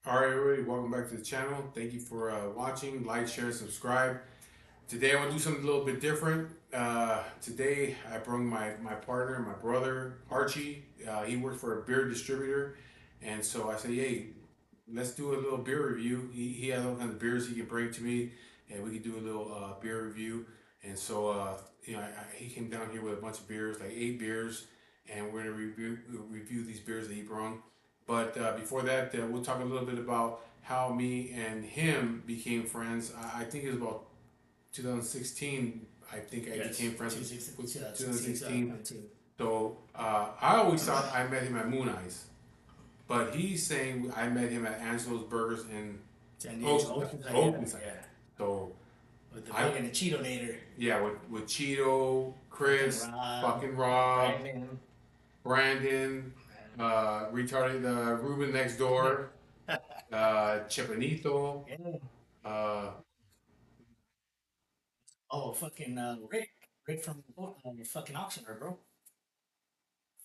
All right, everybody, welcome back to the channel. Thank you for watching. Like, share, subscribe. Today, I want to do something a little bit different. Today, I brought my partner, my brother, Archie. He works for a beer distributor. And so I said, hey, let's do a little beer review. He has all kinds of beers he can bring to me, and we can do a little beer review. And so, he came down here with a bunch of beers, like 8 beers, and we're going to review these beers that he brought. But before that, we'll talk a little bit about how me and him became friends. I think it was about 2016. I think I became friends with 2016. So I always thought I met him at Moon Eyes, but he's saying I met him at Angelo's Burgers in San Diego. Oceanside. Yeah. So With the big and the Cheeto Nader. yeah, with Cheeto, Chris, fucking Rob, Brandon, retarded Ruben next door, Chipanito. Yeah. Uh, Oh, fucking Rick. Rick from fucking Auctioner, bro.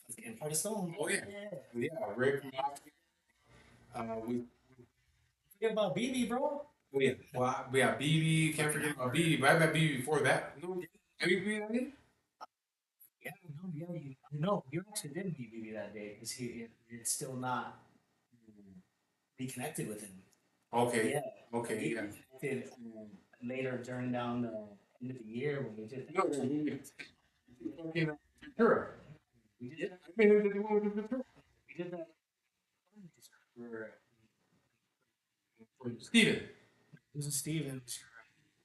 Fucking Heart of Stone. oh yeah, yeah, Rick. We Forget about BB, bro. oh yeah, well, we have BB. Can't forget about BB. But I met BB before that. No, have you been that day? Yeah, no, you actually didn't meet BB that day because it's still not reconnected with him. Okay, Yeah. okay, We yeah. reconnected later during down the end of the year when we did. No, fucking Ventura. We did. I made him the one with the Ventura. We did that for For Steven. this is Steven.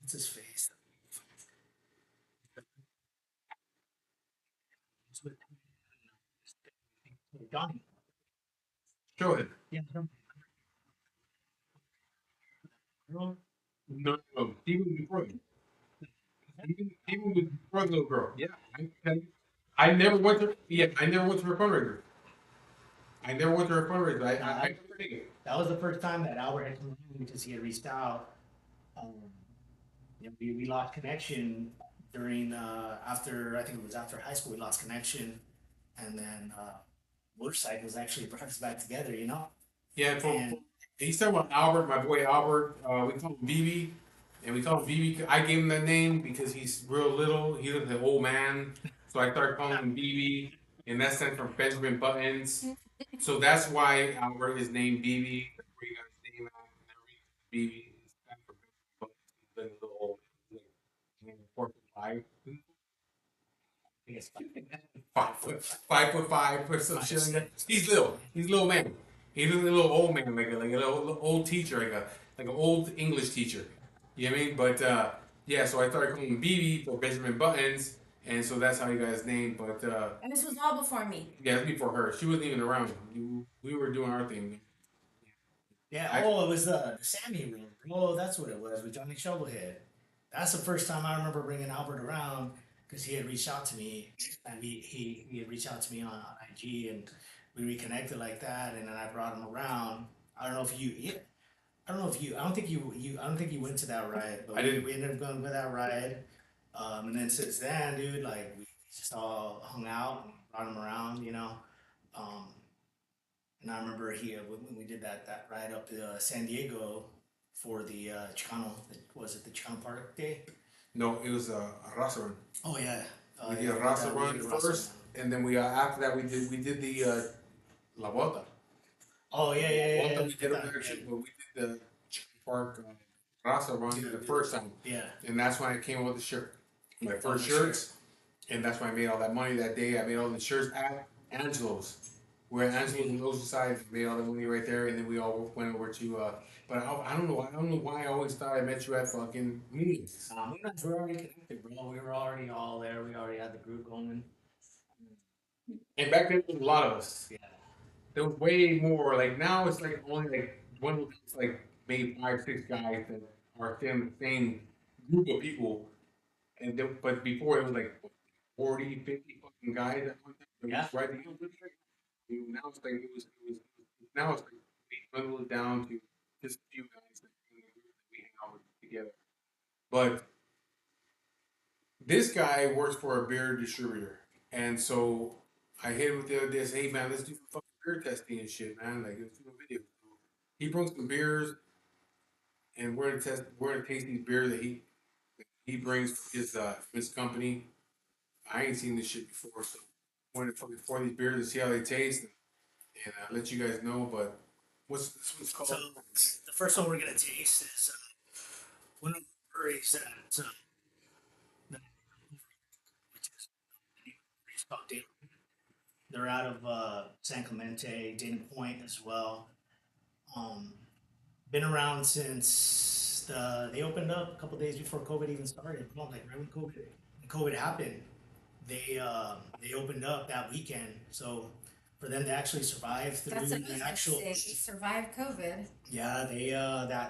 What's his face? It's with Johnny. Show it. Yeah, girl. No. Steven was before them. Steven was before the little girl. Yeah. I never went to. Yeah, I never went to her fundraiser. I never went to her fundraiser. I never did it. That was the first time that Albert had come in because he had reached out. Um, we lost connection during after I think it was after high school we lost connection, and then motorcycles actually brought us back together. You know. Yeah, And he's talking about Albert, my boy Albert. We call him BB, and we call him BB. I gave him that name because he's real little. He looks like an old man, so I started calling him BB, and that's sent from Benjamin Buttons. So that's why Albert is named BB. That's where he got his name out. And everything. BB is sent from Benjamin Buttons. He's like a little old. He's like 4'5". I guess 5'5" or some shit like that. He's little. He's a little man. He's a little old man, like a little old teacher, like an old English teacher. You know what I mean? But yeah, so I started calling him BB for Benjamin Buttons, and so that's how he got his name. But And this was all before me. yeah, it's before her. She wasn't even around. We were doing our thing. Yeah. Oh, it was the Sammy room. Oh, that's what it was with Johnny Shovelhead. That's the first time I remember bringing Albert around because he had reached out to me, and he had reached out to me on IG, and we reconnected like that, and then I brought him around. I don't know if you. Yeah, I don't know if you. I don't think you. I don't think you went to that ride, but I didn't. we ended up going to that ride. And then since then, dude, like we just all hung out and brought him around, you know. Um, and I remember when we did that ride up to San Diego for the Chicano. Was it the Chicano Park Day? No, it was a Raza run. Oh yeah. We did yeah, a Raza we run did a Rasa first, run. and then we after that we did the La Vuelta. Oh yeah. One time we did over there, but we did the Chicken Park Raza run the first time, Yeah. and that's when I came up with the shirt, my Oh, first the shirts, and that's when I made all that money that day. I made all the shirts at Angelo's. We're at Angelo's in Oceanside, made all the money right there, and then we all went over to. But I don't know. I don't know why I always thought I met you at fucking meetings. We were already connected, bro. We were already all there. We already had the group going. And back then, there was a lot of us. Yeah. there was way more. Like now, it's like only like one. It's like maybe 5, 6 guys that are in the same group of people. And then, but before it was like 40, 50 fucking guys at one time. It Yeah. was right. Now it's like now it's like we dwindled it down to just a few guys that we hang out with together. But this guy works for a beer distributor, and so I hit him with the other day. I said, "Hey man, let's do some fucking beer testing and shit, man. Like let's do a video." He brings some beers, and we're gonna test. We're gonna taste these beers that he brings from his company. I ain't seen this shit before, so I wanted to fucking pour these beers and see how they taste, and let you guys know. But what's this one's called? So the first one we're gonna taste is one of the breweries that which is it's called Dana. They're out of San Clemente, Dana Point as well. Um, been around since they opened up a couple days before COVID even started. Well, like right when COVID happened, they opened up that weekend. So for them to actually survive through That's what I was the gonna actual say. We survived COVID. yeah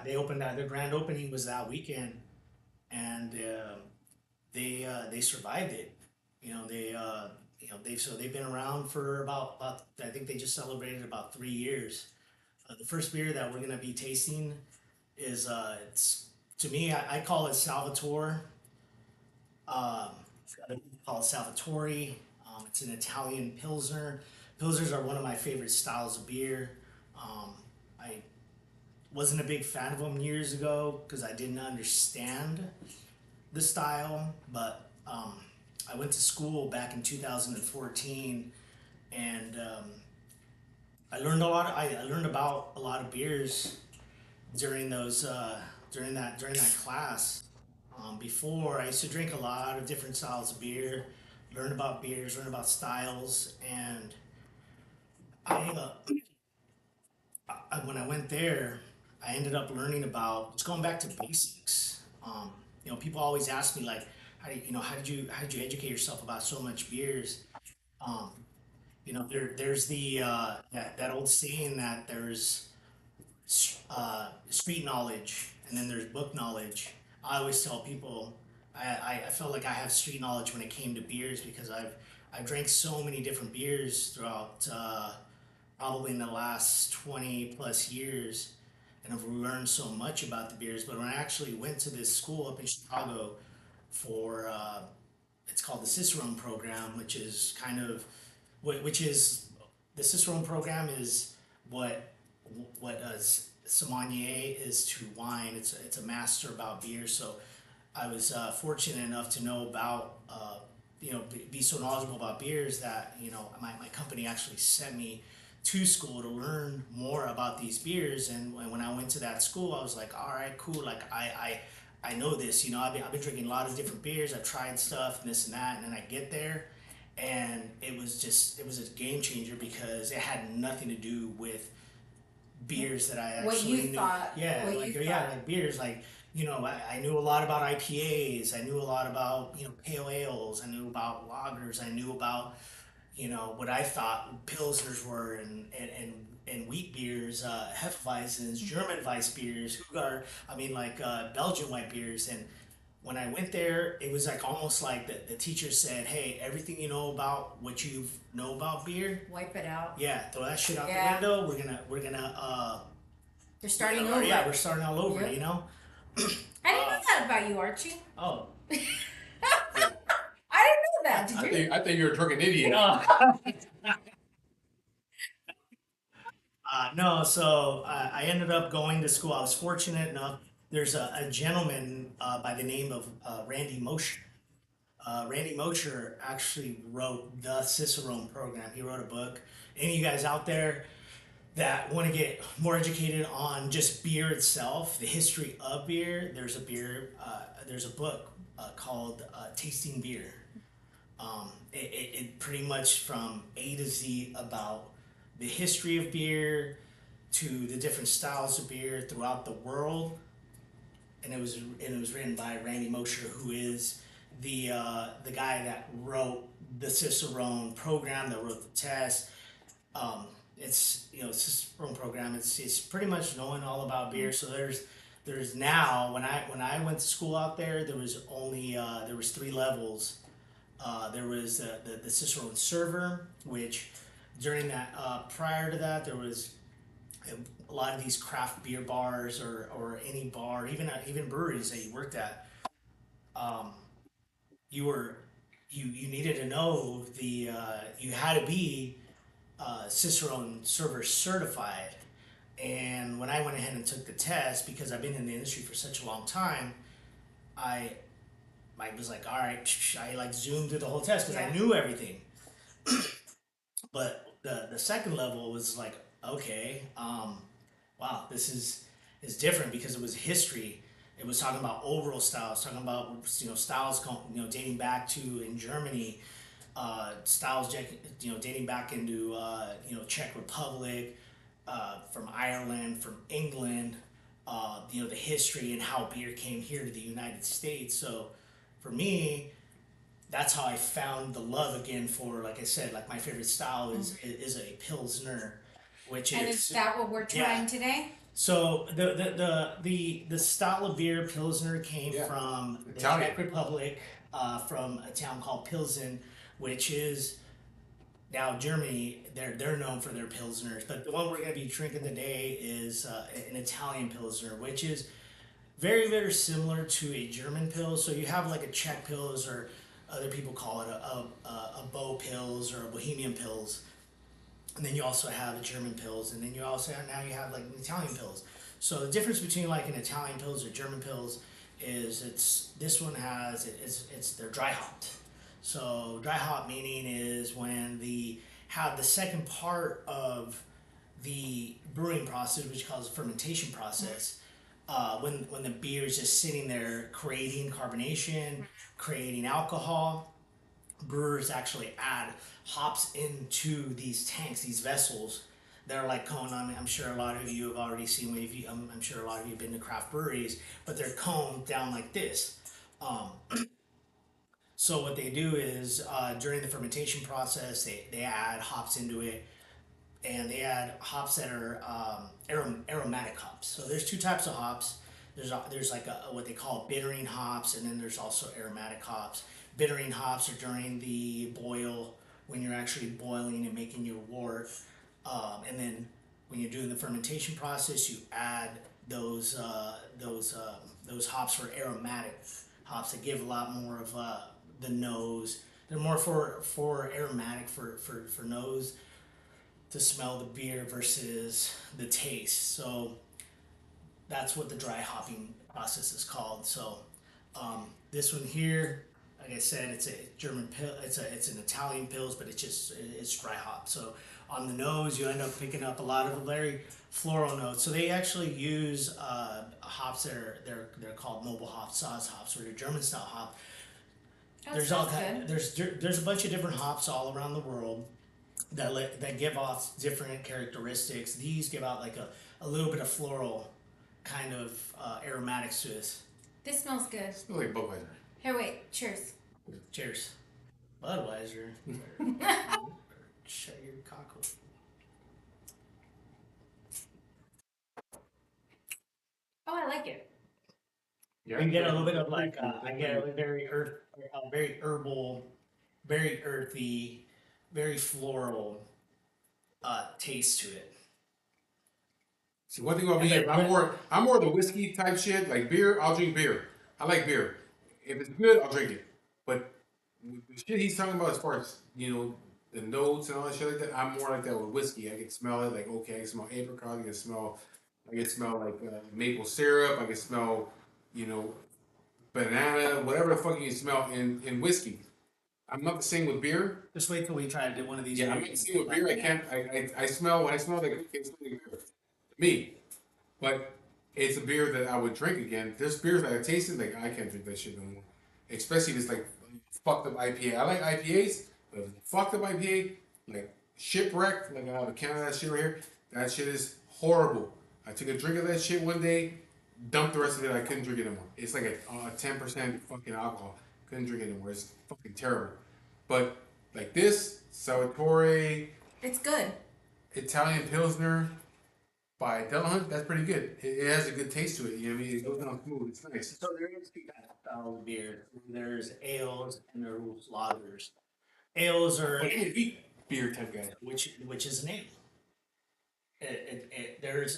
they opened that their grand opening was that weekend, and they survived it. You know they've been around for about I think they just celebrated about 3 years. The first beer that we're gonna be tasting is it's to me I call it Salvatore. Um, Other people call it Salvatore. It's an Italian pilsner. Pilsners are one of my favorite styles of beer. I wasn't a big fan of them years ago because I didn't understand the style, but I went to school back in 2014, and I learned a lot. I learned about a lot of beers during those during that class. Before I used to drink a lot of different styles of beer, learn about beers, learn about styles, and I, when I went there, I ended up learning about just going back to basics. People always ask me like, how did you educate yourself about so much beers? Um, there's that old saying that there's street knowledge and then there's book knowledge. I always tell people I felt like I have street knowledge when it came to beers because I've drank so many different beers throughout probably in the last 20 plus years, and I've learned so much about the beers. But when I actually went to this school up in Chicago for it's called the Cicerone program, which is kind of which is the Cicerone program is what what sommelier is to wine. It's a master about beer. So I was fortunate enough to know about be so knowledgeable about beers that my company actually sent me to school to learn more about these beers. And when I went to that school, I was like, all right, cool. Like I know this. I've been drinking a lot of different beers. I've tried stuff and this and that, and then I get there, and it was a game changer because it had nothing to do with beers that I What actually you knew. thought. Yeah, What you thought. like beers like I knew a lot about IPAs. I knew a lot about pale ales. I knew about lagers. I knew about what I thought pilsners were, and wheat beers, Hefeweizens, German Weiss beers, Hugar. I mean like Belgian white beers. And when I went there, it was like almost like the teacher said, "Hey, everything you know about what you know about beer, Wipe it out. yeah, throw that shit out Yeah. the window. We're gonna You're starting yeah, over. yeah, we're starting all over, Yep. you know." I didn't know that about you, Archie. Oh, I didn't know that. Did you? I think you're a drunken idiot. no, so I ended up going to school. I was fortunate enough. There's a gentleman by the name of Randy Mosher. Randy Mosher actually wrote the Cicerone program. He wrote a book. Any of you guys out there that want to get more educated on just beer itself, the history of beer, there's a book called Tasting Beer. It pretty much from A to Z about the history of beer to the different styles of beer throughout the world, and it was written by Randy Mosher, who is the guy that wrote the Cicerone program, that wrote the test. Um, it's Cicerone program. It's pretty much knowing all about beer. So there's now when I went to school out there, there was only there was 3 levels. There was the Cicerone server, which during that prior to that there was a lot of these craft beer bars or any bar, even breweries that you worked at. Um, you were you needed to know you had to be Cicerone server certified. And when I went ahead and took the test, because I've been in the industry for such a long time, I I was like, all right, I like zoomed through the whole test because I Yeah. knew everything. But the second level was like, okay, wow, this is different because it was history. It was talking about overall styles, talking about styles dating back to in Germany, styles dating back into Czech Republic, from Ireland, from England, the history and how beer came here to the United States. So for me, that's how I found the love again for, like I said, like my favorite style is a pilsner, which And is that what we're trying today? So the style of beer pilsner came from the Italian. Czech Republic, from a town called Pilsen, which is now Germany. They're known for their pilsners, but the one we're going to be drinking today is an Italian pilsner, which is very similar to a German pils. So you have like a Czech pils, or other people call it a Bow pils or a Bohemian pils, and then you also have a German pils, and then you also now you have like an Italian pils. So the difference between like an Italian pils or German pils is this one has it's they're dry hopped. So dry hop meaning is when the have the second part of the brewing process, which calls the fermentation process, when the beer is just sitting there creating carbonation, creating alcohol, brewers actually add hops into these tanks, these vessels. They're like cone. I'm sure a lot of you have already seen. I'm sure a lot of you have been to craft breweries, but they're coned down like this. Um, so what they do is during the fermentation process, they add hops into it, and they add hops that are aromatic hops. So there's 2 types of hops. There's like what they call bittering hops, and then there's also aromatic hops. Bittering hops are during the boil, when you're actually boiling and making your wort, and then when you're doing the fermentation process, you add those hops for aromatic hops that give a lot more of the nose. They're more for aromatic for nose to smell the beer versus the taste. So that's what the dry hopping process is called. So this one here, like I said, it's a German pill. It's an Italian pils, but it's dry hop. So on the nose, you end up picking up a lot of very floral notes. So they actually use hops that are they're called noble hops, Saaz hops, or they're German style hop. There's all kind. There's a bunch of different hops all around the world that give off different characteristics. These give out like a little bit of floral kind of aromatics to us. This smells good. It's like Budweiser. Here, wait. Cheers. Cheers. Budweiser. Shut your cockle. Oh, I like it. Yeah. You get a little bit of like I get a very very herbal, very earthy, very floral taste to it. See, one thing about me, I'm more the whiskey type shit. Like beer, I'll drink beer. I like beer. If it's good, I'll drink it. But the shit he's talking about, as far as the notes and all that shit like that, I'm more like that with whiskey. I can smell it. Like, okay, I can smell apricot. I can smell like maple syrup. I can smell, you know, banana, whatever the fuck you can smell in whiskey. I'm not the same with beer. Just wait till we try to do one of these. Yeah, I'm not the same with beer. I can't. I smell when I smell like okay, it's not like beer. Me, but it's a beer that I would drink again. There's beers that I tasted like I can't drink that shit no more. Especially if it's like fucked up IPA. I like IPAs, but if it's fucked up IPA, like shipwrecked, like I have a can of that shit right here. That shit is horrible. I took a drink of that shit one day, dumped the rest of it. I couldn't drink it anymore. It's like a 10% fucking alcohol. Couldn't drink it anymore. It's fucking terrible. But like this Salvatore, It's good. Italian Pilsner by Delahunt. That's pretty good. It has a good taste to it. You know what I mean? It goes down smooth. It's nice. So there is two types of style of beer. There's ales and there's lagers. Ales are But I'm a wheat beer type guy. which is an ale. There's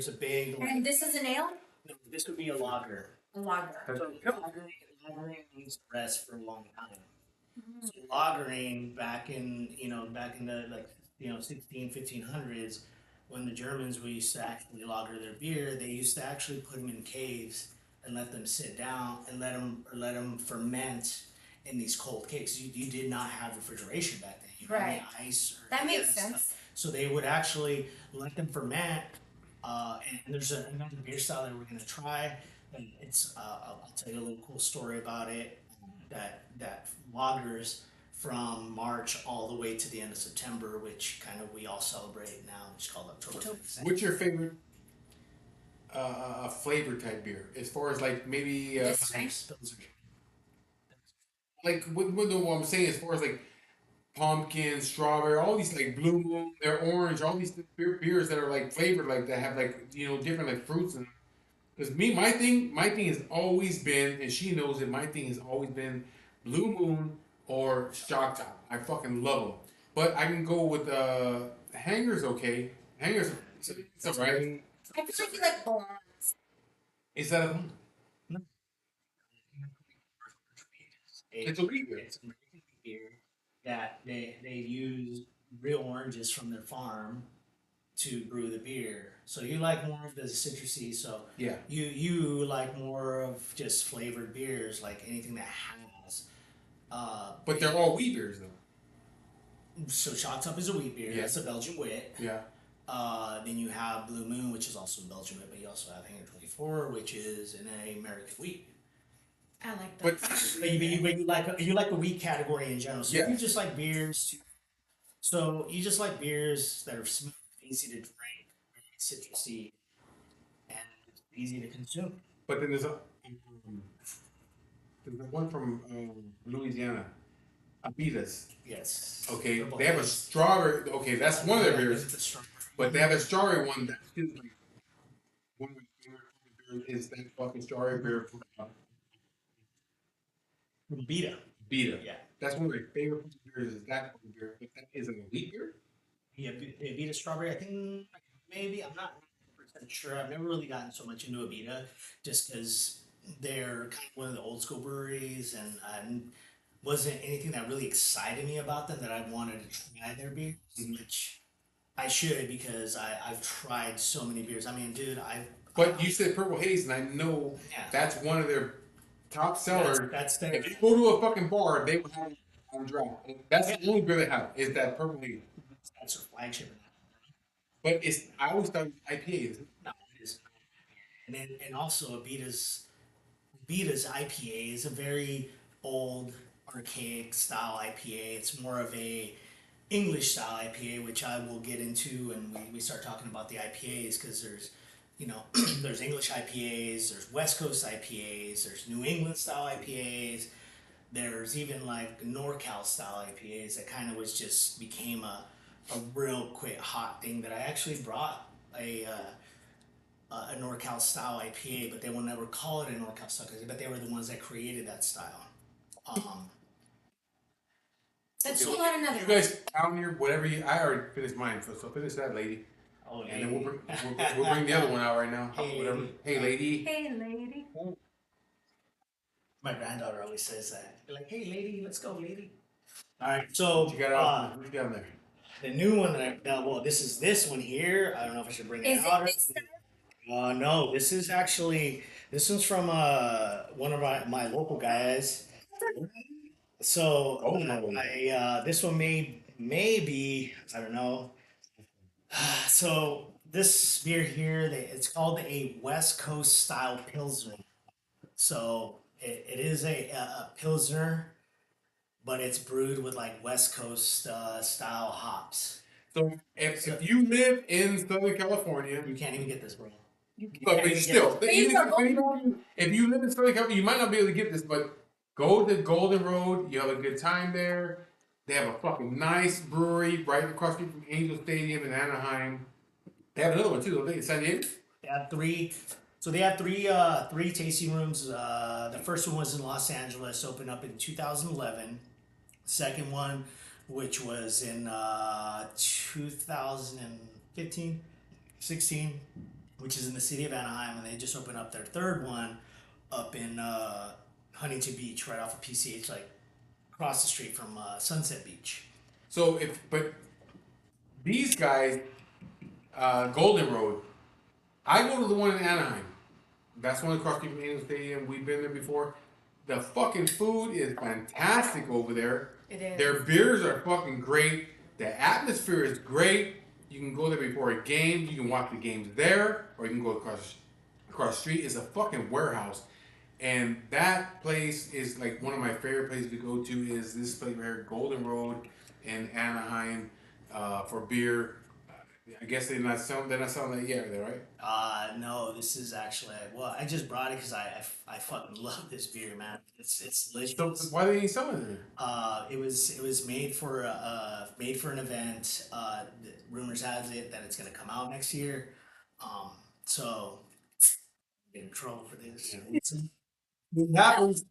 a big And this is an ale? no, this would be a lager. A lager. So lagering means to rest for a long time. So lagering back in the 1500s when the Germans used to actually lager their beer, they used to actually put them in caves and let them sit down and let them ferment in these cold caves. You did not have refrigeration back then. You didn't Right. have ice or That any makes of that sense. stuff. So they would actually let them ferment. And there's another beer style that we're gonna try. And it's I'll tell you a little cool story about it. That lagers from March all the way to the end of September, which kind of we all celebrate now, which is called Oktoberfest. What's your favorite flavor type beer? As far as like maybe This one. like what I'm saying as far as like pumpkin, strawberry, all these like blue moon, they're orange, all these beers that are like flavored like that have like different like fruits and because my thing has always been and she knows it. My thing has always been blue moon or shock top. I fucking love them, but I can go with hangers. Okay, hangers. It's alright. I feel like you like blondes. Is that a? No. It's a wheat beer. It's American beer that they use real oranges from their farm to brew the beer. So you like more of the citrusy. So Yeah. you like more of just flavored beers, like anything that has. But they're all wheat beers though. So Shots Up is a wheat beer. Yeah. That's a Belgian wit. Yeah. Then you have Blue Moon, which is also a Belgian wit, but you also have Hanger 24, which is an American wheat. I like that. But But you like the wheat category in general. So Yeah. you just like beers. So you just like beers that are smooth, easy to drink, very citrusy, and easy to consume. but then there's a one from Louisiana, Abitas. Yes. Okay, Purple they have a Haze. strawberry. Okay, that's one of their Yeah, beers. it's a strawberry. But they have a strawberry one that's just like one of my favorite fucking beers is that fucking strawberry beer from From Beta. Beta. Yeah. That's one of my favorite fucking beers is that fucking beer. But that isn't a wheat beer. Yeah, Beta strawberry. I think maybe I'm not 100% sure. I've never really gotten so much into a Beta, just because they're kind of one of the old school breweries, and wasn't anything that really excited me about them that I wanted to try their beers, which I should because I've tried so many beers. I mean, dude, But you said Purple Haze, and I know Yeah. that's one of their top sellers. That's their If you go to a fucking bar, they would have it on draft. And that's the only beer they have is that Purple Haze. that's their flagship. But I always thought it was IPAs. No, it is. And also Beta's IPA is a very old, archaic style IPA. It's more of a English style IPA, which I will get into when we start talking about the IPAs, because there's there's English IPAs, there's West Coast IPAs, there's New England style IPAs, there's even like NorCal style IPAs that kind of became a real quick hot thing that I actually brought a NorCal style IPA, but they will never call it a NorCal style, but they were the ones that created that style. Let's pull out another You one. guys count your whatever you. I already finished mine, so finish that, lady. Oh, And then we'll bring the other one out right now. Hey, Whatever. lady. Hey, lady. Hey, lady. My granddaughter always says that. They're like, "Hey, lady, let's go, lady." All right, so What you got out? What you got in there? the new one this is this one here. I don't know if I should bring it Is out. it this stuff? No, this one's from one of my local guys. So Oh, no. this one may be, I don't know. So this beer here, it's called a West Coast style Pilsner. So it is a Pilsner, but it's brewed with like West Coast style hops. So if you live in Southern California, You can't even get this, bro. but still, These are if you live in Southern California, you might not be able to get this, but go to Golden Road. You have a good time there. They have a fucking nice brewery right across the street from Angel Stadium in Anaheim. They have another one too, don't they? In San Diego? They had three. So they had three tasting rooms. The first one was in Los Angeles, opened up in 2011. Second one, which was in 2015, 16, which is in the city of Anaheim, and they just opened up their third one up in Huntington Beach, right off of PCH, like across the street from Sunset Beach. So but these guys, Golden Road, I go to the one in Anaheim. That's one across the street from Angel Stadium. We've been there before. The fucking food is fantastic over there. It is. Their beers are fucking great. The atmosphere is great. You can go there before a game. You can watch the games there, or you can go across the street. It's a fucking warehouse, and that place is like one of my favorite places to go to. Is this place right here, Golden Road in Anaheim, for beer. I guess they're not selling that yet, are they, right? No, this is actually, well, I just brought it because I fucking love this beer, man. It's delicious. So why they ain't selling it? It was made for an event. Rumors has it that it's gonna come out next year. So I'm in trouble for this. It happens.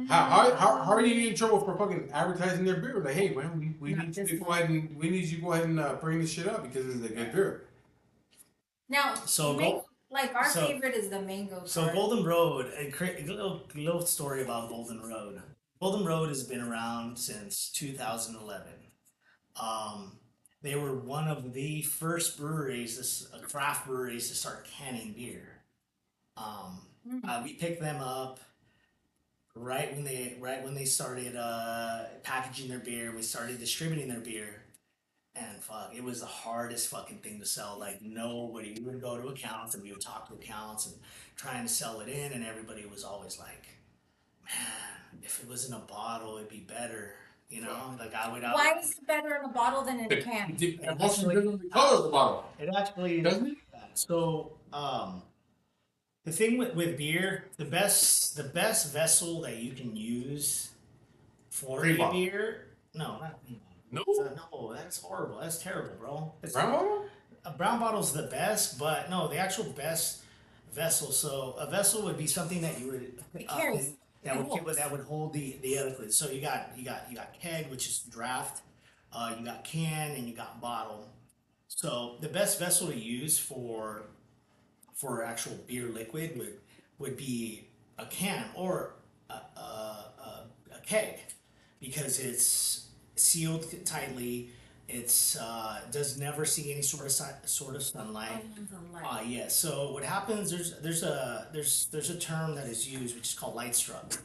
How are you in trouble for fucking advertising their beer? Like, hey man, we Not need you just to go ahead and bring this shit up because it's a good beer. Now, So like our so- favorite is the mango. So tart. Golden Road, a little story about Golden Road. Golden Road has been around since 2011. They were one of the first breweries, craft breweries, to start canning beer. We picked them up right when they started packaging their beer. We started distributing their beer, and fuck, it was the hardest fucking thing to sell. Like nobody, we would go to accounts and we would talk to accounts and trying to sell it in, and everybody was always like, "Man, if it was in a bottle, it'd be better." You know, like I would. Why is it better in a bottle than in a can? It must be different the color of the bottle. It actually Doesn't it? So, the thing with beer, the best vessel that you can use for Green a bottle. beer. No, not No. no. That's horrible. That's terrible, bro. Brown bottle? A brown bottle's the best, but no, the actual best vessel. So a vessel would be something that you would It carries. that would hold the liquid. So you got keg, which is draft. You got can and you got bottle. So the best vessel to use for actual beer liquid would be a can or a keg, because it's sealed tightly. It's does never see any sort of sunlight. Yes. So what happens? There's a term that is used which is called light struck,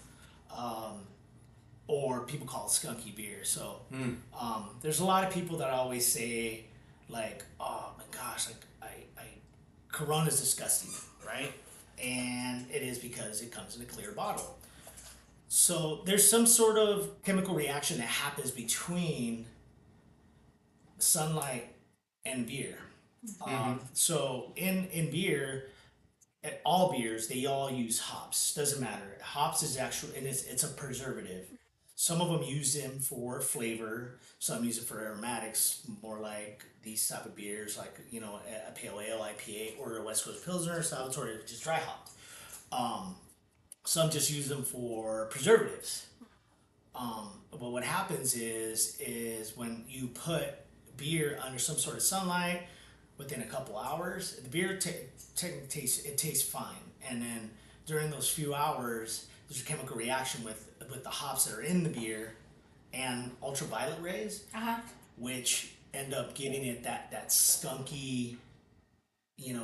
or people call it skunky beer. So there's a lot of people that always say like, oh my gosh, like I Corona's disgusting, right? And it is because it comes in a clear bottle. So there's some sort of chemical reaction that happens between sunlight and beer. So in beer, at all beers, they all use hops. Doesn't matter. Hops is actually, and it's a preservative. Some of them use them for flavor. Some use it for aromatics, more like these type of beers, like a pale ale, IPA, or a West Coast Pilsner, Salvatore, just dry hopped. Some just use them for preservatives. But what happens is when you put beer under some sort of sunlight, within a couple hours, the beer tastes fine, and then during those few hours, there's a chemical reaction with the hops that are in the beer and ultraviolet rays, which end up giving it that skunky,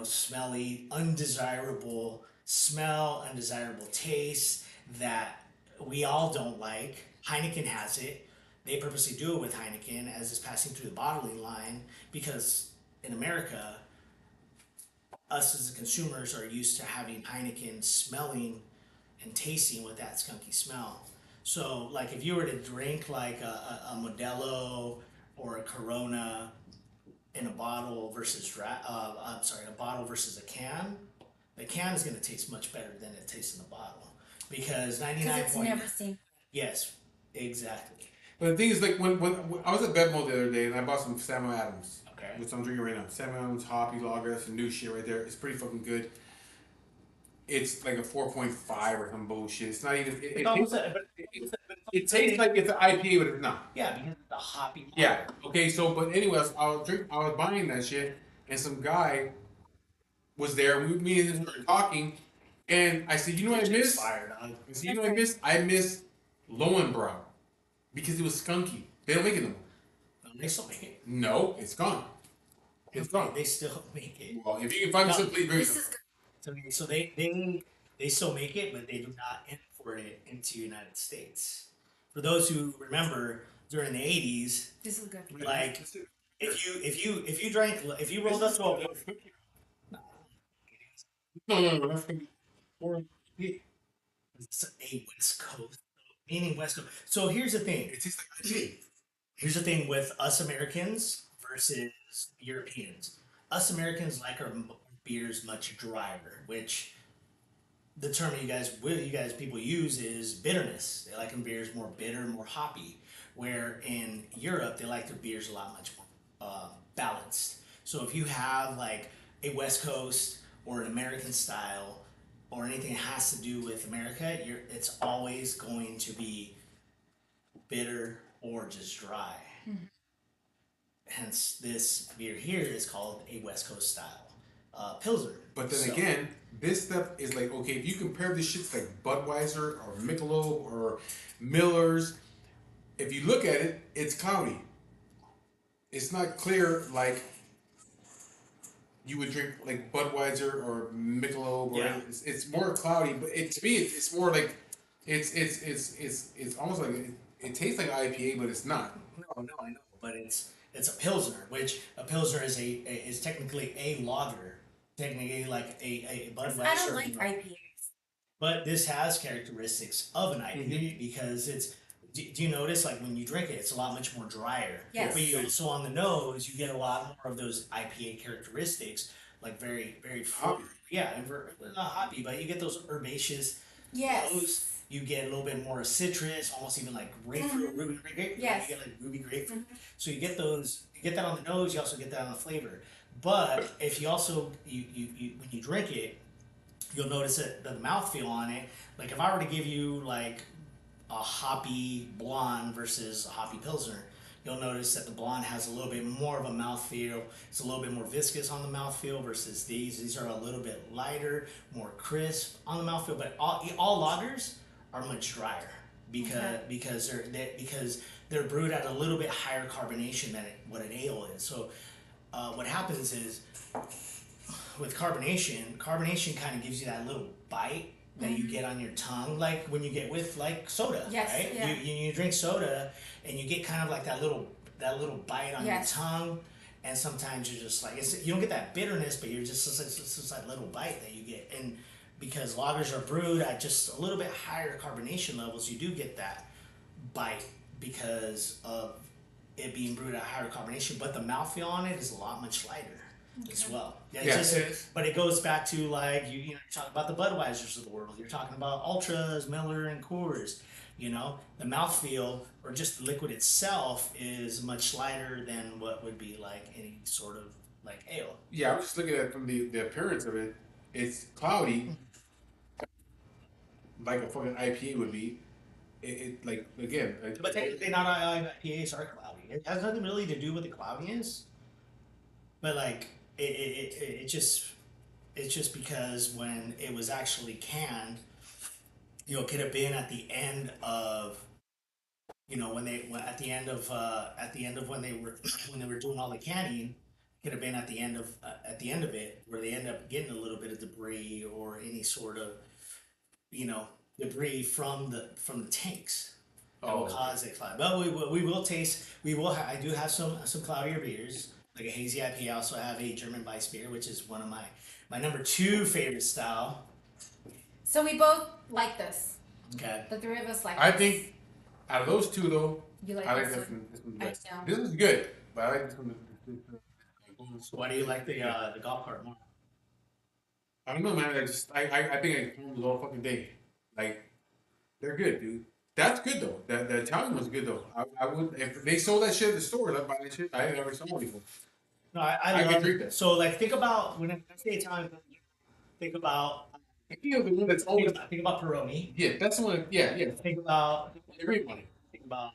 smelly, undesirable smell, undesirable taste that we all don't like. Heineken has it. They purposely do it with Heineken as it's passing through the bottling line, because in America, us as the consumers are used to having Heineken smelling and tasting with that skunky smell. So, like, if you were to drink like a Modelo or a Corona in a bottle versus a bottle versus a can, the can is going to taste much better than it tastes in the bottle, because 99 Because it's never seen. Yes, exactly. But the thing is, like when I was at Bedmo the other day and I bought some Samuel Adams, Okay. which I'm drinking right now. Samuel Adams Hoppy Lager, that's some new shit right there. It's pretty fucking good. It's like a 4.5 or some bullshit. It's not even. It tastes like it's an IPA, but it's not. Yeah, because of the hoppy. Yeah. Okay. So, but anyways, I was buying that shit, and some guy was there. Me and him were talking, and I said, "You know what I missed?" Fired. I said, "You know what I missed? I missed Lowenbrow because it was skunky. They don't make it no more. They still make it. No, it's gone. It's gone. They still make it. Well, if you can find me some, please bring This some. is So they still make it, but they do not import it into the United States. For those who remember, during the '80s, this is good. like if you rolled up to a No. That's gonna be it's a West Coast, meaning West Coast. So here's the thing. it tastes like IPA. Here's the thing with us Americans versus Europeans. Us Americans like our beers much drier, which the term you guys people use is bitterness. They like them beers more bitter, more hoppy. Where in Europe they like their beers a lot much more balanced. So if you have like a West Coast or an American style or anything that has to do with America, it's always going to be bitter or just dry. Hence, this beer here is called a West Coast style Pilsner. But then again, this stuff is like, okay, if you compare this shit to like Budweiser or Michelob or Miller's, if you look at it, it's cloudy. It's not clear like you would drink like Budweiser or Michelob, or Yeah. it's more cloudy. But to me, it's more like it's almost like it tastes like IPA, but it's not. No, I know, but it's a Pilsner, which a Pilsner is technically a lager, technically like a Budweiser. I don't like IPAs. But this has characteristics of an IPA because it's. Do you notice like when you drink it, it's a lot much more drier. Yes. But you also on the nose, you get a lot more of those IPA characteristics, like very Hoppy. Yeah, not hoppy, but you get those herbaceous Yes. nose. You get a little bit more citrus, almost even like grapefruit, ruby grapefruit. Yes. You get like ruby grapefruit. So you get those. You get that on the nose. You also get that on the flavor. But if you also you when you drink it, you'll notice that the mouthfeel on it. Like if I were to give you like a hoppy blonde versus a hoppy pilsner, you'll notice that the blonde has a little bit more of a mouthfeel. It's a little bit more viscous on the mouthfeel versus these. These are a little bit lighter, more crisp on the mouthfeel. But all lagers are much drier because they're brewed at a little bit higher carbonation than what an ale is. So what happens is with carbonation kind of gives you that little bite that you get on your tongue, like when you get with like soda, Yes, right? yeah. You drink soda and you get kind of like that little bite on Yes. your tongue, and sometimes you're just like you don't get that bitterness, but you're just it's just that little bite that you get, and because lagers are brewed at just a little bit higher carbonation levels, you do get that bite because of it being brewed at higher carbonation, but the mouthfeel on it is a lot much lighter as well. Yeah, Yeah, it's it is. but it goes back to like you're talking about the Budweisers of the world. You're talking about Ultras, Miller, and Coors. You know, the mouthfeel or just the liquid itself is much lighter than what would be like any sort of like ale. Yeah, I was just looking at from the appearance of it. It's cloudy, like a fucking IPA would be. It like again. But technically, not all IPAs are cloudy. It has nothing really to do with the cloudiness. But like it's just because when it was actually canned, it could have been at the end of at the end of when they were when they were doing all the canning, could have been at the end of it where they end up getting a little bit of debris or any sort of debris from the tanks that will cause it cloud. But we will taste. I do have some cloudier beers like a hazy IPA. I also have a German Weiss beer, which is one of my number 2 favorite style. So we both like this. Okay. The three of us like I this. think out of those two though, You like I like this this one? one. This one's I best. know. This is good, but I like this one. So why do you like the golf cart more? I don't know, man. I think I can hold it all fucking day. Like they're good, dude. That's good though. That the Italian was good though. I would if they sold that shit at the store. I'd buy that shit. I never saw it before. No, I I could love drink it. that. So like, think about when I say Italian, think about I feel the one that's always think about Peroni. yeah. That's the one. Yeah, yeah. Think about Everyone. think about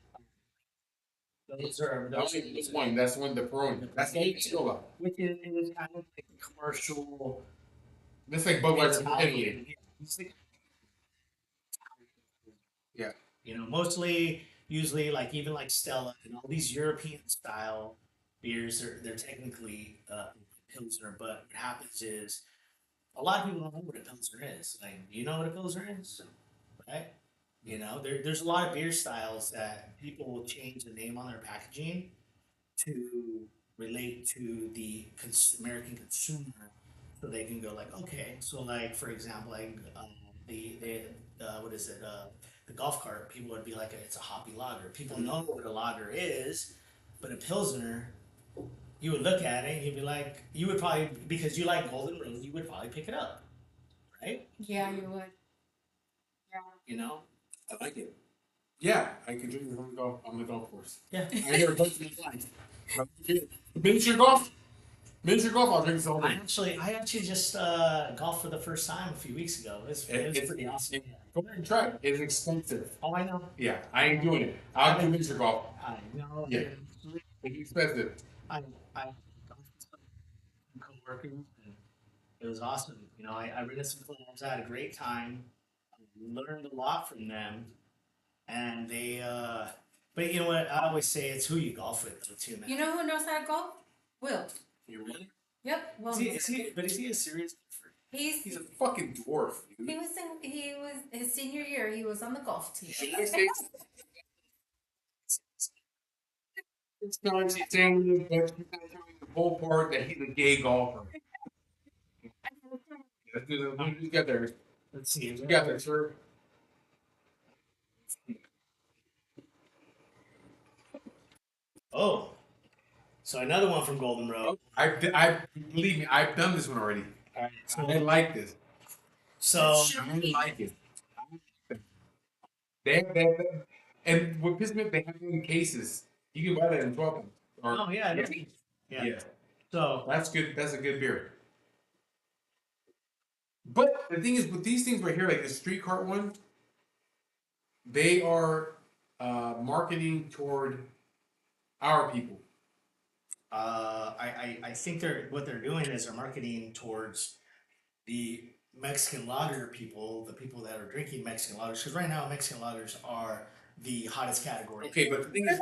those are That those only was one. That's one. The Peroni. That's the one I know about. which is kind of like a commercial That's like Budweiser from Italy. Italian. It's like, Yeah. you know, mostly usually like even like Stella and all these European style beers. They're technically pilsner, but what happens is a lot of people don't know what a pilsner is. Like, you know what a pilsner is, right? You know, there's a lot of beer styles that people will change the name on their packaging to relate to the American consumer, so they can go like, okay, so like for example, like the what is it? The golf cart. People would be like, it's a hoppy lager. People know what a lager is, but a pilsner, you would look at it and you'd be like, you would probably, because you like Golden Rose, you would probably pick it up, right? Yeah, you would. Yeah. You know? I like it. Yeah, I can drink it on the golf course. Yeah. I never touched it in my life. Miniature golf. Miniature golf. I'll drink this all day. I actually just golfed for the first time a few weeks ago. It was It's pretty awesome. Go ahead and try it. It's expensive. Oh, I know. Yeah, I ain't doing it. I'll do miniature golf. I know. Yeah. It's expensive. I golfed with some coworkers, and it was awesome. You know, I rented some clubs. I had a great time. I learned a lot from them, and they. But you know what? I always say it's who you golf with, though, too, man. You know who knows how to golf? Will. You really? Yep. Will. But is he a serious golfer? He's a fucking dwarf, dude. He was his senior year. He was on the golf team. It's not saying, but he's not showing the whole part that he's a gay golfer. Let's do the you got there. Let's see. You got there, sir. Oh, so another one from Golden Road. I believe me, I've done this one already. I like this. So I like it. They and with Pismet, they have it in cases. You can buy that in 12 ounce. oh yeah, yeah. yeah. So That's good. That's a good beer. But the thing is, with these things right here, like the street cart one, they are marketing toward our people. I think what they're doing is they're marketing towards the Mexican lager people, the people that are drinking Mexican lagers. Because right now Mexican lagers are the hottest category. Okay, but the thing is,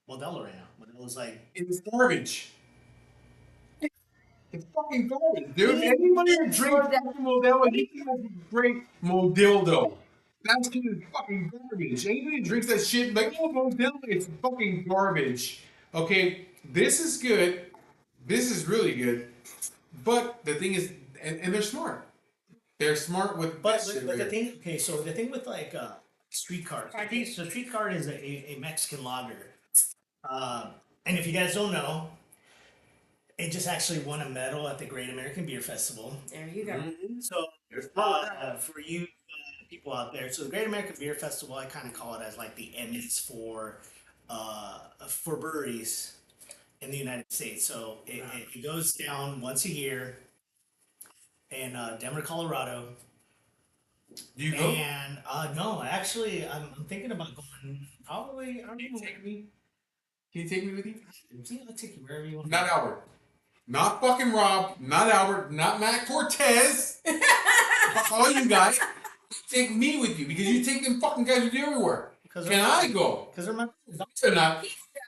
Modelo right now. Modelo's like it's garbage. It's fucking garbage, dude. Anybody that drinks fucking Modelo, he can drink Modildo. That's because it's fucking garbage. Anybody that drinks that shit, like, oh, Modelo, it's fucking garbage. Okay, this is good. This is really good. But the thing is, and they're smart. They're smart with But, that shit but the right thing, okay, so the thing with like street cart, I think so. Street cart is a Mexican lager, and if you guys don't know, it just actually won a medal at the Great American Beer Festival. There you go. Mhm. So for you people out there, so the Great American Beer Festival, I kind of call it as like the Emmys for breweries in the United States. So it goes down once a year in Denver, Colorado. Do you go? And no, actually, I'm thinking about going. Probably, I don't know. Maybe. Can you take me with you? Yeah, I'll take you wherever you want. Not Albert. Not fucking Rob. Not Albert. Not Matt Cortez. Fuck all you guys. Take me with you because you take them fucking guys with you everywhere. Can I go? Because they're my. They're not.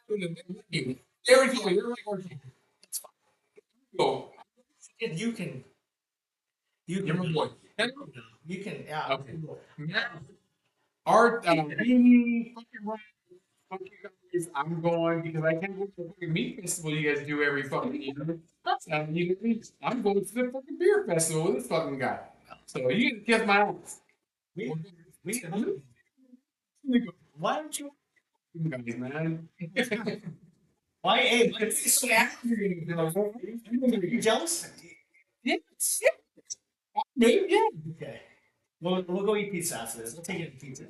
They already told me. You're like Archie. It's fine. Go. You can. You You're my boy. You can. Yeah. Okay. Art, me, fucking Rob, fuck you guys. I'm going because I can't go to the fucking meat festival you guys do every fucking year. You know what I mean? I'm going to the fucking beer festival with this fucking guy. So you can kiss my ass. We, why don't you? You guys, man. Why? Hey, why are you so angry? You jealous? Yes. Maybe, yeah. Okay. We'll go eat pizza after this. We'll take it to pizza.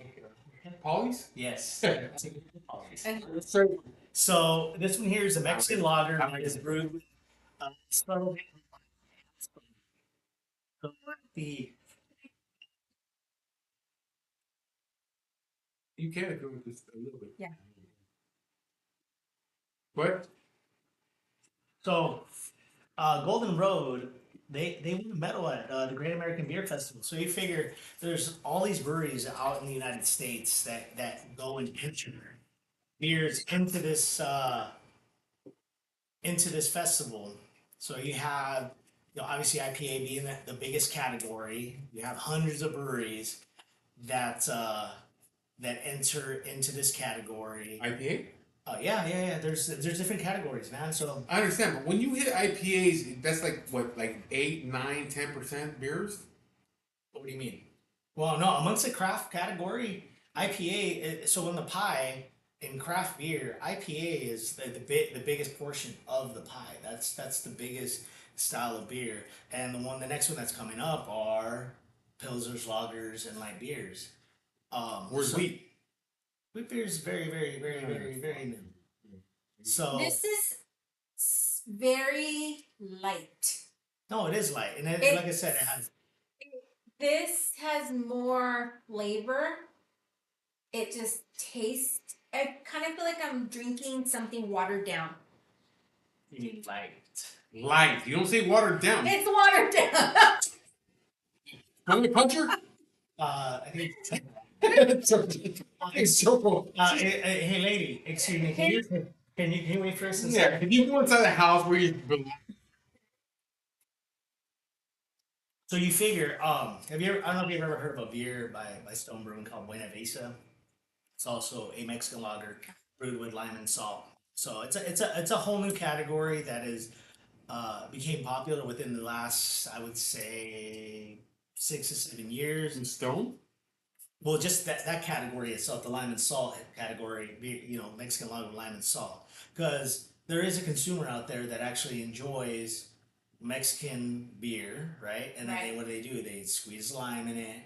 Polly's? Yes. Take it to Polly's. And So this one here is a Mexican lager that is brewed with subtle hit of the. You can go with this a little bit. Yeah. What? So, Golden Road, they won a medal at the Great American Beer Festival. So you figure there's all these breweries out in the United States that go and enter beers into this festival. So you have, obviously IPA being the biggest category. You have hundreds of breweries that that enter into this category. IPA? Yeah. There's different categories, man. So I understand, but when you hit IPAs, that's like what, like 8, 9, 10% beers? what do you mean? Well, no, amongst the craft category, IPA. So in the pie in craft beer, IPA is the biggest portion of the pie. That's the biggest style of beer, and the next one that's coming up are pilsners, lagers, and light beers. Where's So wheat? wheat beer is very new. So this is very light. no, it is light, and like I said, it has. This has more flavor. It just tastes. I kind of feel like I'm drinking something watered down. You need light. Light. You don't say watered down. It's watered down. Want me to punch her? I think. It's so Hey, lady, excuse me. Can you wait for us? Yeah, if you go inside the house where you belong. So you figure, have you ever? I don't know if you've ever heard of a beer by Stone Brewing called Buena Vista. It's also a Mexican lager brewed with lime and salt. So it's a whole new category that is became popular within the last, I would say, 6 or 7 years. In stone? Well, just that category itself, the lime and salt category, Mexican lager with lime and salt, because there is a consumer out there that actually enjoys Mexican beer, right? And then Right. what do? They squeeze lime in it,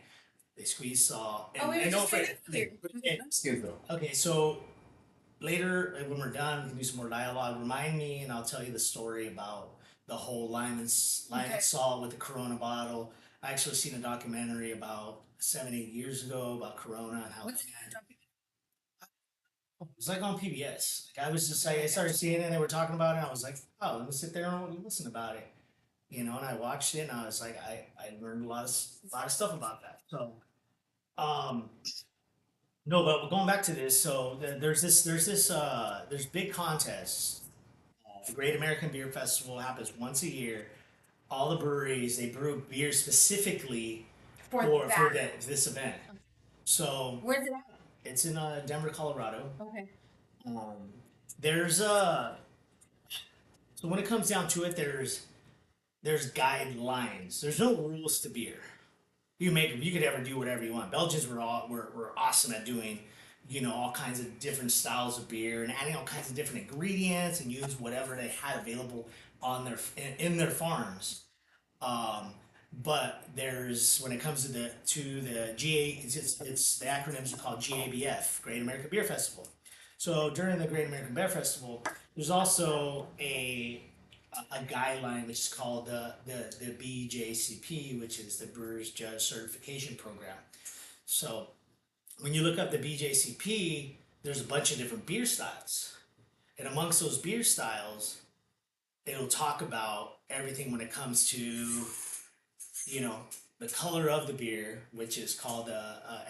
they squeeze salt. Oh, we were no just saying offense- here. Mexicans though. Okay, so later when we're done, we can do some more dialogue. Remind me, and I'll tell you the story about the whole lime Okay. and salt with the Corona bottle. I actually seen a documentary about 7, 8 years ago about Corona and how What's it was like on PBS. Like I was just like I started seeing it and they were talking about it and I was like, oh, let me sit there and listen about it. And I watched it and I was like, I learned a lot of stuff about that. So um no, but going back to this, so there's big contests. The Great American Beer Festival happens once a year. All the breweries they brew beer specifically for this event. So Where's it at? it's in Denver, Colorado. Okay. There's so when it comes down to it, there's guidelines. There's no rules to beer. You could ever do whatever you want. Belgians were awesome at doing, all kinds of different styles of beer and adding all kinds of different ingredients and use whatever they had available on in their farms. But there's when it comes to the GA, it's the acronyms are called GABF, Great American Beer Festival. So during the Great American Beer Festival, there's also a guideline which is called the BJCP, which is the Brewers Judge Certification Program. So when you look up the BJCP, there's a bunch of different beer styles, and amongst those beer styles, it'll talk about everything when it comes to the color of the beer, which is called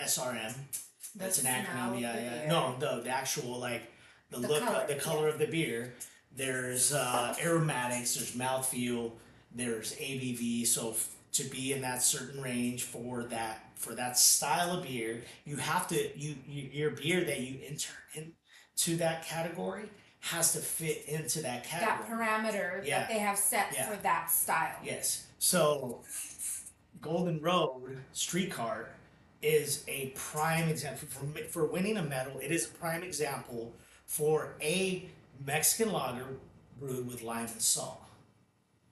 SRM. That's an acronym. Yeah. No, the actual the look, color, the color of the beer. There's aromatics. There's mouthfeel. There's ABV. So to be in that certain range for that style of beer, you have to your beer that you enter into that category has to fit into that category. That parameter Yeah. that they have set Yeah. for that style. Yes. So Golden Road Streetcar is a prime example for winning a medal. It is a prime example for a Mexican lager brewed with lime and salt.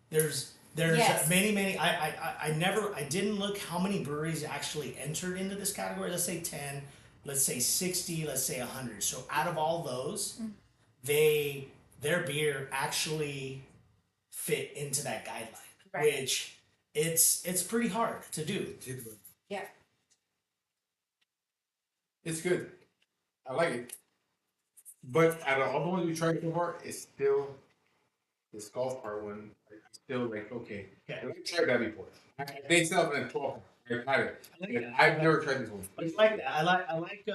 There's There's Yes. many. I didn't look how many breweries actually entered into this category. Let's say 10, let's say 60, let's say 100. So out of all those, they their beer actually fit into that guideline, Right. which it's pretty hard to do. Yeah. It's good. I like it. But out of all the ones we tried so far, it's still this golf cart one. It's still like okay. Okay. I've tried that before. They sell it in 12. I've had it. I like that. I've never tried this one. I like that. I like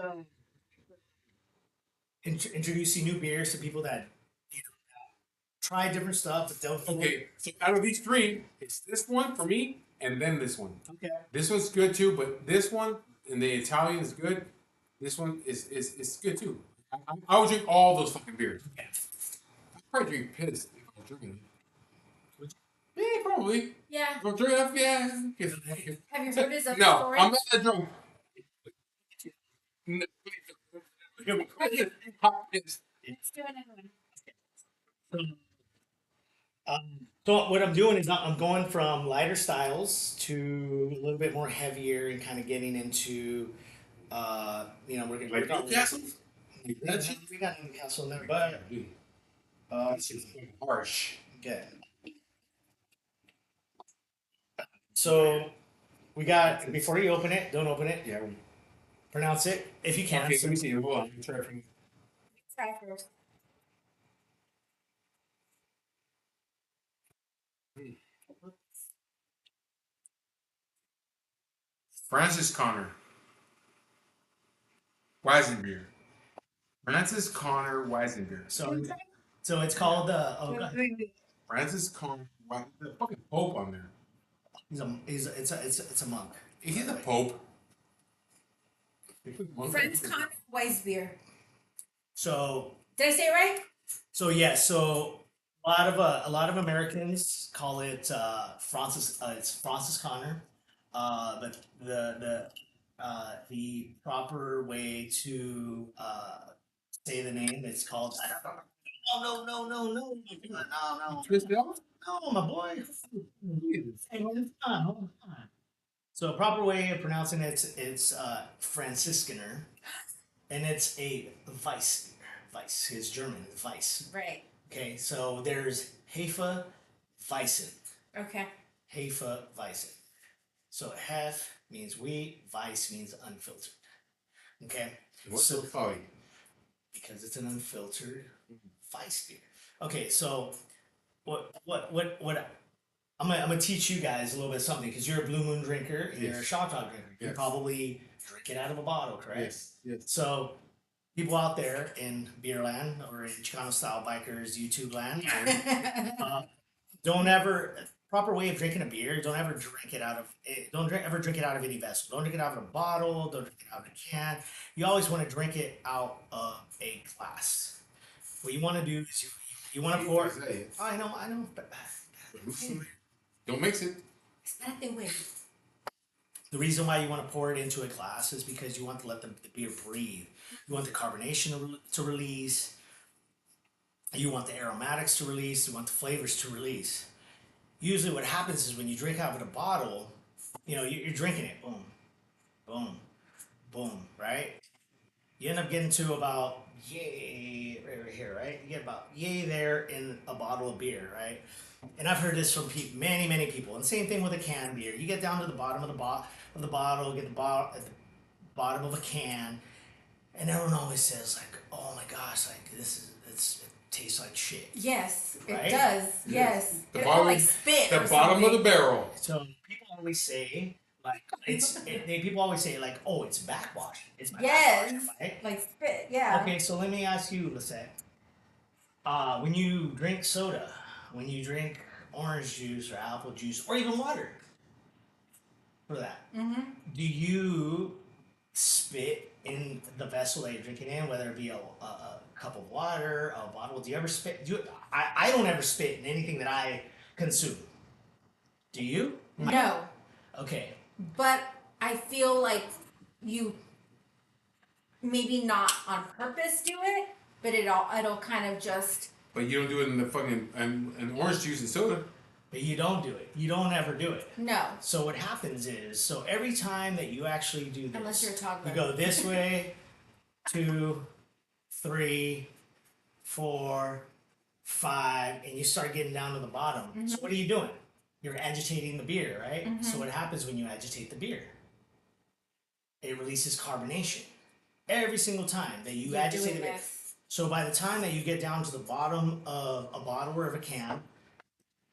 introducing new beers to people that try different stuff but don't. Okay, so out of these three, it's this one for me, and then this one. Okay. This one's good too, but this one and the Italian is good. This one is good too. I would drink all those fucking beers. Okay. I'd probably drink piss if I was drinking it. Yeah, probably. Yeah. Go drink enough, yeah. Have you heard his other No, story? I'm not that drunk. No, hot piss. Let's do another one. So what I'm doing is I'm going from lighter styles to a little bit more heavier and kind of getting into, we're gonna Like Newcastle? we got Newcastle in there, but That's just harsh. okay. So we got before you open it, don't open it. Yeah. Pronounce it if you can. Okay, let me see. Hold on. Let me try to Try first. Francis Connor. Weizenbier. Francis Connor Weizenbier. So it's called Francis Connor. The fucking Pope on there. it's a monk. He's the Pope. Friends Connor Weissbier. So Did I say it right? So yes, so a lot of Americans call it Francis. It's Francis Connor, but the proper way to say the name is called. No, Twist it off? no, my boy. Hey, hold on. So a proper way of pronouncing it's Franziskaner, and it's a Weiss. Weiss is German. Weiss. Right. Okay, so there's Hefe Weissen. Okay. Hefe Weissen. So Hef means wheat, Weiss means unfiltered. Okay? What's so the folly? because it's an unfiltered Weiss beer. Okay, so what I'm gonna teach you guys a little bit of something because you're a Blue Moon drinker, and you're a Yes. Shock Dog drinker. You Yes. probably drink it out of a bottle, correct? Yes. So people out there in Beerland or in Chicano Style Bikers YouTube land, don't ever proper way of drinking a beer. Don't ever drink it out of ever drink it out of any vessel. Don't drink it out of a bottle. Don't drink it out of a can. You always want to drink it out of a glass. What you want to do is you want to pour. I know, but Don't mix it. Nothing weird. the reason why you want to pour it into a glass is because you want to let the beer breathe. You want the carbonation to release. You want the aromatics to release. You want the flavors to release. Usually, what happens is when you drink out of a bottle, you're drinking it. Boom, boom, boom. Right? You end up getting to about yay right here, right? You get about yay there in a bottle of beer, right? And I've heard this from many people. And same thing with a can of beer. You get down to the bottom of the bottle, get at the bottom of a can, and everyone always says like, "Oh my gosh, like it tastes like shit." Yes, Right? it does. Yes. The It bottom- like spit. The or bottom of the something. barrel. So people always say like people always say like, "Oh, it's backwash." It's Yes. backwash, right? Like spit. Yeah. Okay, so let me ask you, Lisette. When you drink soda, when you drink orange juice or apple juice or even water, for that, Mm-hmm. do you spit in the vessel that you're drinking in, whether it be a cup of water, a bottle? Do you ever spit? I don't ever spit in anything that I consume. Do you? No, Okay. but I feel like you maybe not on purpose do it, but it'll kind of just. But you don't do it in the fucking and orange juice and soda. but you don't do it. You don't ever do it. No. So what happens is, so every time that you actually do this, Unless you're a toddler. you go this way, 2, 3, 4, 5, and you start getting down to the bottom. Mm-hmm. So what are you doing? You're agitating the beer, right? Mm-hmm. So what happens when you agitate the beer? It releases carbonation every single time that you agitate it. So by the time that you get down to the bottom of a bottle or of a can,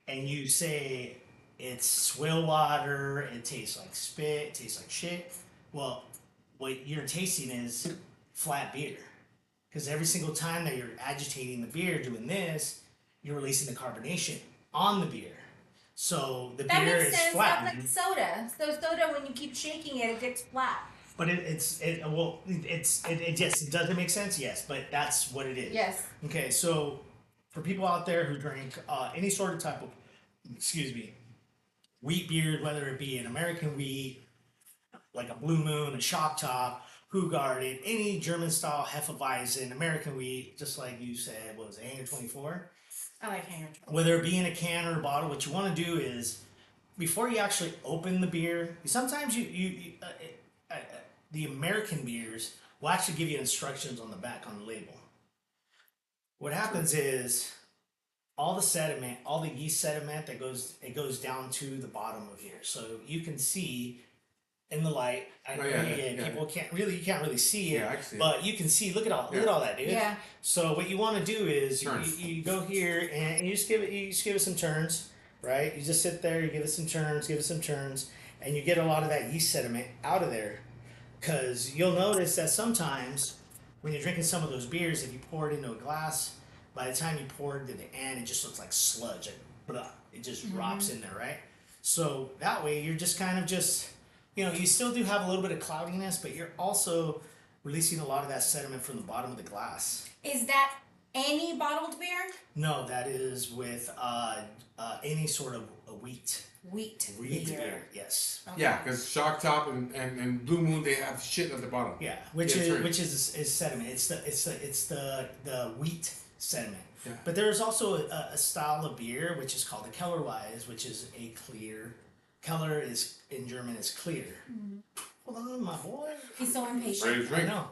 and you say it's swill water, it tastes like spit, it tastes like shit. Well, what you're tasting is flat beer. Because every single time that you're agitating the beer doing this, you're releasing the carbonation on the beer. So the beer is flat. That's like soda. So soda, when you keep shaking it, it gets flat. But it doesn't make sense, yes, but that's what it is. Yes. Okay, so for people out there who drink any sort of type of, wheat beer, whether it be an American wheat, like a Blue Moon, a Shock Top, Hoegaarden, any German style Hefeweizen, American wheat, just like you said, what was it, Hanger 24? I like Hanger 24. Whether it be in a can or a bottle, what you want to do is, before you actually open the beer, sometimes the American beers will actually give you instructions on the back on the label. What happens is all the sediment, all the yeast sediment that goes down to the bottom of here. So you can see in the light. People can't really see it. Yeah, I can see but it. You can see. Look at all that, dude. Yeah. So what you want to do is you go here and you just give it some turns, right? You just sit there, you give it some turns, and you get a lot of that yeast sediment out of there. Because you'll notice that sometimes when you're drinking some of those beers, if you pour it into a glass, by the time you pour it to the end, it just looks like sludge. It just drops in there, right? So that way you're just kind of you still do have a little bit of cloudiness, but you're also releasing a lot of that sediment from the bottom of the glass. Is that any bottled beer? No, that is with any sort of wheat. Wheat beer, yes. Okay. Yeah, because Shock Top and Blue Moon, they have shit at the bottom. Yeah, which is sediment. It's the wheat sediment. Yeah. But there's also a style of beer which is called a Kellerweise, which is a clear. Keller is in German is clear. Mm-hmm. Hold on, my boy. He's so impatient. Ready to drink. I know.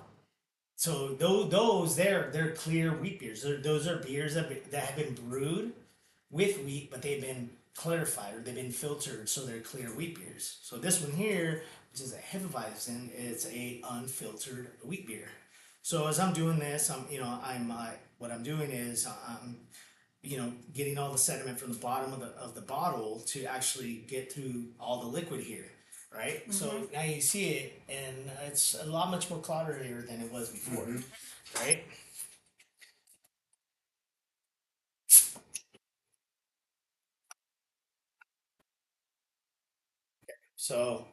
So those they're clear wheat beers. Those are beers that have been brewed with wheat, but they've been clarified or they've been filtered, so they're clear wheat beers. So this one here, which is a Hefeweizen, it's a unfiltered wheat beer. So as I'm doing this, what I'm doing is I'm getting all the sediment from the bottom of the bottle to actually get through all the liquid here, right? Mm-hmm. So now you see it, and it's a lot much more cloudier than it was before, right? So,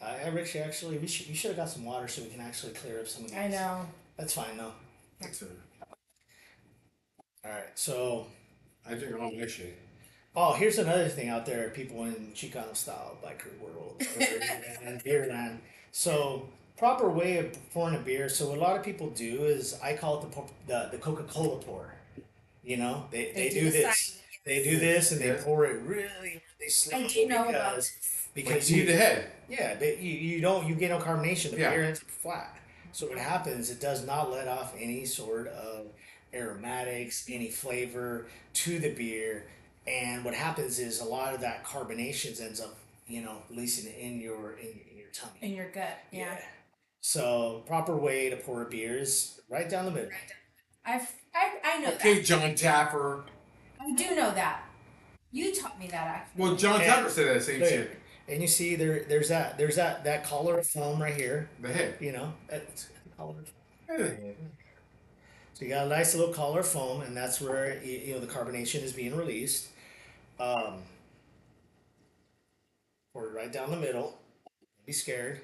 actually, you should have got some water so we can actually clear up some of these. I know. That's fine though. That's it. All right, so I drink all my shit. Oh, here's another thing out there, people in Chicano style biker world and beer land. So, proper way of pouring a beer. So, what a lot of people do is I call it the Coca-Cola pour. They do this. They do this and they pour it really slow. I do know about this. Because you need the head. Yeah, but you get no carbonation. The beer is flat. So what happens? It does not let off any sort of aromatics, any flavor to the beer. And what happens is a lot of that carbonation ends up, releasing in your tummy. In your gut, yeah. So proper way to pour a beer is right down the middle. I know that. Okay, John Tapper. I do know that. You taught me that actually. Well, John Tapper said that same shit. And you see there's that collar of foam right here. The head. That's collar. So you got a nice little collar of foam, and that's where the carbonation is being released. Pour it right down the middle. Don't be scared.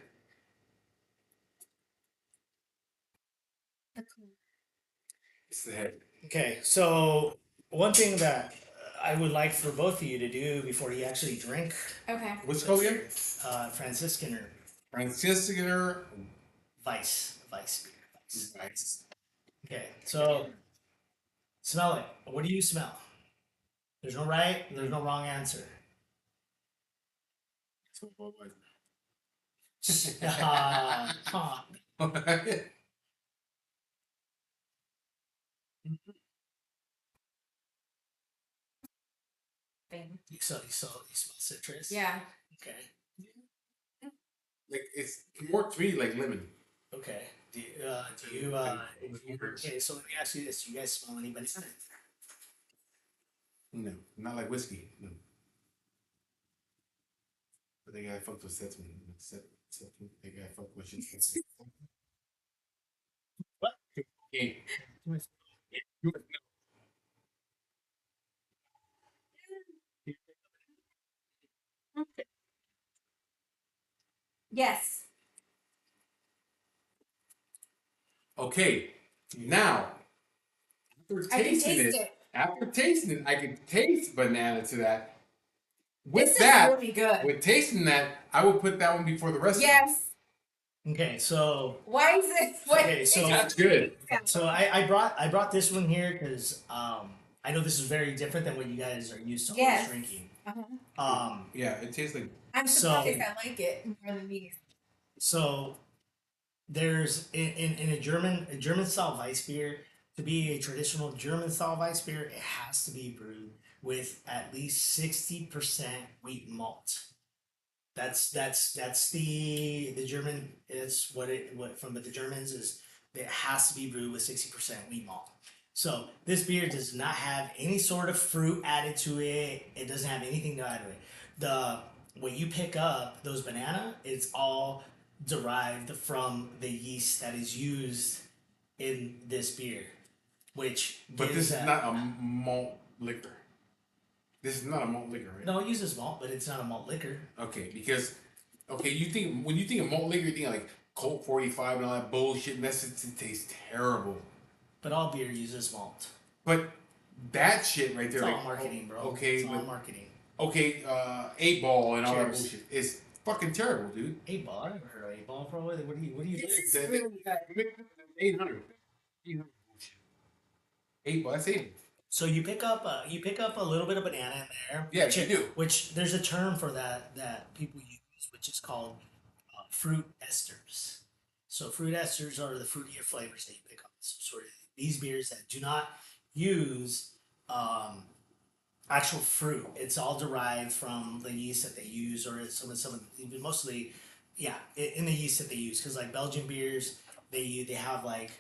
It's the head. Okay, so one thing that I would like for both of you to do before you actually drink. Okay. What's it called again? Franziskaner. Franziskaner. Weiss beer. Weiss. Okay, so smell it. What do you smell? There's no right, and there's no wrong answer. So what was Huh. it? You smell citrus? Yeah. Okay. Like it's more to me like lemon. Okay. Okay, so let me ask you this. Do you guys smell any banana? No, not like whiskey. No. But they got fucked with Setman. They got fucked with shit. What? Yeah. Yes. Okay, now after I can tasting taste it, it. I can taste banana to that. This With is that, really good. with tasting that, I would put that one before the rest of them. Yes. Okay, so Why is it? What? Okay, so- That's good. I brought this one here because I know this is very different than what you guys are used to always Yes. drinking. Uh-huh. Yeah, it tastes like I'm So- surprised I like it more than these. So there's in a German style Weiss beer, to be a traditional German style Weiss beer, it has to be brewed with at least 60% wheat malt. That's the German. It's what from the Germans is. It has to be brewed with 60% wheat malt. So this beer does not have any sort of fruit added to it. It doesn't have anything to add to it. The When you pick up those banana, it's all derived from the yeast that is used in this beer, which but gives this is that- not a malt liquor. This is not a malt liquor, right? No, it uses malt, but it's not a malt liquor. Okay, because you think when you think of malt liquor, you think of like Colt 45 and all that bullshit, and it tastes terrible. But all beer uses malt. But that shit right there, It's all like marketing, bro. Okay, It's all but- marketing. okay, 8 Ball and all that Cheers. bullshit is fucking terrible, dude. 8 Ball? I never heard of 8 Ball, bro. What do you This do? is That- really good. 800. 800 bullshit. 8 Ball, that's 8. So you pick up a little bit of banana in there. Yeah, which you do. Which there's a term for that people use, which is called fruit esters. So fruit esters are the fruitier flavors that you pick up. So sort of these beers that do not use actual fruit. It's all derived from the yeast that they use, or even mostly, yeah, in the yeast that they use. Because like Belgian beers, they have like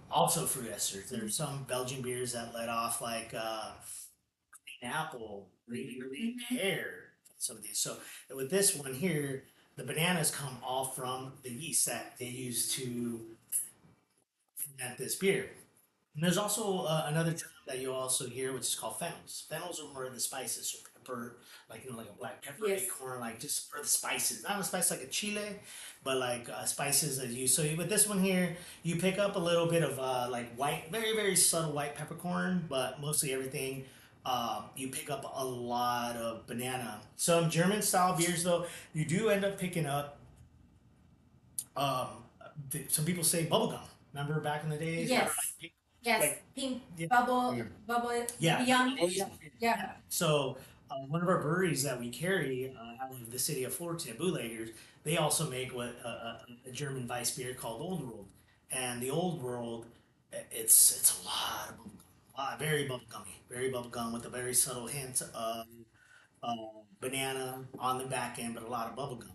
also fruit esters. There's some Belgian beers that let off like green apple, green pear. Some of these. So with this one here, the bananas come all from the yeast that they use to ferment this beer. And there's also another term that you'll also hear, which is called fennels. Fennels are more of the spices, or pepper, like like a black pepper, Yes. acorn, like just for the spices. Not a spice like a chile, but like spices that you. So with this one here, you pick up a little bit of like white, very very subtle white peppercorn, but mostly everything. You pick up a lot of banana. Some German style beers, though, you do end up picking up. Um, some people say bubblegum. Remember back in the days? Yes. Yes. Like- Pink Yeah. bubble. Yeah. Bubble. Yeah. Yum. Oh, yeah. Yeah. So one of our breweries that we carry out of the city of Fullerton, Bootleggers, they also make a German Weiss beer called Old World, and the Old World, it's a lot of very bubblegum with a very subtle hint of banana on the back end, but a lot of bubblegum.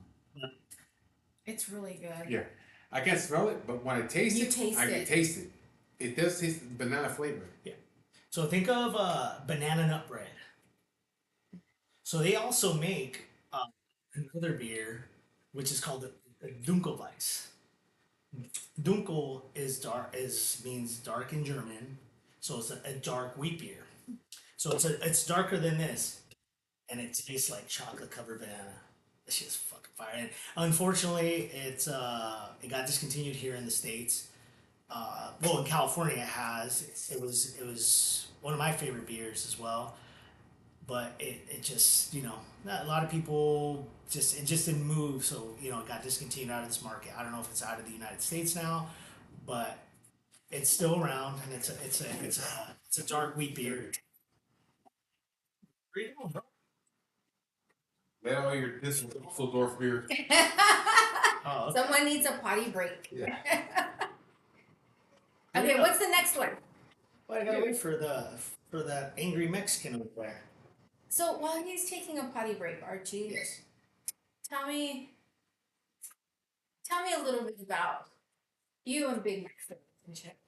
It's really good. Yeah, I can't smell it, but when I taste You it, taste I can it. taste it. It does taste banana flavor. So think of banana nut bread. So they also make another beer, which is called a Dunkelweiss. Dunkel is dark, is means dark in German, so it's a dark wheat beer. So it's darker than this, and it tastes like chocolate covered banana. This shit's fucking fire. And unfortunately, it got discontinued here in the States. Well, in California, it has. It was one of my favorite beers as well, but it just a lot of people it just didn't move, so it got discontinued out of this market. I don't know if it's out of the United States now, but it's still around, and it's a dark wheat beer. Where you going, bro? Let all your Düsseldorf beer. Oh, okay. Someone needs a potty break. Yeah. Okay, what's the next one? Well, I gotta wait for that angry Mexican over there. So while he's taking a potty break, Archie, Yes. tell me a little bit about you and Big Mac's relationship.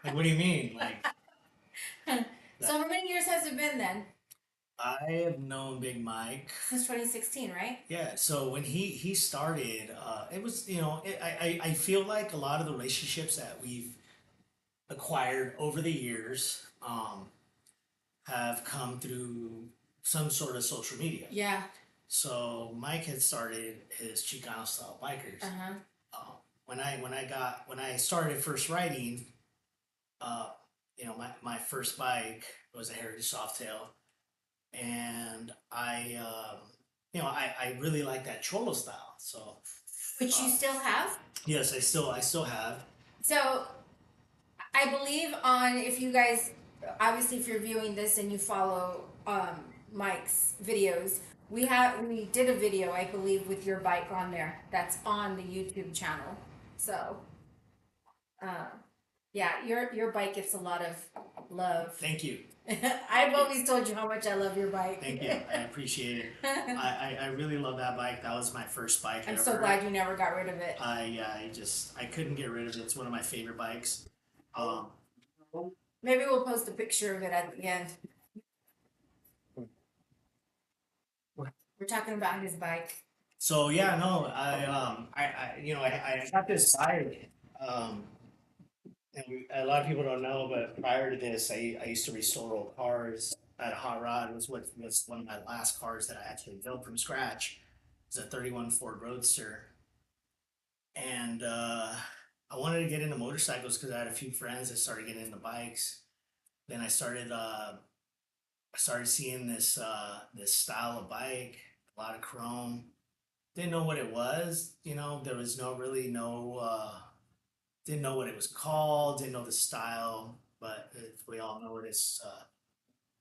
Like, what do you mean? Like, So how many years has it been then? I have known Big Mike Since 2016, right? Yeah, so when he started, it was I feel like a lot of the relationships that we've acquired over the years have come through some sort of social media. Yeah. So Mike had started his Chicano style bikers. Uh-huh. When I started first riding, my first bike was a Heritage Softail, and I really like that Cholo style. So, Which you still have? yes, I still have. So I believe on, if you guys, obviously if you're viewing this and you follow Mike's videos, we did a video, I believe, with your bike on there. That's on the YouTube channel. So yeah, your bike gets a lot of love. Thank you. I've always told you how much I love your bike. Thank you. I appreciate it. I really love that bike. That was my first bike I'm ever. so glad you never got rid of it. I couldn't get rid of it. It's one of my favorite bikes. Maybe we'll post a picture of it at the end. We're talking about his bike. So yeah, no, I got this bike. And a lot of people don't know, but prior to this, I used to restore old cars. I had a hot rod. It was one of my last cars that I actually built from scratch. It was a 31 Ford Roadster. And I wanted to get into motorcycles because I had a few friends that started getting into bikes. Then I started seeing this style of bike, a lot of chrome. Didn't know what it was. There was didn't know what it was called, didn't know the style, but we all know it is,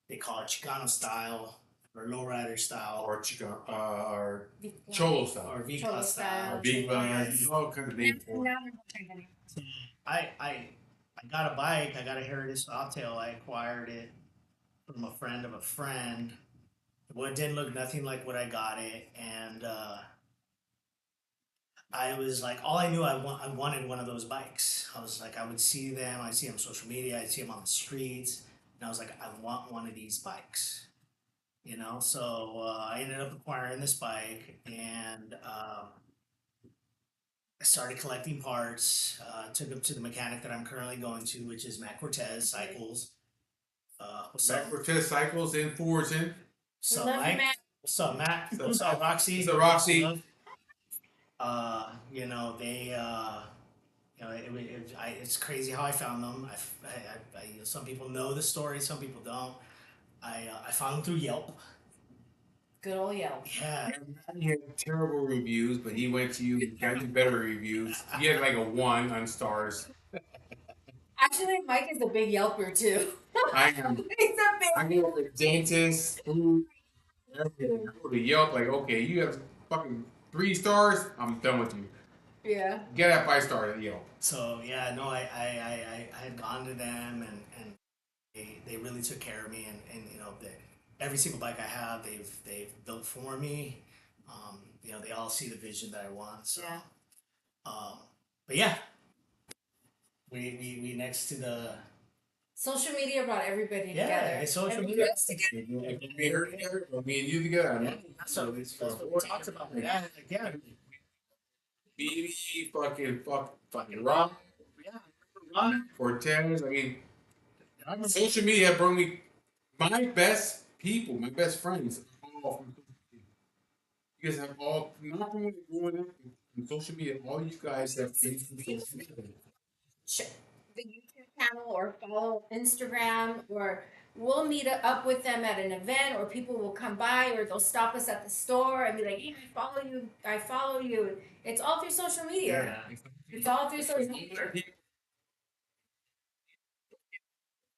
they call it Chicano style or lowrider style Or Chico, or Cholo style. or Vica Cholo style. style. Or Big Cholo. all kinds of names for it. I got a bike. I got a Heritage Softail. I acquired it from a friend of a friend. Well, it didn't look nothing like what I got it, and I was like, all I knew I wanted one of those bikes. I was like, I would see them. I'd see them on social media. I'd see them on the streets, and I was like, I want one of these bikes. So I ended up acquiring this bike, and I started collecting parts. Took them to the mechanic that I'm currently going to, which is Matt Cortez Cycles. What's Matt up? Cortez Cycles in Fullerton. What's up, Love you, Mike? Matt. What's up, Matt? What's up, Roxy? What's up, Roxy? It's crazy how I found them. Some people know the story, some people don't. I found them through Yelp. Good old Yelp. Yeah. He had terrible reviews, but he went to you, got you better reviews. He had like a 1 on stars. Actually, Mike is a big Yelper too. I am. He's a big. I go to the dentist, food, everything. I go to Yelp, like, okay, you have fucking 3 stars, I'm done with you. Yeah. Get that 5 star at Yelp. So yeah, no, I had gone to them and they really took care of me and every single bike I have they've built for me. They all see the vision that I want. So Yeah. But yeah. We next to the Social media brought everybody yeah, together. social And media. us together. If we heard together, or me and you together, I Yeah, know. that's what we talked about. Yeah, yeah. BB, fucking Rock, Cortez. I mean, social media have brought me my best people, my best friends. All from social media. You guys have all, not from when you're growing up in social media, all you guys have been from social media. The YouTube channel or follow Instagram, or we'll meet up with them at an event, or people will come by, or they'll stop us at the store and be like, hey, I follow you. It's all through social media. It's all through social media.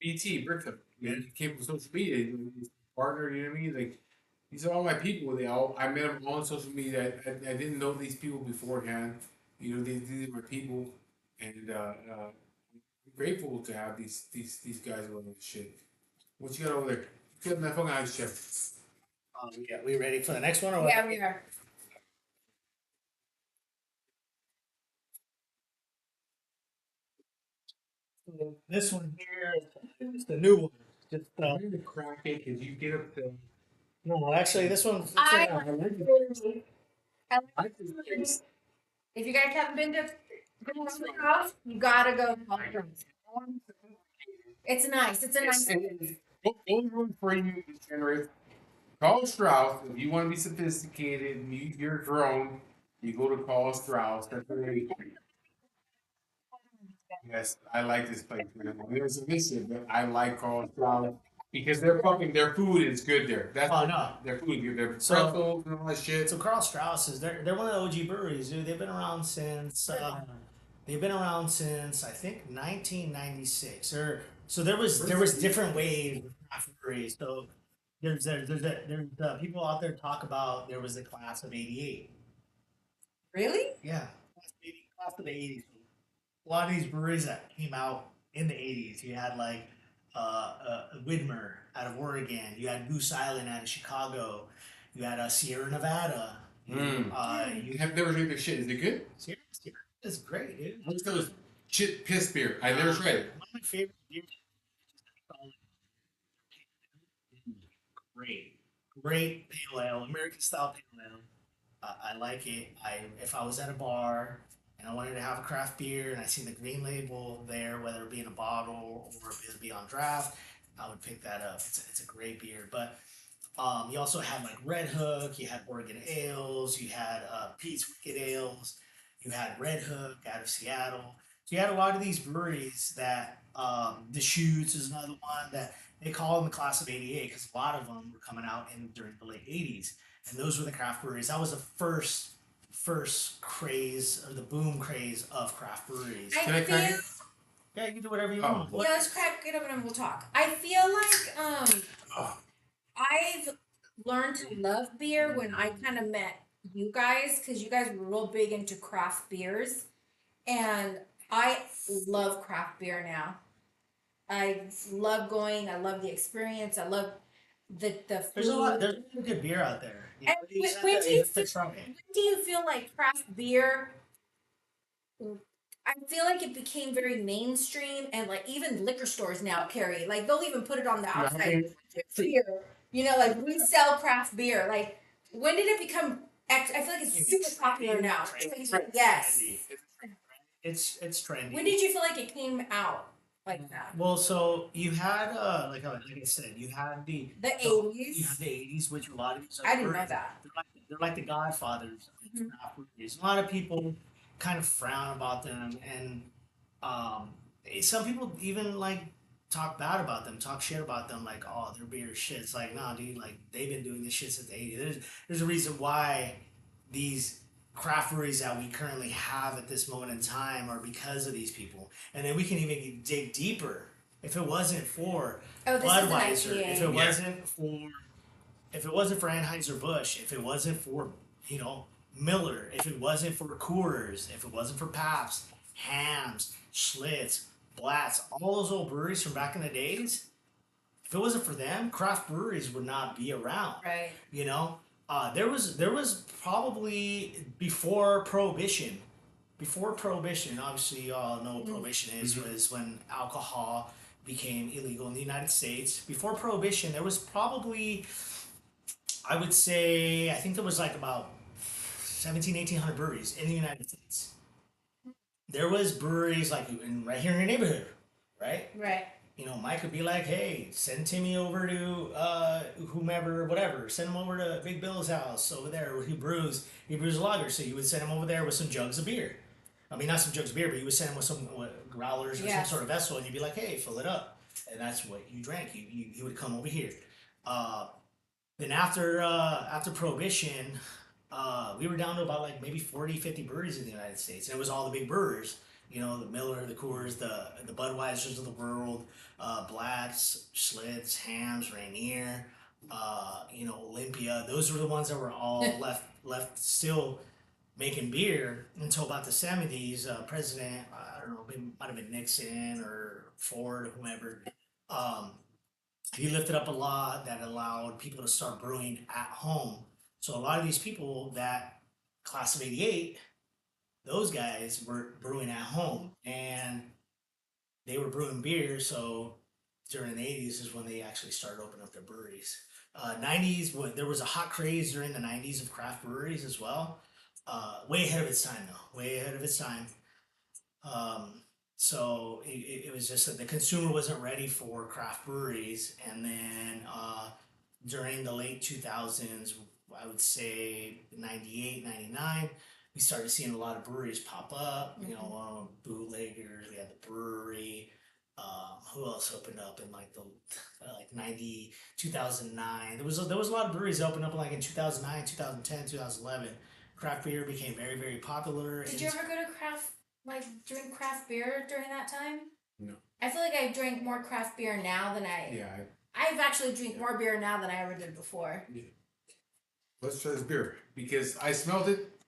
BT, Brickle. He came from social media. He's a partner, you know what I mean? Like, these are all my people. I met them all on social media. I didn't know these people beforehand. You know, these are my people. And I'm grateful to have these guys running this shit. What you got over there? Get my phone ice chef. Yeah, we ready for the next one or what? Yeah, we are. This one here is the new one. Just I'm going to crack it because you get up to. no, actually, this one. I I like it. I I like think this. If you guys haven't been to Greenhouse, you gotta go to Culver's. It's nice. It's a nice. Only room for you is generous. Call Strauss if you want to be sophisticated and you're grown. You go to Call Strauss. That's really yes. I like this place, man. There's a mission, but I like Call Strauss because their food is good there. That's Oh no. their food is good. Their So pretzels and all that shit. so Carl Strauss is they're one of the OG breweries, dude. They've been around since I think 1996. Or so there was different waves of craft breweries. So there's people out there talk about there was the class of '88. Really? Yeah, class of the '80s. A lot of these breweries that came out in the '80s. You had like Widmer out of Oregon. You had Goose Island out of Chicago. You had Sierra Nevada. You have never drank their shit. Is it good? Sierra is great, dude. What's those shit piss beer? I never tried it. One of my favorite beers. Great, great pale ale, American style pale ale. I like it. If I was at a bar and I wanted to have a craft beer and I see the green label there, whether it be in a bottle or it be on draft, I would pick that up. It's a great beer. But you also had like Red Hook, you had Oregon Ales, you had Pete's Wicked Ales, you had Red Hook out of Seattle. So you had a lot of these breweries that Deschutes is another one that they call in the class of '88 because a lot of them were coming out in during the late '80s, and those were the craft breweries. That was the first craze or the boom craze of craft breweries. Can I crack it? Yeah, you can do whatever you Oh. want. Yeah, let's crack it open and we'll talk. I feel like Oh. I've learned to love beer when I kind of met you guys because you guys were real big into craft beers, and I love craft beer now. I love going. I love the experience. I love the food. There's a good beer out there. You And know, you just when have do to- you you have to feel, try it. when do you feel like craft beer? I feel like it became very mainstream, and like even liquor stores now carry it. Like they'll even put it on the outside. Beer, you know, like we sell craft beer. Like when did it become? I feel like it's super popular now. Yes. It's trendy. When did you feel like it came out like that? Well, so you had like I said, you had The you 80s. had the '80s, which a lot of these I didn't know breweries, that. they're like the godfathers of craft breweries. A lot of people kind of frown about them, and um, some people even like talk bad about them, talk shit about them, like oh their beer is shit. It's like nah, dude, like they've been doing this shit since the '80s. There's a reason why these craft breweries that we currently have at this moment in time are because of these people. And then we can even dig deeper. If it wasn't for Oh, this is an Budweiser, IPA. if it wasn't for Anheuser Busch, if it wasn't for Miller, if it wasn't for Coors, if it wasn't for Pabst, Hams, Schlitz, Blatz, all those old breweries from back in the days, if it wasn't for them, craft breweries would not be around. Right. You know, there was probably before Prohibition. Before Prohibition, obviously you all know what Prohibition is, was when alcohol became illegal in the United States. Before Prohibition, there was probably, I would say, I think there was like about 1,800 breweries in the United States. There was breweries like right here in your neighborhood, right? Right. Mike would be like, hey, send Timmy over to whomever, whatever. Send him over to Big Bill's house over there where he brews lager. So you would send him over there with some jugs of beer. I mean, not some jugs of beer, but you would send him with some growlers or some sort of vessel, and you'd be like, hey, fill it up. And that's what you drank. He would come over here. Then after Prohibition, we were down to about like maybe 40, 50 breweries in the United States. And it was all the big brewers You know, the Miller, the Coors, the Budweisers of the world, Blatz, Schlitz, Hams, Rainier, you know, Olympia. Those were the ones that were all left still making beer until about the 70s. President, I don't know, it might have been Nixon or Ford or whomever. Um, he lifted up a law that allowed people to start brewing at home. So a lot of these people that class of 88, those guys were brewing at home and they were brewing beer. So during the 80s is when they actually started opening up their breweries. 90s, there was a hot craze during the 90s of craft breweries as well. Way ahead of its time, though. Way ahead of its time. Um, so it was just that the consumer wasn't ready for craft breweries. And then during the late 2000s, I would say 98, 99, we started seeing a lot of breweries pop up. You know, bootleggers, we had the brewery. Who else opened up in like the like 90 2009? There was a lot of breweries that opened up like in 2009, 2010, 2011. Craft beer became very, very popular. Did you ever go to drink craft beer during that time? No. I feel like I drink more craft beer now than Yeah. I've actually drink more beer now than I ever did before. Yeah. Let's try this beer because I smelled it.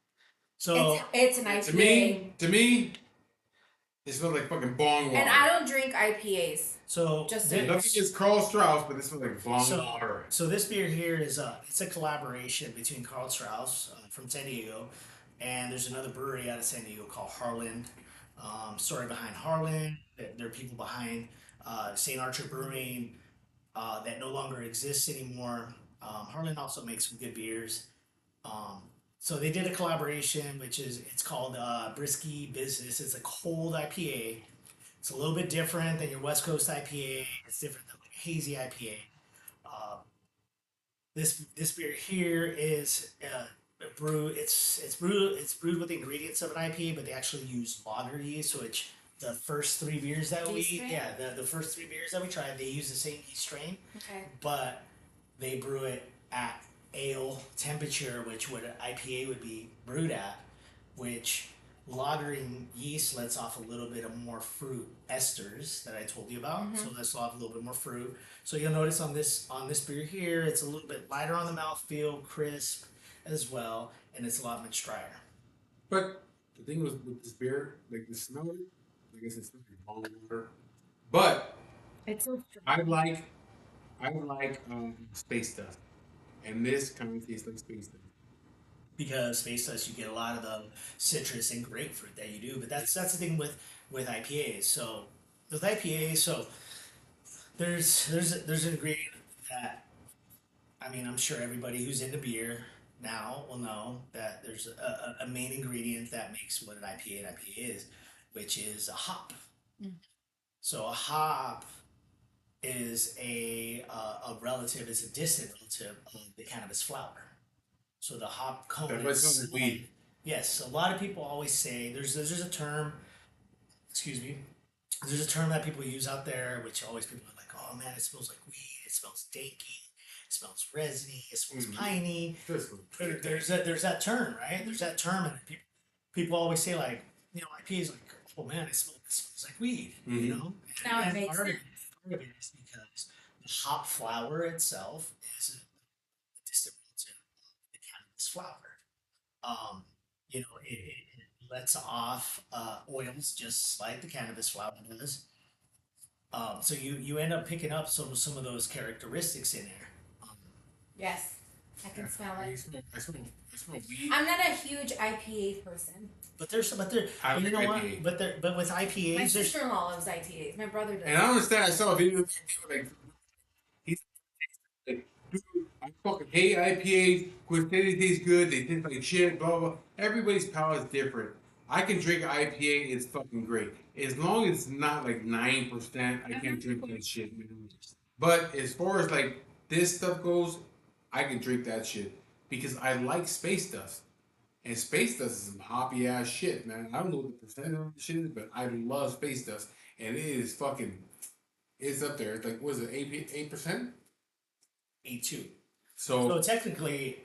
So it's an IPA. To me, it smells like fucking bong water. And I don't drink IPAs. So Just nothing against Carl Strauss, but it smells like bong water. So this beer here is it's a collaboration between Carl Strauss from San Diego, and there's another brewery out of San Diego called Harlan. Story behind Harlan. There are people behind St. Archer Brewing that no longer exists anymore. Harlan also makes some good beers. So they did a collaboration, it's called Brisky Business. It's a cold IPA. It's a little bit different than your West Coast IPA. It's different than like a hazy IPA. Uh, this beer here is brewed with the ingredients of an IPA, but they actually use lager yeast. So it's the first three beers that the first three beers that we tried, they use the same yeast strain. Okay. But they brew it at ale temperature, which what an IPA would be brewed at, which lagering yeast lets off a little bit of more fruit esters that I told you about. So lets off a little bit more fruit. So you'll notice on this beer here, it's a little bit lighter on the mouthfeel, crisp as well, and it's a lot much drier. But the thing with this beer, like the smell, I guess it's like bong water. But It's so strong. I like space stuff, and this kind of tastes like space stuff. Because space dust, you get a lot of the citrus and grapefruit that you do. But that's the thing with IPAs. So with IPAs, there's an ingredient that, I mean, I'm sure everybody who's into beer now will know that there's a main ingredient that makes what an IPA is, which is a hop. So a hop is a relative, is a distant relative of the cannabis flower. So the hop cone. That's why it smells like weed. Yes, a lot of people always say there's a term. Excuse me. There's a term that people use out there, which always people are like, "Oh man, it smells like weed. It smells danky. It smells resiny. It smells piney." There's that term, right? There's that term, and people always say like, you know, IPA is like, "Oh man, it smells like weed," you know. Now it makes part sense. of it is because the hop flower itself is a distant relative of the cannabis flower. You know, it lets off oils just like the cannabis flower does. So you end up picking up some of those characteristics in there. Yes. I can smell I it. smell weed. I'm not a huge IPA person. But you know IPA. what? But with IPAs, My there's sister-in-law loves IPAs. My brother does. And I don't understand. I saw a video like he's like, dude, I fucking hate IPAs. Quit saying they taste good. They taste like shit. Blah blah. Everybody's palate is different. I can drink IPA. It's fucking great as long as it's not like 9%. I can't drink that shit. Man. But as far as like this stuff goes, I can drink that shit because I like space dust. And space dust is some hoppy ass shit, man. I don't know what the percent of the shit is, but I love space dust. And it is fucking, it's up there. It's like, what is it, 8%? A2. So So technically,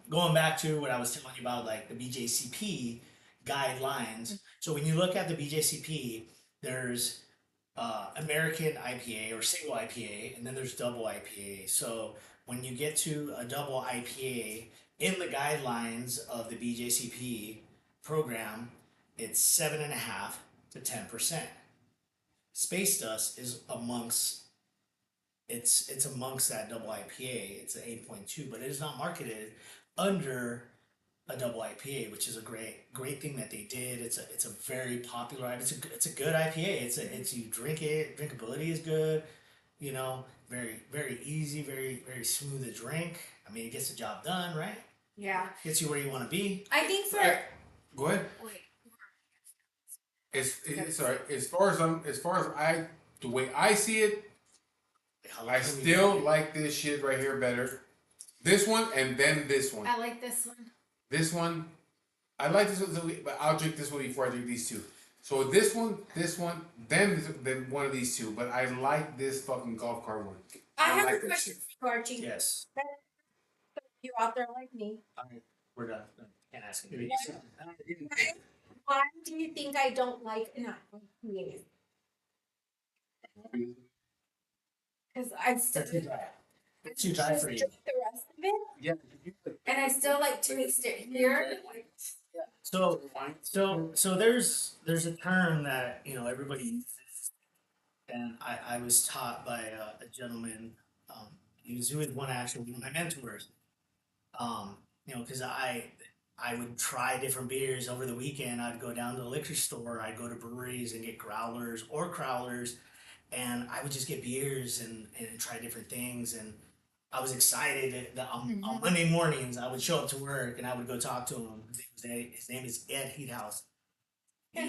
going back to what I was telling you about, like the BJCP, guidelines. So when you look at the BJCP, there's American IPA or single IPA, and then there's double IPA. So when you get to a double IPA in the guidelines of the BJCP program, it's 7.5 to 10%. Space Dust is amongst it's amongst that double IPA. It's an 8.2, but it is not marketed under a double IPA, which is a great thing that they did. It's a very popular. It's a good IPA. It's you drink it. Drinkability is good. You know, very easy, very smooth to drink. I mean, it gets the job done, right? Yeah. Gets you where you want to be. I think for Go ahead. wait. Sorry. As far as the way I see it, How I can we still do it? like this shit right here better. This one and then this one. I like this one. This one, I like this one, but I'll drink this one before I drink these two. So this one, then one of these two. But I like this fucking golf cart one. I have like a that question shit. for you, Archie. Yes. You out there like me? All right, we're done. Can't ask him. Why do you think I don't like an IPA? Because I still Too dry. It's too dry for you. drink the rest of it, Yeah. and I still like to taste it here. So there's a term that everybody uses, and I was taught by a gentleman. He was one actually one of my mentors. Because I would try different beers over the weekend. I'd go down to the liquor store. I'd go to breweries and get growlers or crowlers, and I would just get beers and try different things. And I was excited that on Monday mornings I would show up to work and I would go talk to him. His name is Ed Heathouse. Yeah,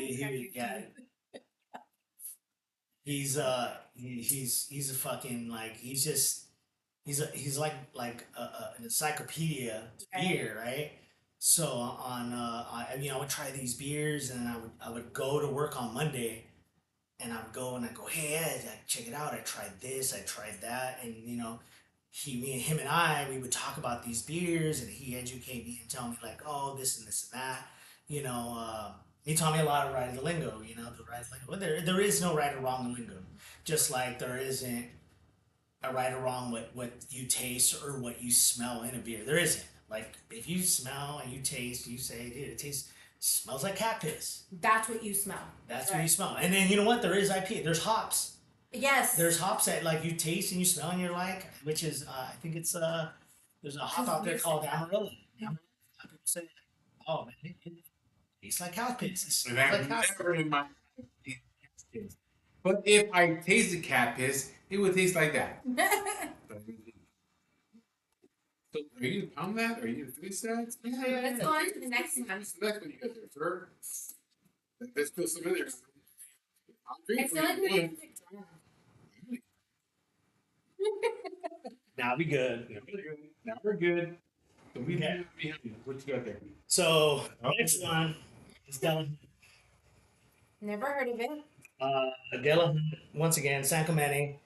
he's a fucking like he's like an encyclopedia to beer, right? So I would try these beers and I would go to work on Monday and I would go and I go, hey Ed, check it out. I tried this, I tried that, and him and we would talk about these beers and he educate me and tell me like, oh, this and this and that. He taught me a lot of right lingo, the right lingo. But there is no right or wrong lingo. Just like there isn't a right or wrong what you taste or what you smell in a beer. There isn't. Like if you smell and you taste, you say, dude, it smells like cat piss. That's what you smell. That's what you smell. And then you know what? There is IPA. There's hops. Yes. There's hops that like you taste and you smell and you're like, which is I think it's there's a hop out there called Amarillo. People say, oh man, it tastes like cow piss. It smells like cow piss. Never in my But if I tasted cat piss, it would taste like that. So are you to pound that? Are you to finish that? Let's go on to the next one. What's the next one you got there, sir? Let's put some in there. I'll I drink feel like for we you. have to Now we good. Now we're good. So we Okay. need behind you. What you got there? So next one is Delahunt. Never heard of it. Delahunt once again, San Clemente.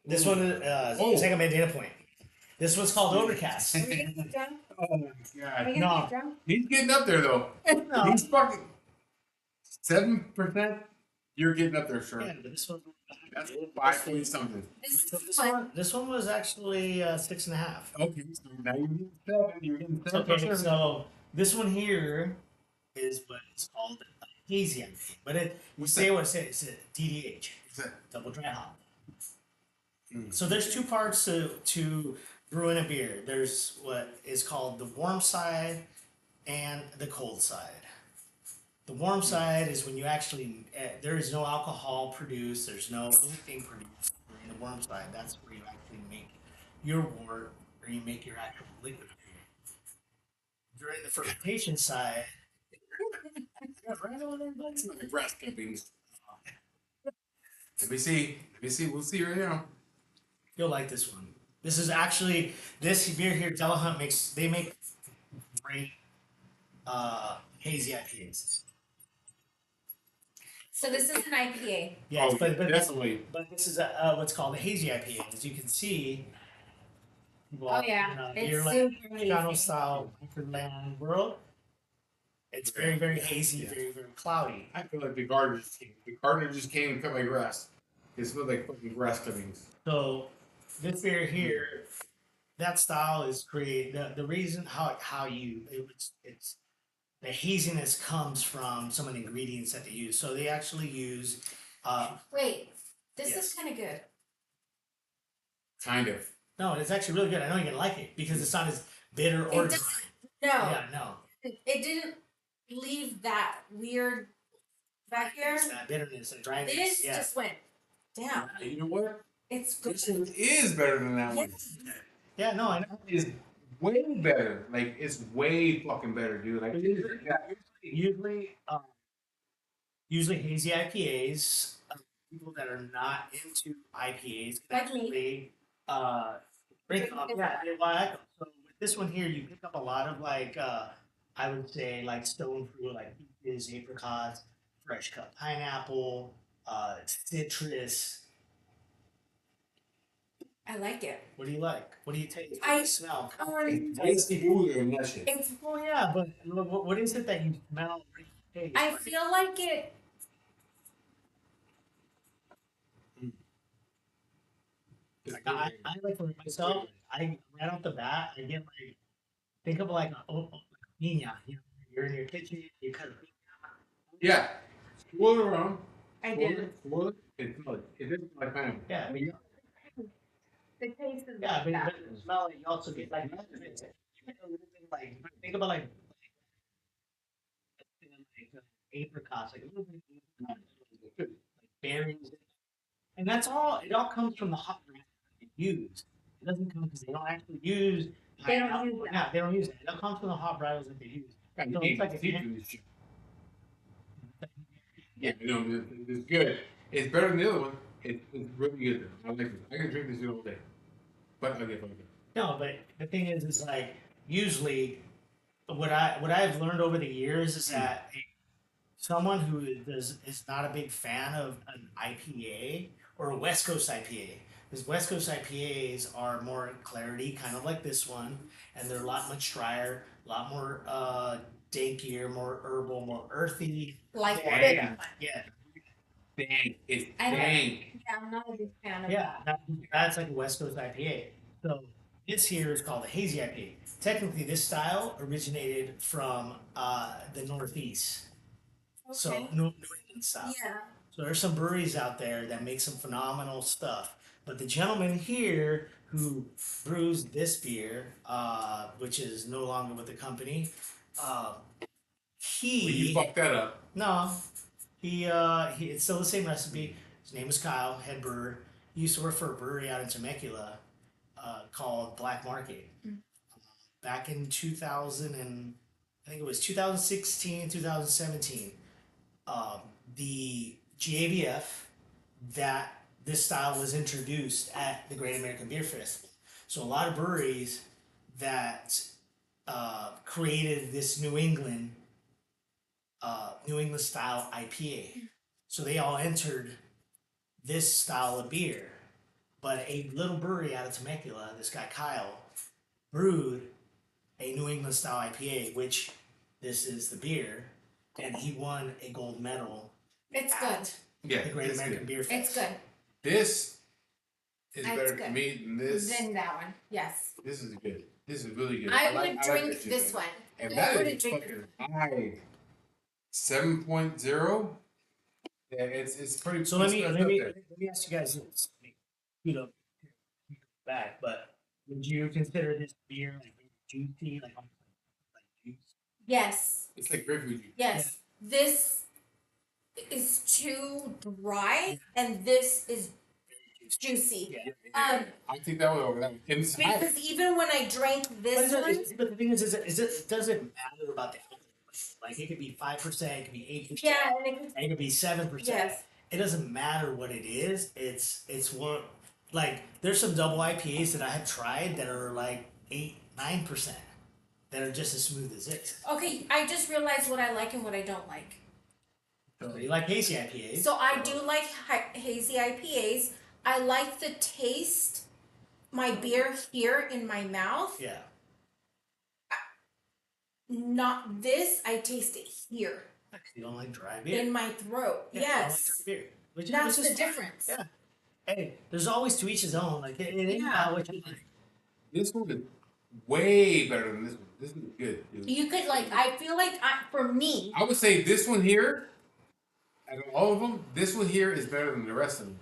This one is San Clemente Dana Point. This one's called Overcast. Are we gonna get drunk? Oh my Are we god. gonna No. get drunk? He's getting up there though. No. He's fucking 7%. You're getting up there, sir. Yeah, but this one. That's 5 something. This one was actually 6.5. Okay, so now you're getting 7. You're getting 7%. Okay, so this one here is what it's called a hazy IPA, but we say what it says. It's a DDH, What's that? double dry hop. So there's two parts to brewing a beer. There's what is called the warm side and the cold side. The warm side is when you actually there is no alcohol produced. There's no anything produced during the warm side. That's where you actually make your wort or you make your actual liquid beer. During the fermentation side, yeah, right on there, buddy. It's like breast clippings. Let me see. We'll see right now. You'll like this one. This is actually this beer here. Delahunt they make great hazy IPAs. So this is an IPA. Yes, but definitely. But this is what's called a hazy IPA. As you can see, Oh yeah, it's you're like super channel hazy. style Winterland world. It's very, very hazy, very, very cloudy. I feel like the gardener just came and cut my grass. It smells like fucking grass cuttings. So this beer here, that style is created. The reason how you it's the haziness comes from some of the ingredients that they use. So they actually use. Wait, this Yes. is kind of good. Kind of. No, it's actually really good. I know you're gonna like it because it's not as bitter or It dry. does, no, Yeah, no. it didn't leave that weird back here. It's that bitterness and dryness. This Yeah. just went down. You know what? It's good. This one is better than that one. Yes. Yeah, no, I know. It's way better. Like it's way fucking better, dude. Like Usually, usually hazy IPAs. People that are not into IPAs can Like me. actually drink them. Yeah, they like 'em. So with this one here, you pick up a lot of like I would say like stone fruit, like peaches, apricots, fresh cut pineapple, citrus. I like it. What do you like? What do you taste? What I- do you smell? it's way smoother than that shit. It's. Well, yeah, but what is it that you smell? What do you taste? I feel like it. Like, I like for myself, I right off the bat, I get like think of like a piña. You know, you're in your kitchen, you cut a piña. Yeah. Swirl it around. I Swirl did. it. Swirl it. It smells. It doesn't smell like pineapple. Yeah, I mean, The taste is yeah, like that. but the smell you also get like you get a little bit like think about like apricots, like a little bit of apricots, like berries, and that's all. It all comes from the hot grass that they use. It doesn't come because they don't actually use. They don't pineapple. use that. Yeah, they don't use that. It all comes from the hot varietals that they use. God, you So can't it's like even a see through this shit. Yeah, no, it's good. It's better than the other one. It's really good. I like it. I can drink this shit all day. But okay. No, but the thing is like usually what I've learned over the years is that someone who is not a big fan of an IPA or a West Coast IPA, because West Coast IPAs are more clarity, kind of like this one, and they're a lot much drier, a lot more dankier, more herbal, more earthy. Like Yeah, it. yeah, Dang. It's I don't- dank. Yeah, I'm not a big fan of yeah. That's like a West Coast IPA. So this here is called a hazy IPA. Technically, this style originated from the Northeast. that. So Okay. New England style. Yeah. So there's some breweries out there that make some phenomenal stuff. But the gentleman here who brews this beer, which is no longer with the company, Well, he you fucked that up. no, he it's still the same recipe. His name is Kyle, head brewer. He used to work for a brewery out in Temecula called Black Market. Back in 2000 and I think it was 2016, 2017. The GABF that this style was introduced at the Great American Beer Festival. So a lot of breweries that created this New England style IPA. So they all entered this style of beer. But a little brewery out of Temecula, this guy Kyle, brewed a New England style IPA, which this is the beer, and he won a gold medal It's good. at Yeah. the Great it's American good. Beer Fest. It's good. This is It's better good. to me than this. Then that one. Yes. This is good. This is really good. I like- would like drink shit, this man. one. And I that wouldn't is drink fucking high. 7.0. Yeah, it's pretty. So let it's me up let me there. let me ask you guys this. You know, back, but would you consider this beer like juicy, like juice? Yes. It's like grapefruit juice. Yes. This is too dry, and this is juicy. Yeah. I think that was over that. And it's high. Because even when I drank this one, But the thing is it doesn't matter about the alcohol. Like it could be 5%, it could be 8%, yeah, and it could, it could be 7%. yes, It doesn't matter what it is. It's one like there's some double IPAs that I have tried that are like 8-9% that are just as smooth as this. okay. I just realized what I like and what I don't like. So you like hazy IPAs? So I do like hazy IPAs. I like the taste. My beer here in my mouth. Yeah. Not this. I taste it here You don't like dry beer. in my throat. Yeah, you don't like Yes, dry beer. that's Which is the fine. difference. Yeah. Hey, there's always to each his own. Like it ain't Yeah. about what you like. This one is way better than this one. This is good, dude. You could like. I feel like for me. I would say this one here, out of all of them, this one here is better than the rest of them.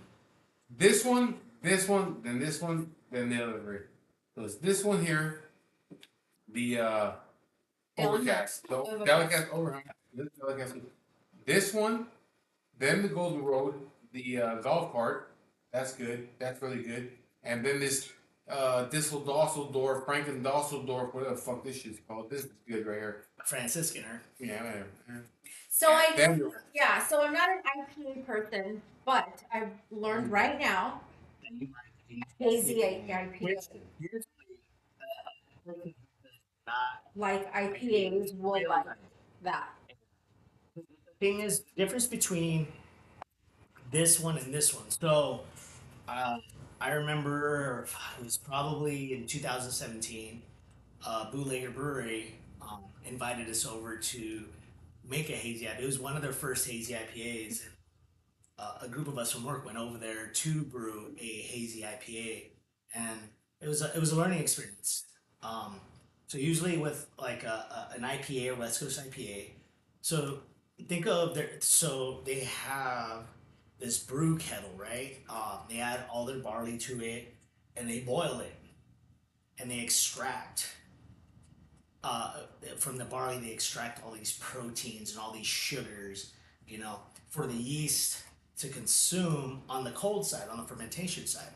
This one, then this one, then the other three. So it's this one here, the overcast, the Delicast overhang. This one, then the Golden Road, the golf cart. That's good. That's really good. And then this Dusseldorf, Franken Dusseldorf, whatever the fuck this shit's called. This is good right here. Franciscaner. Yeah, man. So I. Then Yeah. So I'm not an IPA person, but I've learned right now. Hazy IPA. Like IPAs will like that. The thing is, the difference between this one and this one. So, I remember it was probably in 2017. Bootlegger Brewery invited us over to make a hazy IPA. It was one of their first hazy IPAs. And, a group of us from work went over there to brew a hazy IPA, and it was a learning experience. So usually with like an IPA or West Coast IPA, so think of their so they have this brew kettle, right? They add all their barley to it, and they boil it, and they extract uh, from the barley. They extract all these proteins and all these sugars, for the yeast to consume on the cold side, on the fermentation side.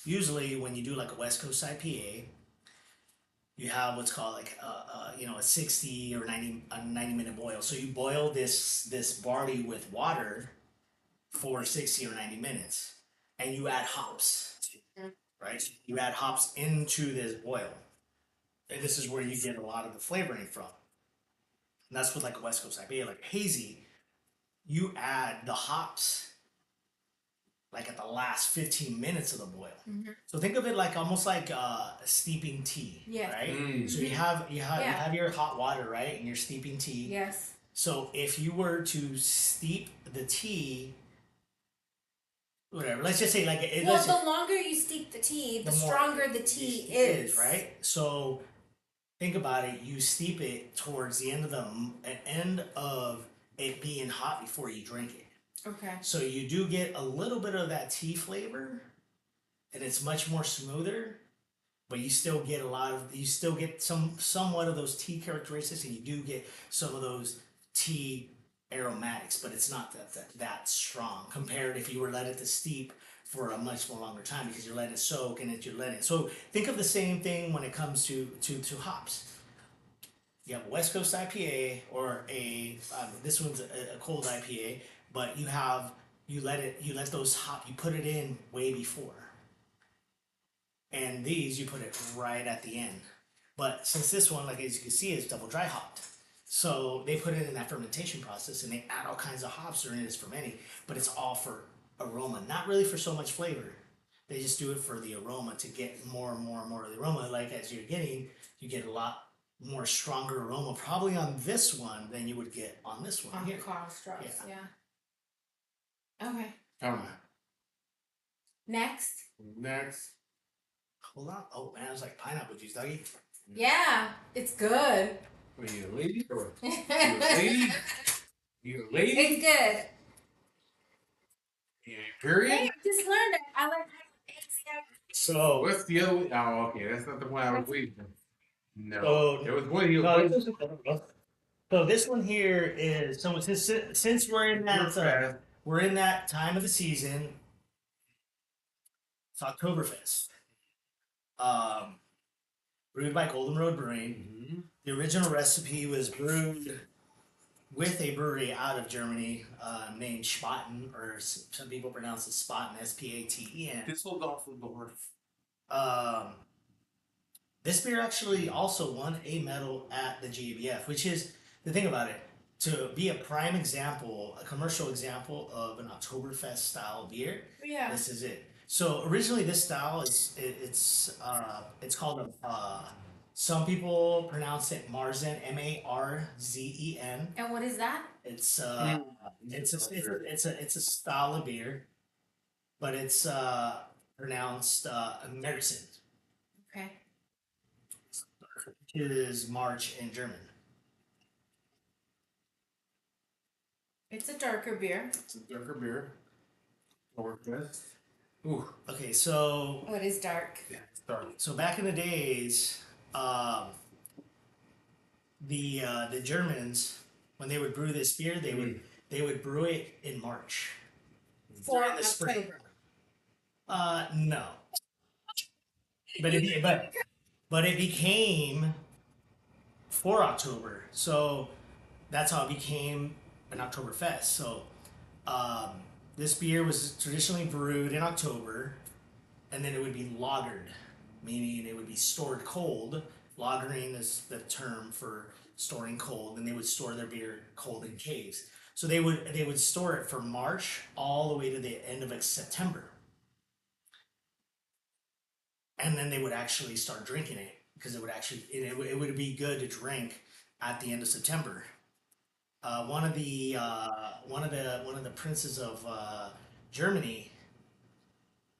Usually, when you do like a West Coast IPA, you have what's called like a 60 or 90 minute boil. So you boil this barley with water for 60 or 90 minutes, and you add hops, right? You add hops into this boil, and this is where you get a lot of the flavoring from. And that's what like a West Coast IPA, like hazy. You add the hops like at the last 15 minutes of the boil. So think of it like almost like steeping tea, Yes. right? Mm. So you have your hot water, right, and you're steeping tea. Yes. So if you were to steep the tea, whatever, let's just say like Well, the longer you steep the tea, the stronger the tea is. right? So think about it. You steep it towards the end of it being hot before you drink it. Okay. So you do get a little bit of that tea flavor, and it's much more smoother, but you still get somewhat of those tea characteristics, and you do get some of those tea aromatics, but it's not that strong compared if you were let it to steep for a much more longer time, because you're letting it soak and you're letting it. So think of the same thing when it comes to hops. You have a West Coast IPA or this one's a cold IPA, but you let those hop, you put it in way before, and these you put it right at the end. But since this one, like as you can see, is double dry hopped, so they put it in that fermentation process, and they add all kinds of hops during it is fermenting, but it's all for aroma, not really for so much flavor. They just do it for the aroma to get more and more and more of the aroma. Like as you get a lot more stronger aroma probably on this one than you would get on this one On here. Carl Strauss, yeah. Okay. Come on. Next. Hold on. Oh man, it was like pineapple juice, doggy. Yeah, it's good. Are you a lady or you a lady? You a lady? It's good. Yeah, period. Hey, I just learned it. I like So What's the other one? Oh, okay, that's not the one I was waiting for. No, So- there was one. He no, was so this one here is since we're in that time of the season. It's Oktoberfest. Brewed by Golden Road Brewing. The original recipe was brewed with a brewery out of Germany named Spaten, or some people pronounce it Spaten, Spaten. This beer actually also won a medal at the GABF, which is the thing about it. To be a prime example, a commercial example of an Oktoberfest style beer, Yeah. this is it. So originally, this style it's called Some people pronounce it Marzen, Marzen. And what is that? It's it's a style of beer, but it's pronounced Märzen. Okay. It is March in German. It's a darker beer. It's a darker beer. Oktoberfest. Ooh. Okay, so Oh, it is dark. Yeah, it's dark. so back in the days, the Germans, when they would brew this beer, they would brew it in March. For During the spring. October. No, but it became for October, so that's how it became an Oktoberfest. So um, this beer was traditionally brewed in October, and then it would be lagered, meaning it would be stored cold. Lagering is the term for storing cold, and they would store their beer cold in caves. So they would store it from March all the way to the end of September, and then they would actually start drinking it because it would be good to drink at the end of September. One of the princes of Germany,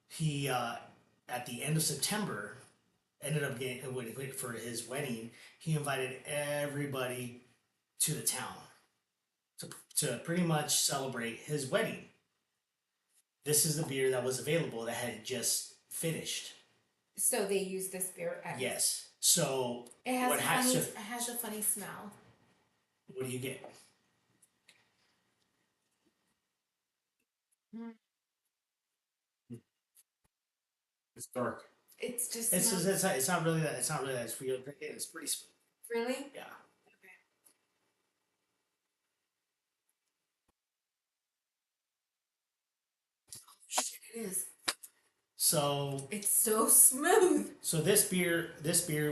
he at the end of September ended up getting for his wedding. He invited everybody to the town to pretty much celebrate his wedding. This is the beer that was available that had just finished. So they use this beer as Yes. So it has what a has funny, to- it has a funny smell. what do you get? It's dark. It's just It's not really that. It's not really that. It's pretty smooth. really. Yeah. Okay. It is. So It's so smooth. so this beer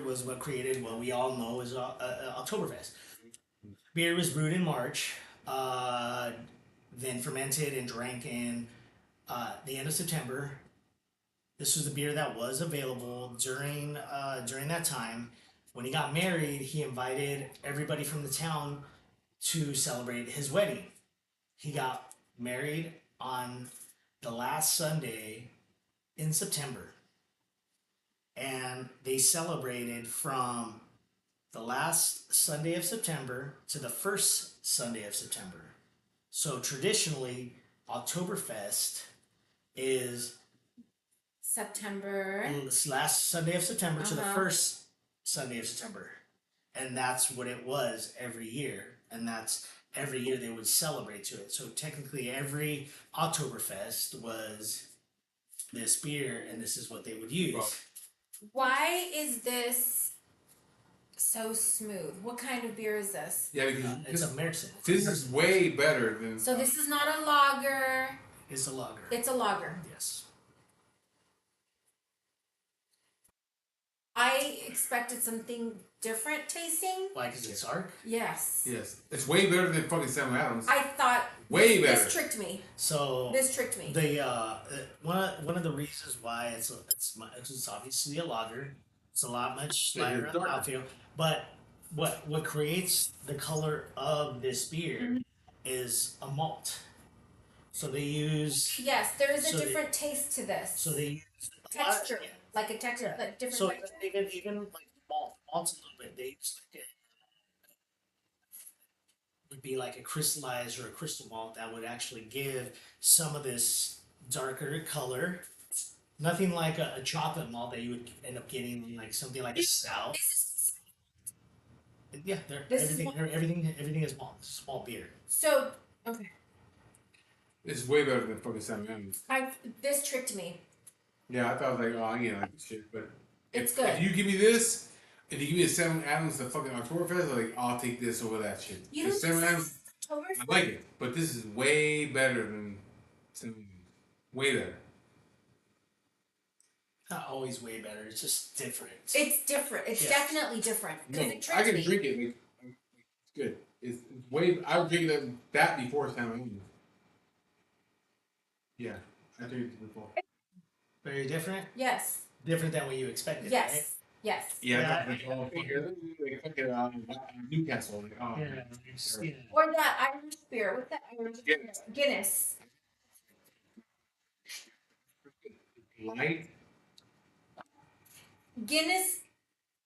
was what created what we all know as Oktoberfest. Beer was brewed in March, then fermented and drank in the end of September. This was the beer that was available during that time. When he got married, he invited everybody from the town to celebrate his wedding. He got married on the last Sunday in September, and they celebrated from the last Sunday of September to the first Sunday of September. So traditionally, Oktoberfest is September. last Sunday of September to the Uh-huh. first Sunday of September. And that's what it was every year. And that's every year they would celebrate to it. So technically every Oktoberfest was this beer, and this is what they would use. Well, Why is this so smooth? What kind of beer is this? yeah, because It's a Märzen. this is way better than. So this is not a lager. It's a lager. It's a lager. Yes. I expected something different tasting. Like, is it dark? Yes. Yes, it's way better than fucking Sam Adams. I thought Way better. this tricked me. So This tricked me. the one of the reasons why it's obviously a lager. It's a lot much Yeah, lighter it's on the darker. mouthfeel. But what creates the color of this beer is a malt. So they use Yes, there is a So they- different taste to this. so they use texture, yeah. like a texture, like different So texture. even like malts a little bit. They use like would be like a crystallized or a crystal malt that would actually give some of this darker color. Nothing like a chocolate malt that you would end up getting like something like a stout. Yeah, This is everything is malt. It's malt beer. So okay, It's way better than fucking Sam Adams. this tricked me. Yeah, I thought I was like, oh, I ain't like this shit, but It's if, good. If you give me this, if you give me a Sam Adams the fucking Oktoberfest, I'm like, I'll take this over that shit. You The know, Sam this Adams, Oktoberfest? I like it, but this is way better than Sam Adams. Way better. Not always way better. It's just different. It's different. It's Yeah. definitely different. No, Because it tricked I can me. drink it. It's good. It's way. I would drink that before Sam Adams. Yeah, I drink it before. Very different. Yes. Different than what you expected. Yes. Yes. Yeah, like, oh, Newcastle. Like, oh, Yeah. Or that Irish beer. What's that Irish beer? Guinness. light. Guinness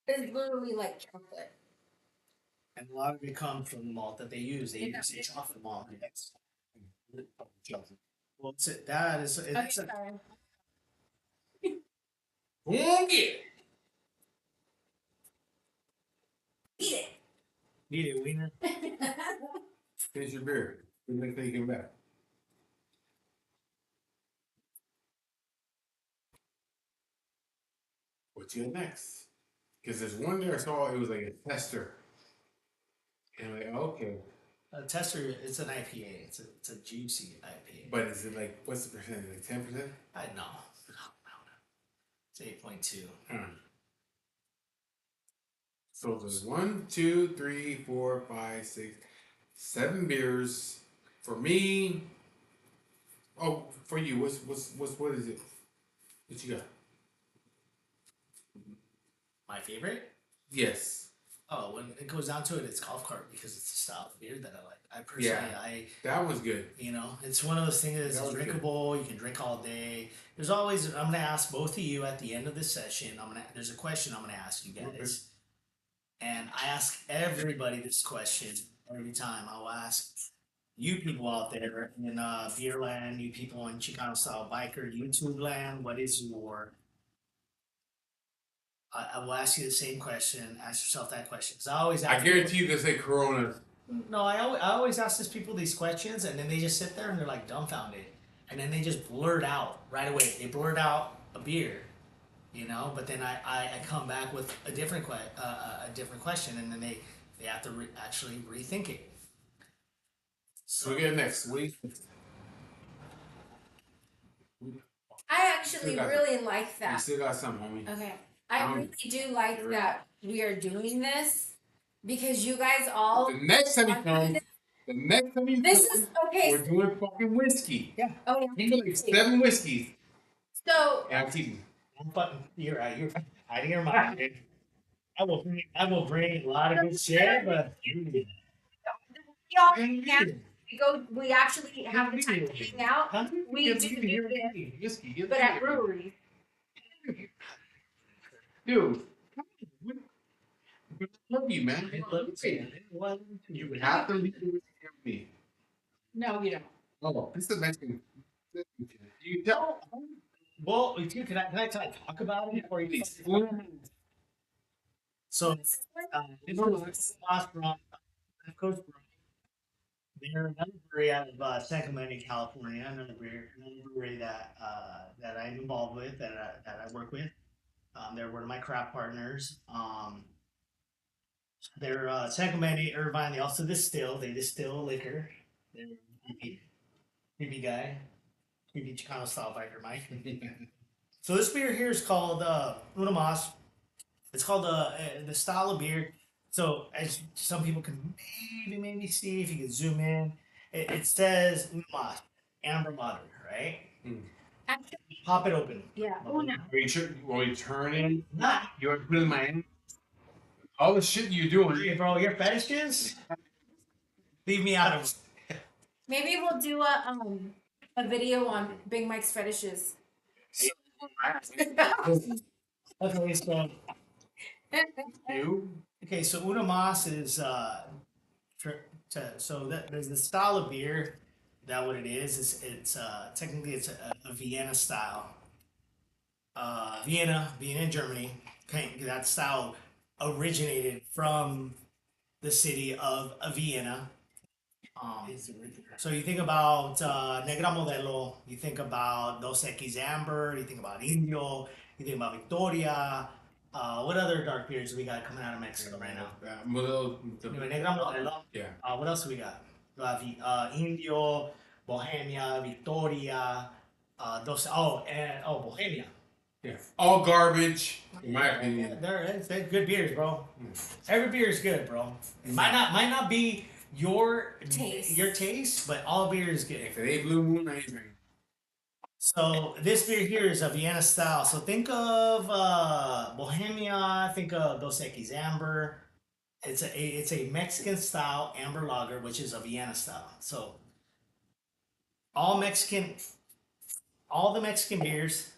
is literally like chocolate. And a lot of it comes from the malt that they use. They use a chocolate malt. Yes. Well, that is Okay, it's sorry. Okay. Eat it. need a wiener. Finish your beer. The next day you come back. What you got next? Because there's one there I saw, it was like a tester. And I'm like, okay. A tester, it's an IPA. It's a juicy IPA. But is it like, what's the percentage? Like 10%? I know. It's 8.2. So there's 1, 2, 3, 4, 5, 6, 7 beers. For me, oh, for you, what is it? What you got? My favorite? Yes. Oh, when it goes down to it, it's golf cart because it's the style of beer that I like. I personally, that one's good. you know, it's one of those things that's That was drinkable. You can drink all day. There's always. I'm gonna ask both of you at the end of this session. There's a question I'm gonna ask you guys, and I ask everybody this question every time. I'll ask you people out there in beer land, you people in Chicano style biker YouTube land. What is your I will ask you the same question. Ask yourself that question. Because I always I ask guarantee you they say Corona. no, I always ask these people these questions, and then they just sit there and they're like dumbfounded, and then they just blurt out right away. They blurt out a beer, you know. But then I come back with a different question, and then they have to actually rethink it. So we get next week. I actually Still got really like We that. still got some, homie. Okay. I really do like that we are doing this because you guys all. The next time you come, This is okay. we're doing fucking whiskey. Yeah. Oh yeah. We like 7 whiskeys. So Yeah, I'm teasing. You're right. You're out of your mind. I will bring a lot of good shit, but y'all now we actually have the time to hang out. We do whiskey. but at breweries. Dude. I love you, man. You would have to leave the whiskey with me. No, you don't. Oh, this is the Mexican. You tell. well, can I talk about it before you leave? So, this is Lost Rock, West Coast Brewery. They're another brewery out of San Clemente, California. Another brewery that I'm involved with, that I work with. They're one of my craft partners. They're San Clemente, Irvine. They also distill. They distill liquor. They're creepy guy, creepy Chicano style biker, Mike. So this beer here is called Una Mas. It's called the style of beer. So as some people can maybe see if you can zoom in, it says Una Mas, amber modern, right? Actually, Pop it open. yeah. Oh no. Are you turning? Nah, You want to put in my hand? All the shit you're doing. hey, bro, your fetishes? Leave me out of it. Maybe we'll do a video on Big Mike's fetishes. Okay, so You? okay, so Una Mas is so that there's the style of beer. That what it is it's technically it's a Vienna style. Vienna, in Germany. Okay, that style originated from the city of Vienna. So you think about Negra Modelo, you think about Dos Equis Amber, you think about Indio, you think about Victoria. What other dark beers we got coming out of Mexico right now? Negra Modelo. Yeah. What else we got? Indio, Bohemia, Victoria, Bohemia. Yeah. All garbage, in my opinion. They're good beers, bro. Every beer is good, bro. It might not be your Taste. taste, but all beer is good. If it ain't Blue Moon, I ain't drinking. So this beer here is a Vienna style. So think of Bohemia. Think of Dos Equis Amber. It's a Mexican style amber lager, which is a Vienna style. So all Mexican, all the Mexican beers.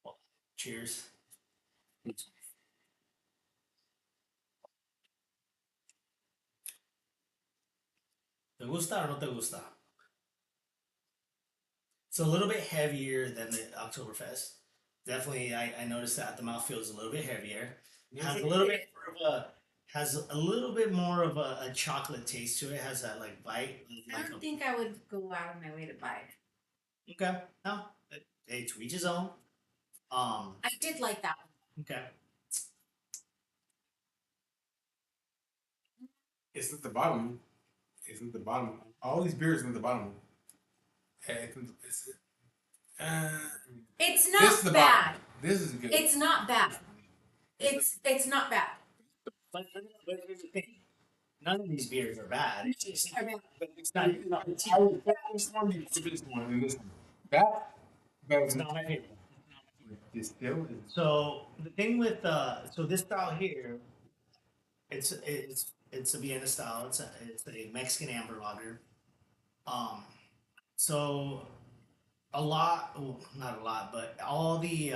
Well, cheers. ¿Te gusta o no te gusta? It's a little bit heavier than the Oktoberfest. Definitely, I noticed that the mouth feels a little bit heavier. Has a little bit more of a a chocolate taste to it. Has that like bite. I don't think I would go out of my way to buy it. Okay, no, hey, to each his own. I did like that one. Okay. It's at the bottom. It's at the bottom. All these beers are at the bottom. It's, uh, It's this is not the bad. bottom. This is good. It's not bad. It's not bad. But here's the thing. None of these beers are bad. It's just I mean, it's not. It's This one and this one. That not my favorite. is still. So the thing with so this style here, it's a Vienna style. It's a Mexican amber lager. So a lot, well, not a lot, but all the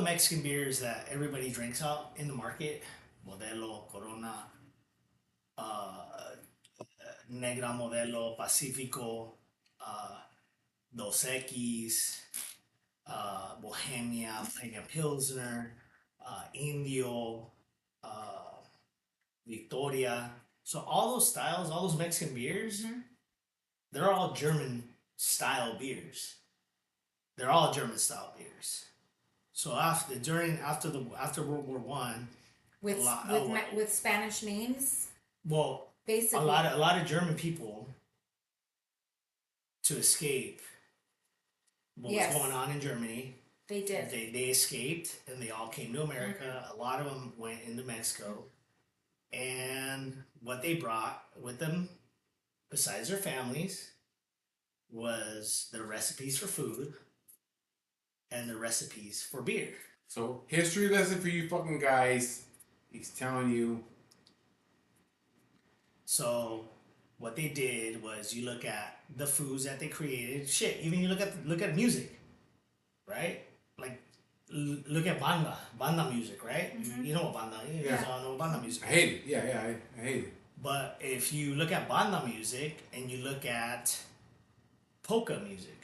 Mexican beers that everybody drinks out in the market, Modelo, Corona, uh, Negra Modelo, Pacifico, uh, Dos Equis, Bohemia, Bohemia Pilsner, Indio, uh, Victoria. So all those styles, all those Mexican beers, they're all German style beers. They're all German style beers. So after World War One, with with Spanish names, well, basically. a lot of German people to escape what Yes. was going on in Germany. They did. They escaped and they all came to America. A lot of them went into Mexico. And what they brought with them, besides their families, was their recipes for food and the recipes for beer. So, history lesson for you fucking guys. He's telling you. So what they did was you look at the foods that they created. Shit, even you look at music, right? Like look at banda music, right? You know what banda is? You guys all know what banda music I is. hate it. Yeah, I hate it. But if you look at banda music and you look at polka music,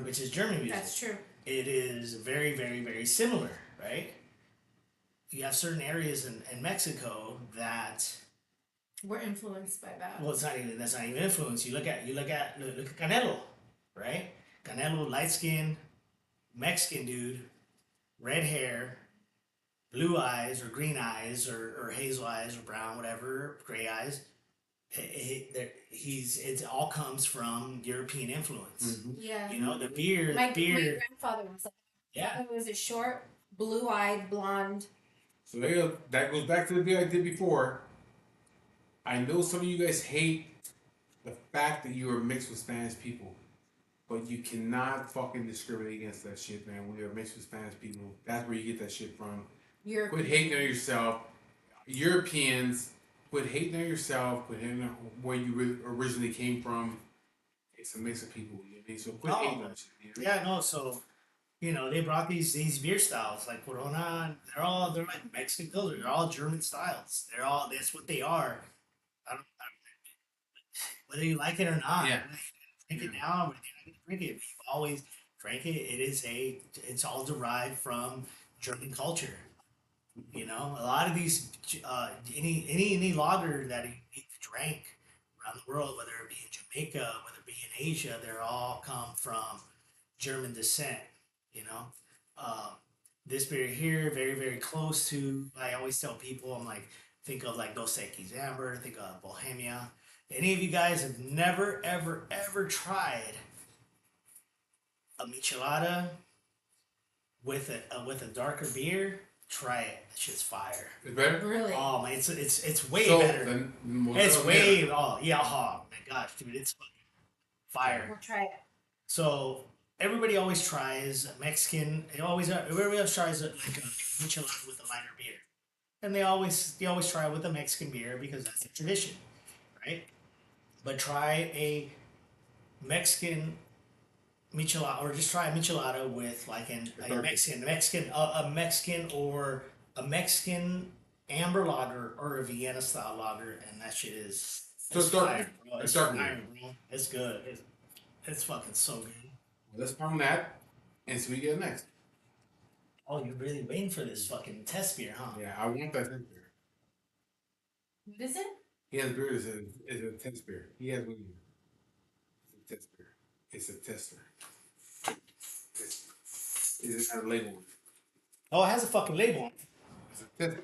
which is German music, That's true. it is very, very, very similar, right? You have certain areas in Mexico that, We're influenced by that. well, that's not even influence. Look at Canelo, right? Canelo, light skin, Mexican dude, red hair, blue eyes or green eyes or hazel eyes or brown, whatever, gray eyes. It all comes from European influence. Yeah. You know, the My beer. grandfather was like, Yeah. it was a short, blue-eyed, blonde. So that goes back to the video I did before. I know some of you guys hate the fact that you are mixed with Spanish people, but you cannot fucking discriminate against that shit, man. We are mixed with Spanish people. That's where you get that shit from. Quit hating on yourself. Europeans, quit hating on yourself. Quit hating on where you originally came from. It's a mix of people. You know what I mean? So quit hating on shit. You know? Yeah, no, so they brought these beer styles like Corona. They're like Mexican pilsner. They're all German styles. That's what they are. Whether you like it or not, Yeah. drink it now. Whether you're not gonna drink it, if you always drink it. It's all derived from German culture. You know, a lot of these any lager that you drank around the world, whether it be in Jamaica, whether it be in Asia, they're all come from German descent. You know, this beer here, very very close to. I always tell people, I'm like, think of like Dos Equis Amber, think of Bohemia. Any of you guys have never ever ever tried a michelada with a darker beer? Try it. That shit's fire. It's better? Really? Oh man, it's way So, better. then, It's way oh my gosh, dude, it's fucking fire. We'll try it. So everybody always tries Mexican. Everybody always tries like a enchilada with a lighter beer, and they always try it with a Mexican beer because that's the tradition, right? But try a Mexican michelada, or just try a michelada with like a Mexican or a Mexican amber lager or a Vienna style lager, and that shit is So it's dark fire, beer. bro. It's It's dark fire, beer. bro. It's good. It's fucking so good. Let's pound that and see what we get next. Oh, you're really waiting for this fucking test beer, huh? Yeah, I want that test beer. What is it? He has beer is a test beer. He has one. It's a test beer. It's a tester. It's not a label. Oh, it has a fucking label on it. It's a tester.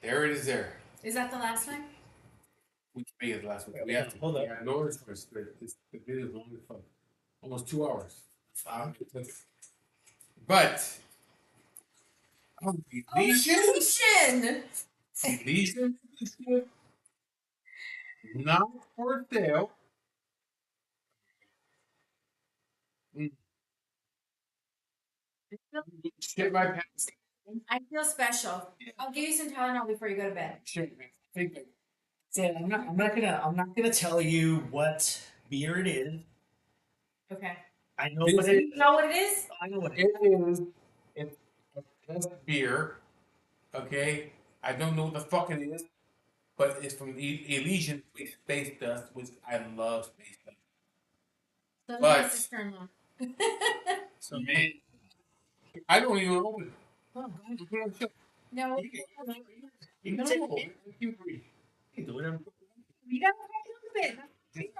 There it is. There. Is that the last one? We can make it last week. We have to. Hold up. Yeah, no other choice. The video is long as fuck. Almost 2 hours. But oh, Elysian, Elysian, not for sale. Shit my pants. I feel special. I'll give you some Tylenol before you go to bed. Shit my pants. So I'm not gonna tell you what beer it is. Okay. I know This what it is. You know what it is? I know what it It is. It's a test beer. Okay, I don't know what the fuck it is, but it's from Elysian Space Dust, which I love space dust. So But- my sister-in-law. is. So Man, I don't even open it. oh, You put it on the shelf. No, you No, can take you free. you can do whatever. we got a little bit.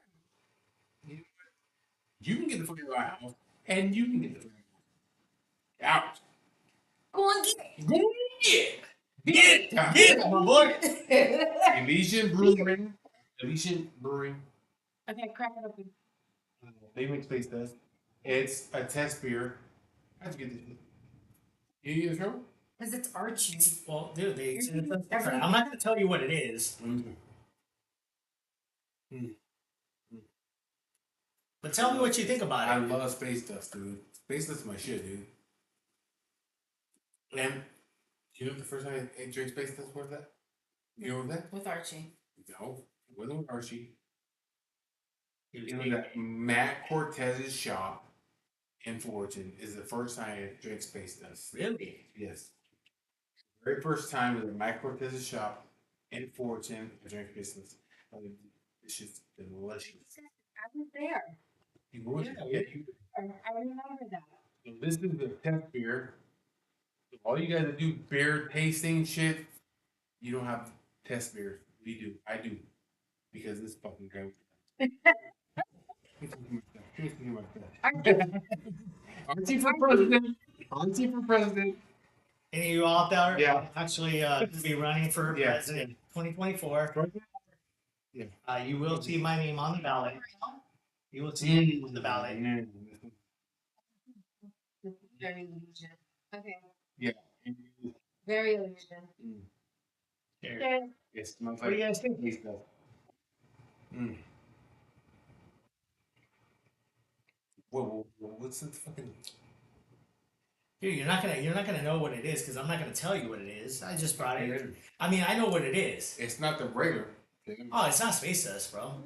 You can get the fuck out of my house, and you can get the fuck out. Out. Go and get it. Go get it. Get it, my boy. Elysian Brewing. Elysian Brewing. Okay, crack it open. They make space dust. It's a test beer. How'd you get this? You get a show? Because it's Archie. Well, dude, I'm not gonna tell you what it is, but tell me what you think about I it. love space dust, dude. Space dust is my shit, dude. And you know the first time I drank space dust was that? You know that? With Archie. No, it wasn't with Archie. It was at Matt Cortez's shop in Fullerton. Is the first time I drank space dust. Really? Yes. Very first time was at Matt Cortez's shop in Fullerton. I drank space dust. It's just delicious. I was there. You were Yeah. I remember that. So this is the test beer. So all you guys that do beer tasting shit, you don't have test beers. We do. I do. Because this fucking guy. Archie for president. Archie for president. Any of you out there? Yeah. Actually, be running for Yeah. president in 2024. Yeah. You will see my name on the ballot. You will see my name on the ballot. Very illusion. Okay. Yeah. Very illusion. Here. Okay. It smells What do you like guys think? space dust. What's the fucking? Dude, you're not gonna know what it is because I'm not gonna tell you what it is. I just brought it. I mean, I know what it is. It's not the regular. Oh, it's not space dust, bro.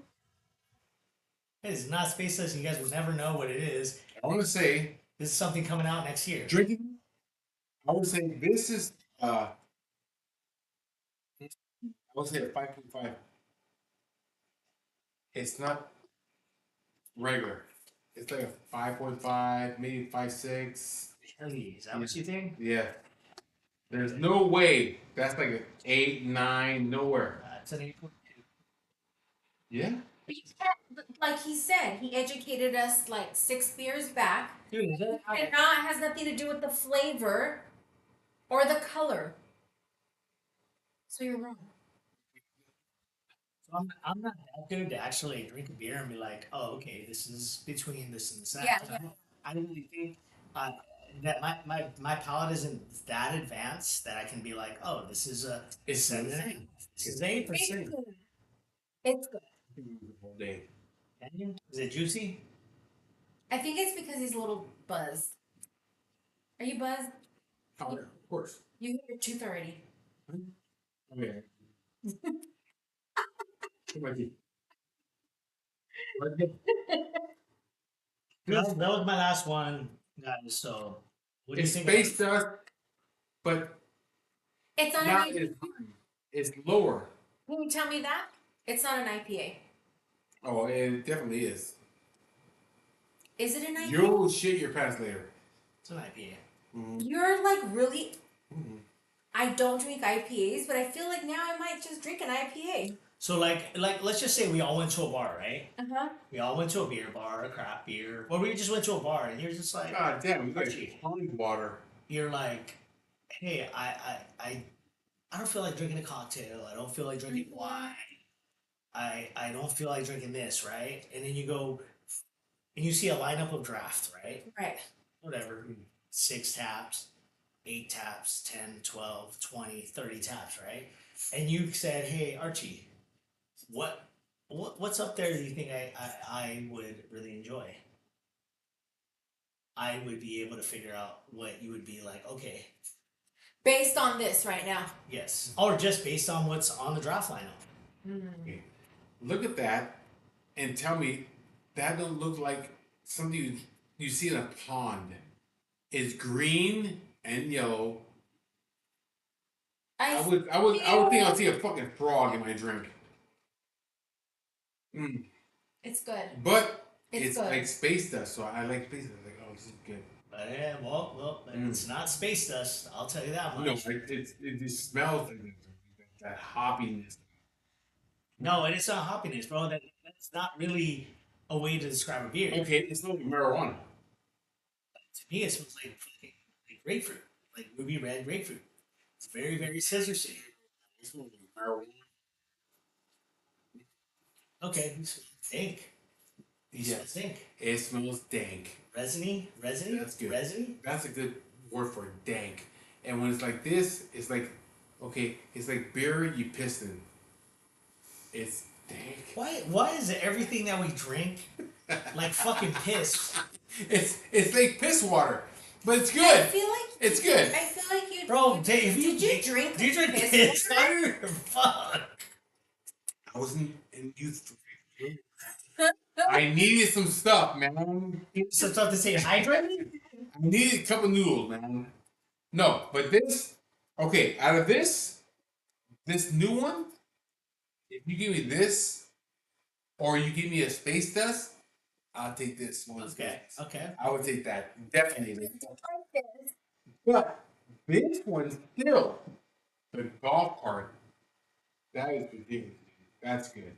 It is not space dust. And you guys will never know what it is. I want to say This is something coming out next year. drinking. I would say this is I would say a 5.5. It's not regular. It's like a 5.5, maybe 5.6. Really? Is that what you think? Yeah. There's no way that's like an 8, 9, nowhere. It's an 8.2. Yeah. Like he said, he educated us like 6 beers back. Dude, is that And not has nothing to do with the flavor or the color. So you're wrong. So I'm not that good to actually drink a beer and be like, oh, okay, this is between this and this. Yeah, yeah. I really think that my palate isn't that advanced that I can be like, oh, this is a It's 7.5. This is 8%. It's good. All day. Is it juicy? I think it's because he's a little buzzed. Are you buzzed? Oh, yeah, of course. You hit your tooth already. Okay. What about you? That was my last one, guys. So, what do you It's think? space dust, but It's not an not IPA. as high. It's lower. Can you tell me that? It's not an IPA. Oh, it definitely is. Is it an IPA? You'll shit your pants later. It's an IPA. You're like really. Mm-hmm. I don't drink IPAs, but I feel like now I might just drink an IPA. So, like, let's just say we all went to a bar, right? Uh huh. We all went to a beer bar, a craft beer, or we just went to a bar, and you're just like, God damn, you Archie. like pond water. You're like, hey, I don't feel like drinking a cocktail. I don't feel like drinking wine. I don't feel like drinking this, right? And then you go and you see a lineup of draft, right? Right. Whatever. 6 taps, 8 taps, 10, 12, 20, 30 taps, right? And you said, hey, Archie, what's up there that you think I would really enjoy? I would be able to figure out what you would be like, okay, Based on this right now. yes. Or just based on what's on the draft lineup. Okay. Look at that and tell me that don't look like something you see in a pond. It's green and yellow. I would think I'd see a fucking frog in my drink. Mm. It's good. But It's it's good. like space dust, so I like space dust. Like, oh, this is good. But yeah, well, it's not space dust. I'll tell you that No, much. it just smells like that hoppiness. No, and it's not hoppiness, bro. That's not really a way to describe a beer. Okay, it's not marijuana. To me, it smells like grapefruit, like ruby red grapefruit. It's very, very citrusy. It's not marijuana. Okay, think. Yes, Think. it smells dank. Resiny? That's good. Resiny? That's a good word for dank. And when it's like this, it's like, okay, it's like beer you pissed in. It's dank. Why is everything that we drink like fucking piss? It's like piss water, but it's I good. feel like It's good. I feel like you. Bro, Dave, Did you drink? Do you drink piss piss water? water? Fuck. I was in youth. I needed some stuff, man. So tough to say hydrated? I needed a couple noodles, man. No, but this, okay, out of this new one, if you give me this, or you give me a space dust, I'll take this one. Okay. I would take that, definitely. But this one still, the golf cart, that is ridiculous. That's good.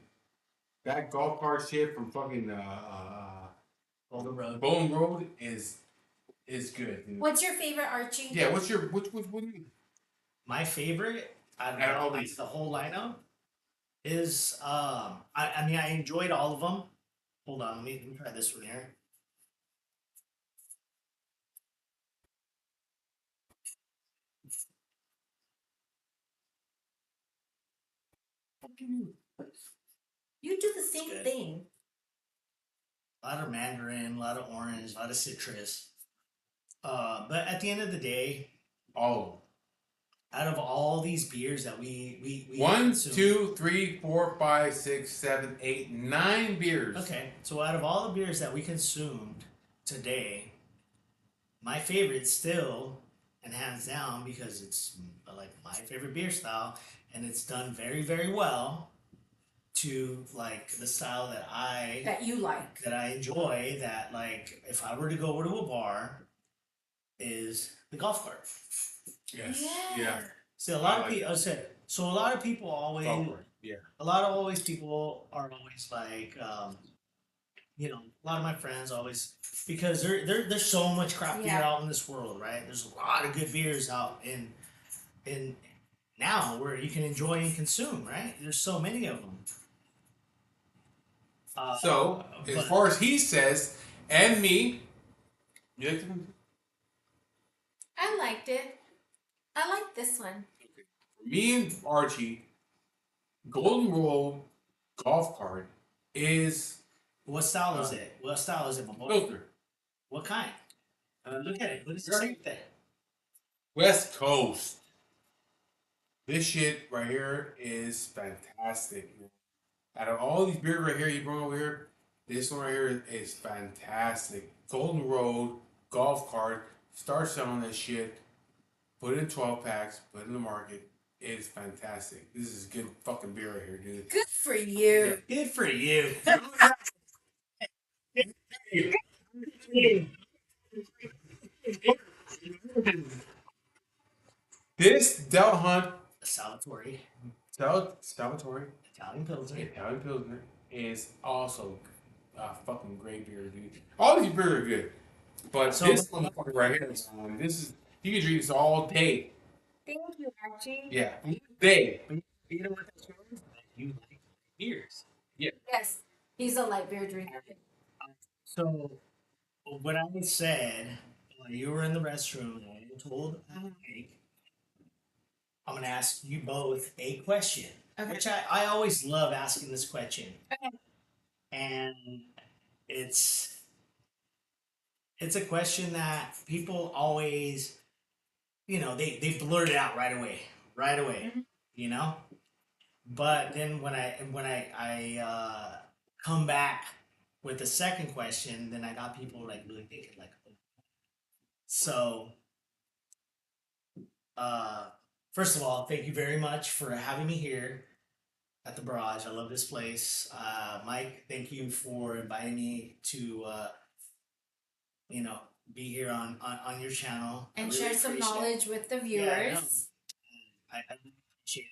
That golf cart shit from fucking Golden Road. Bone Road is good. Dude. What's your favorite Archie? Yeah, what's your what do you? My favorite out Out of all of these. the whole lineup is I mean I enjoyed all of them. Hold on, let me try this one here. You do the same good. thing. A lot of mandarin, a lot of orange, a lot of citrus. But at the end of the day, Oh. out of all these beers that we 1, consumed- 2, 3, 4, 5, 6, 7, 8, 9 beers. Okay, so out of all the beers that we consumed today, my favorite still, and hands down because it's like my favorite beer style, and it's done very, very well to like the style That you like. that I enjoy. That like if I were to go to a bar, is the golf cart. Yes. Yeah. Yeah. See, a lot I of like people. So a lot of people always. Yeah. A lot of always people are always like, you know, a lot of my friends always because there's so much craft beer Yeah. out in this world, right? There's a lot of good beers out in now where you can enjoy and consume, right? There's so many of them. So, as but- far as he says, and me, you like them? I liked it. I like this one. Me and Archie, Golden Rule golf cart is What style is it? What style is it, my boy? filter. What kind? Look at it. What does it say there? West Coast. This shit right here is fantastic. Out of all these beers right here you brought over here, this one right here is fantastic. Golden Road, golf cart, start selling that shit, put it in 12 packs, put it in the market. It's fantastic. This is good fucking beer right here, dude. Good for you. Yeah. Good for you. This Del Hunt Salvatore, Salvatore Italian Pilsner. Italian Pilsner is also a fucking great beer, dude. All these beers are good, but So- this motherfucker right here, this is you can drink this all day. Thank you, Archie. Yeah, day. You know what that shows? You like beers. Yes, he's a light beer drinker. So, what I said while you were in the restroom, I told Mike, I'm going to ask you both a question, Okay. which I always love asking this question. Okay. And it's a question that people always, they blurt it out right away, Mhm. you know? But then when I come back with the second question, then I got people like really thinking like, oh. So first of all, thank you very much for having me here at the barrage. I love this place. Mike, thank you for inviting me to be here on your channel. And I really share some appreciate it. knowledge with the Yeah, I know. viewers. I really appreciate it.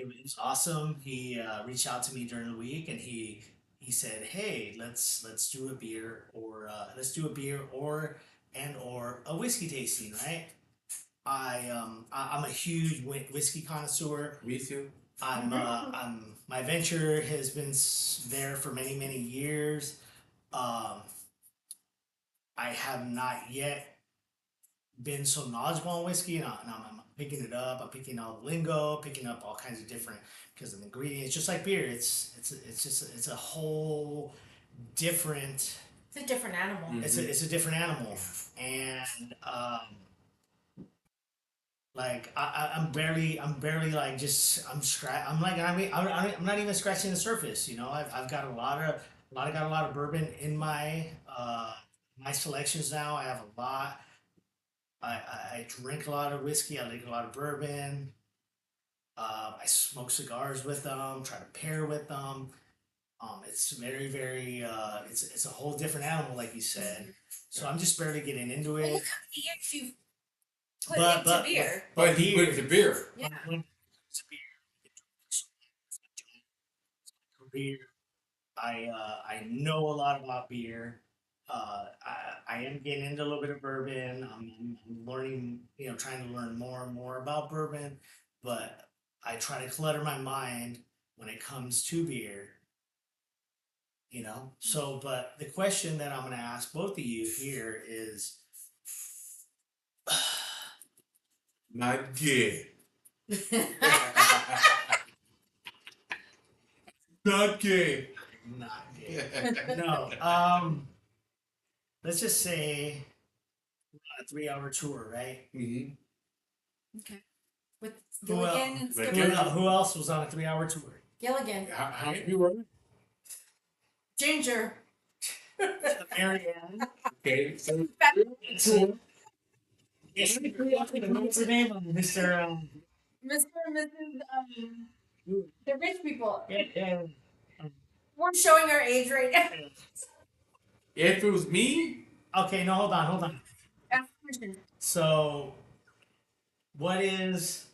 It was awesome. He reached out to me during the week, and he said, "Hey, let's do a beer, or or a whiskey tasting, right?" I'm a huge whiskey connoisseur. Me too. I'm my venture has been there for many years. I have not yet been so knowledgeable on whiskey, and I'm picking it up. I'm picking all the lingo, picking up all kinds of different because of the ingredients. Just like beer, it's a whole different. It's a different animal. Mm. It's a different animal, and like I'm barely like just I'm like I'm not even scratching the surface. I've got a lot of bourbon in my my selections now. I have a lot. I drink a lot of whiskey. I drink a lot of bourbon. I smoke cigars with them. Try to pair with them. It's very. It's a whole different animal, like you said. So I'm just barely getting into Well, it. look how many years you've put into beer. But he put it to beer. Yeah. It's a beer. I know a lot about beer. I am getting into a little bit of bourbon. I'm learning, trying to learn more and more about bourbon, but I try to clutter my mind when it comes to beer. So, but the question that I'm going to ask both of you here is, Not gay. Not gay. not gay. No. Let's just say we're on a 3-hour tour, right? Mm-hmm. Okay. With Who el- Gilligan and With Who, Skipper. Gilligan. who else was on a 3-hour tour? Gilligan. How many people were there? Ginger. Marianne. Okay, so What's the name of Mr. Mr. and Mrs. The rich people. Yeah. We're showing our age right now. if it was me, Okay, no, hold on. Ask a question. So, what is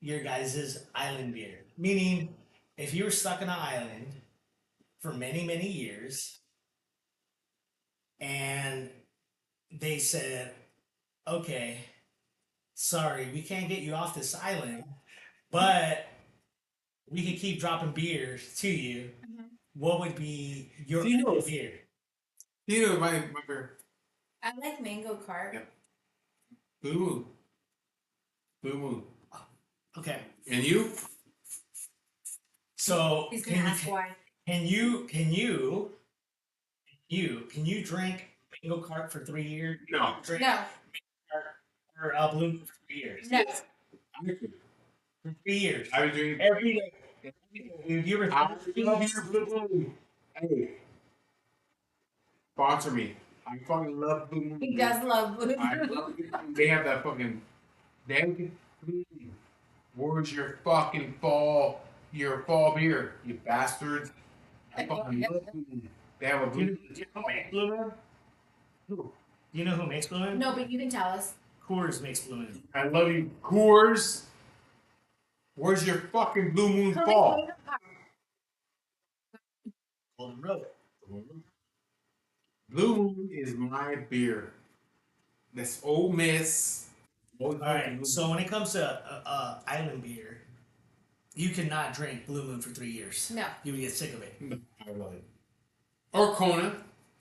your guys' island beer? Meaning, if you were stuck on an island for many years, and they said, okay, sorry, we can't get you off this island, but we can keep dropping beers to you. Mhm. What would be your Tito's. beer? you know my beer. I like mango cart. Yep. Blue Moon. Blue Moon. Okay, And you? so He's gonna ask why. can you Can you drink Bingo Cart for 3 years? No. Drink No, or Blue Moon for 3 years. no. For 3 years. I was doing Every day. You were I love your Blue Moon. Hey, sponsor me. I fucking love Blue Moon. He does love Blue I Moon. love Blue Moon. They have that fucking. Where's your fucking fall beer, you bastards? I fucking love Blue Moon. They have a Do you Blue know who makes Blue Moon? Do you know who makes Blue Moon? No, but you can tell us. Coors makes Blue Moon. I love you, Coors. Where's your fucking Blue Moon fall? Golden Road. Blue Moon is my beer. That's Ole Miss. All right. So when it comes to island beer, you cannot drink Blue Moon for 3 years. No. You would get sick of it. I love it. Or Kona.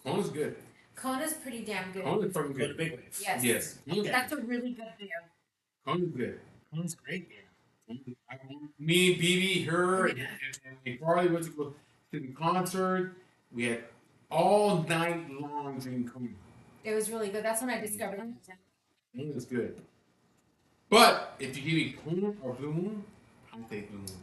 Kona's good. Kona's pretty damn good. Kona's fucking Go to good. Big Wave. Yes. Yes. That's a really good beer. Kona's good. Kona's great beer. Me, BB, her, and Farley went to go to the concert. We had all night long drinking Kona. It was really good. That's when I discovered it. It was good. But if you give me Kona or Blue Moon, I'll take Blue Moon.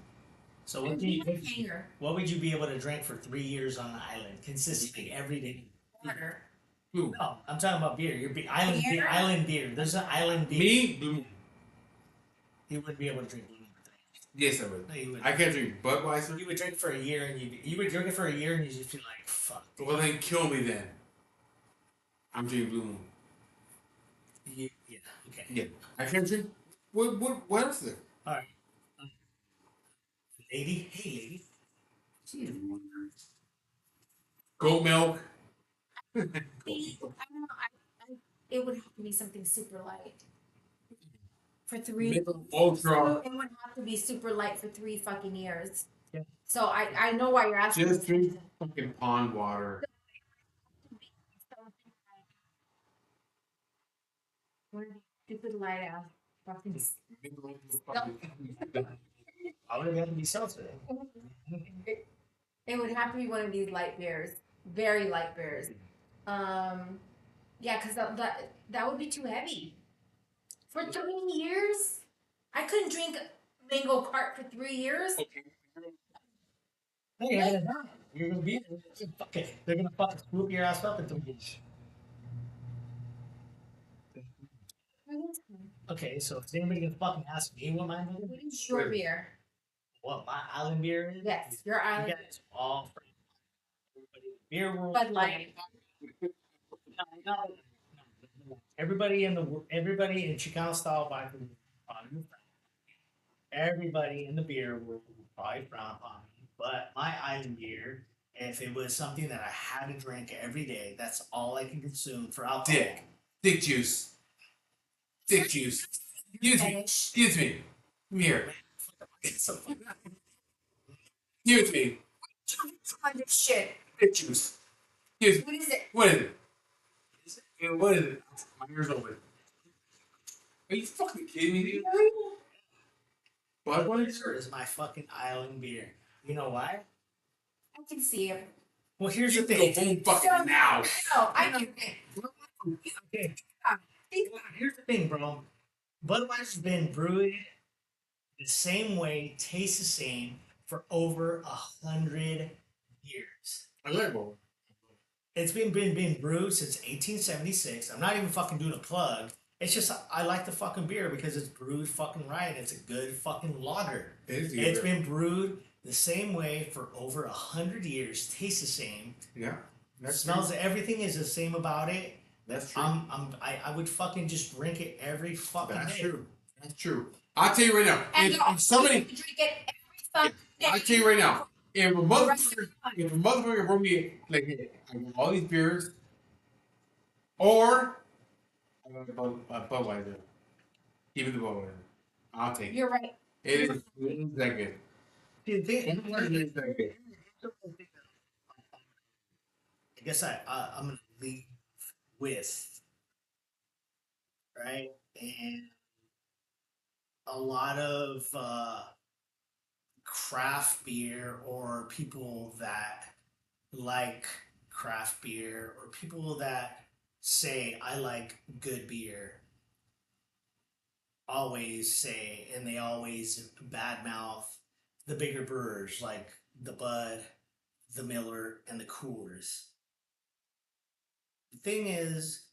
So Hanger. what would you be able to drink for 3 years on an island consistently every day? Water. Blue. No, I'm talking about beer. Island beer. Beer? Island beer. There's an island beer. Me, Blue Moon. You wouldn't be able to drink Blue Moon for 3 years. Yes, I would. No, you wouldn't. I can't drink Budweiser. You would drink for a year, and you would drink it for a year, and you just be like, "Fuck." Well, then kill me then. I'm drinking Blue Moon. Yeah. Okay. Yeah. I can't drink. What else is there? All right. Lady, hey lady. Goat milk. See, I don't know. It would have to be something super light. For 3 Ultra. It would have to be super light for 3 fucking years. Yeah. So I know why you're asking. Just drink fucking pond water. Stupid light ass fucking. I would have to be seltzer. It would have to be one of these light beers, very light beers. Yeah, because that would be too heavy. For 3 years, I couldn't drink Mango Cart for 3 years. Hey, you're gonna die. You're gonna be there. They're gonna fucking swoop your ass up in 3 years. Okay, so is anybody gonna fucking ask me what my name What is your beer? what my island beer is? Yes, your You island guys all free. Everybody in the beer world. Bud Light. No. Everybody in Chicano style vodka will probably frown. Everybody in the beer world will probably frown upon me. But my island beer, if it was something that I had to drink every day, that's all I can consume for alcohol. Dick juice. Dick juice. Excuse me. Come here. Excuse me. Shit. Dick juice. Excuse What me. is it? What is it? What is it? My ear's open. Are you fucking kidding me, dude? Budweiser is my fucking island beer. You know why? I can see it. Well, here's You the go thing. home fucking now. No, I can. Okay. Here's the thing, bro. Budweiser's been brewed the same way, tastes the same for over 100 years. I like both. It's been brewed since 1876. I'm not even fucking doing a plug. It's just I like the fucking beer because it's brewed fucking right. It's a good fucking lager. It's been brewed the same way for over 100 years. Tastes the same. Yeah. Smells. Everything is the same about it. That's true. I would fucking just drink it every fucking That's day. true. That's true. I'll tell you right now. And If somebody, drink it every fucking day. I'll tell you right now. If a motherfucker brought me like, hey, I want all these beers, or I want a Budweiser. Give me the Budweiser. I'll take it. You're right. It is that good. See, the thing, Budweiser is that good. I guess I'm gonna leave with right and a lot of craft beer or people that like craft beer or people that say I like good beer always say, and they always badmouth the bigger brewers like the Bud, the Miller, and the Coors. The thing is,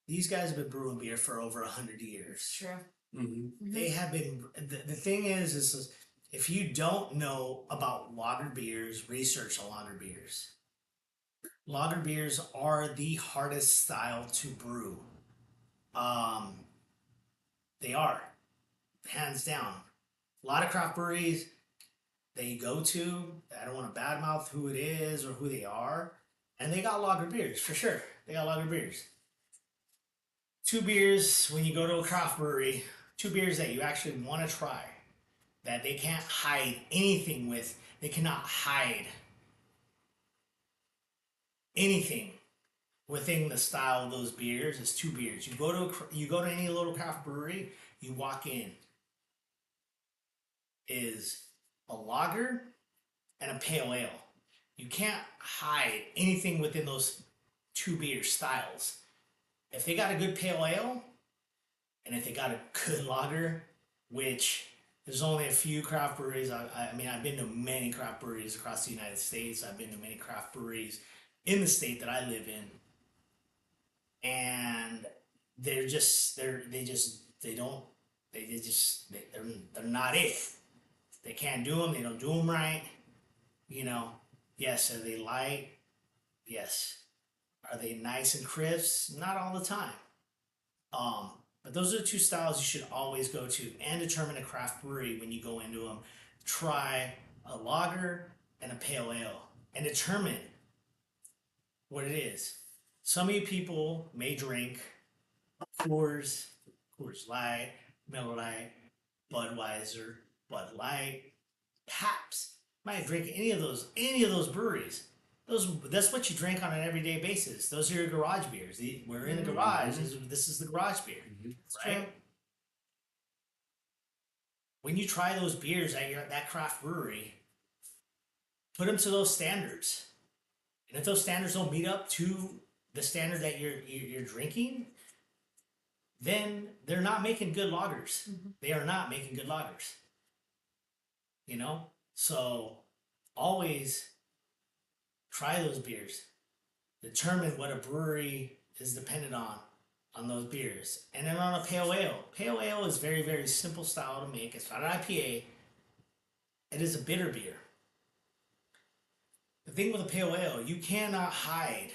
these guys have been brewing beer for over 100 years. True. Mm-hmm. They have been. The thing is if you don't know about lager beers, research on lager beers. Lager beers are the hardest style to brew. Um, they are, hands down. A lot of craft breweries that you go to, I don't want to badmouth who it is or who they are, and they got lager beers for sure. They got lager beers. Two beers when you go to a craft brewery, two beers that you actually want to try, that they can't hide anything with. They cannot hide anything within the style of those beers. Is two beers. You go to any little craft brewery, you walk in, is a lager and a pale ale. You can't hide anything within those two beer styles. If they got a good pale ale, and if they got a good lager, which there's only a few craft breweries. I mean, I've been to many craft breweries across the United States. I've been to many craft breweries in the state that I live in, and they're just they don't they're not it. They can't do them. They don't do them right. You know, yes, are they light? Yes. Are they nice and crisp? Not all the time. But those are the two styles you should always go to and determine a craft brewery when you go into them. Try a lager and a pale ale and determine what it is. Some of you people may drink Coors, Coors Light, Miller Lite, Budweiser, Bud Light, Pabst. Might drink any of those breweries. That's what you drink on an everyday basis. Those are your garage beers. We're in the garage. This is the garage beer, right? True. When you try those beers at that craft brewery, put them to those standards. And if those standards don't meet up to the standard that you're drinking, then they're not making good lagers. They are not making good lagers. You know? So always try those beers. Determine what a brewery is dependent on those beers. And then on a pale ale. Pale ale is very, very simple style to make. It's not an IPA. It is a bitter beer. The thing with a pale ale, you cannot hide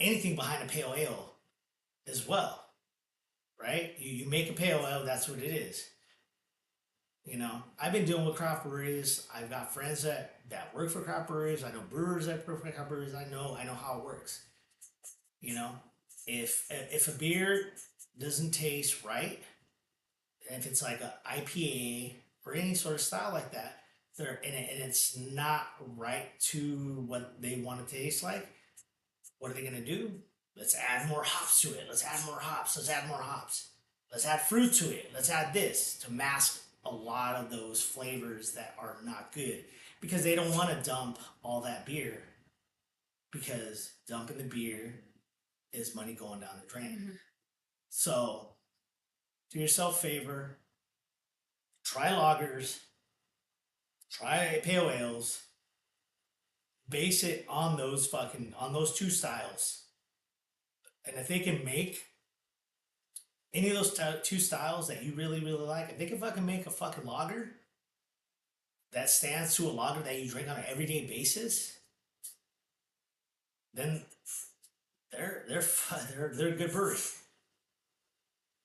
anything behind a pale ale as well. Right? You make a pale ale, that's what it is. You know, I've been dealing with craft breweries. I've got friends that work for craft breweries. I know brewers that work for craft breweries. I know how it works. You know, if a beer doesn't taste right, if it's like a IPA or any sort of style like that, and it's not right to what they want to taste like, what are they gonna do? Let's add more hops to it. Let's add more hops. Let's add more hops. Let's add fruit to it. Let's add this to mask a lot of those flavors that are not good, because they don't want to dump all that beer, because dumping the beer is money going down the drain. So do yourself a favor, try lagers, try pale ales, base it on those two styles. And if they can make any of those two styles that you really, really like, if they can fucking make a fucking lager that stands to a lager that you drink on an everyday basis, then they're a good brewery.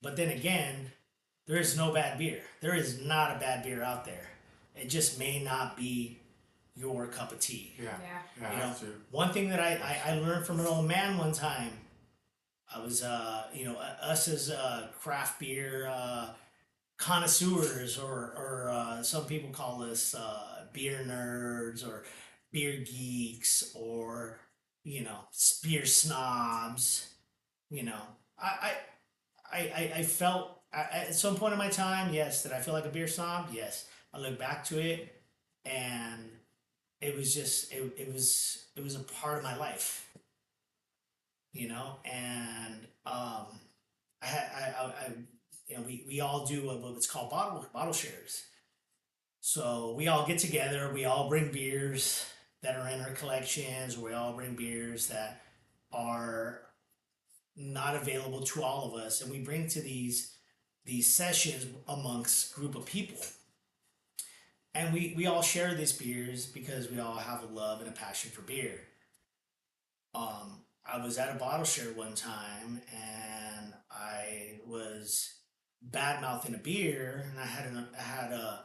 But then again, there is no bad beer. There is not a bad beer out there. It just may not be your cup of tea. Yeah. You know, That's true. one thing that I learned from an old man one time, I was, us as craft beer connoisseurs, or some people call us beer nerds or beer geeks, or, you know, beer snobs. You know, I felt at some point in my time, yes, did I feel like a beer snob? Yes. I look back to it, and it was just it was a part of my life. and we all do what's called bottle shares. So we all get together, we all bring beers that are in our collections, we all bring beers that are not available to all of us, and we bring to these sessions amongst group of people. And we all share these beers because we all have a love and a passion for beer. I was at a bottle share one time and I was bad mouthing a beer, and I had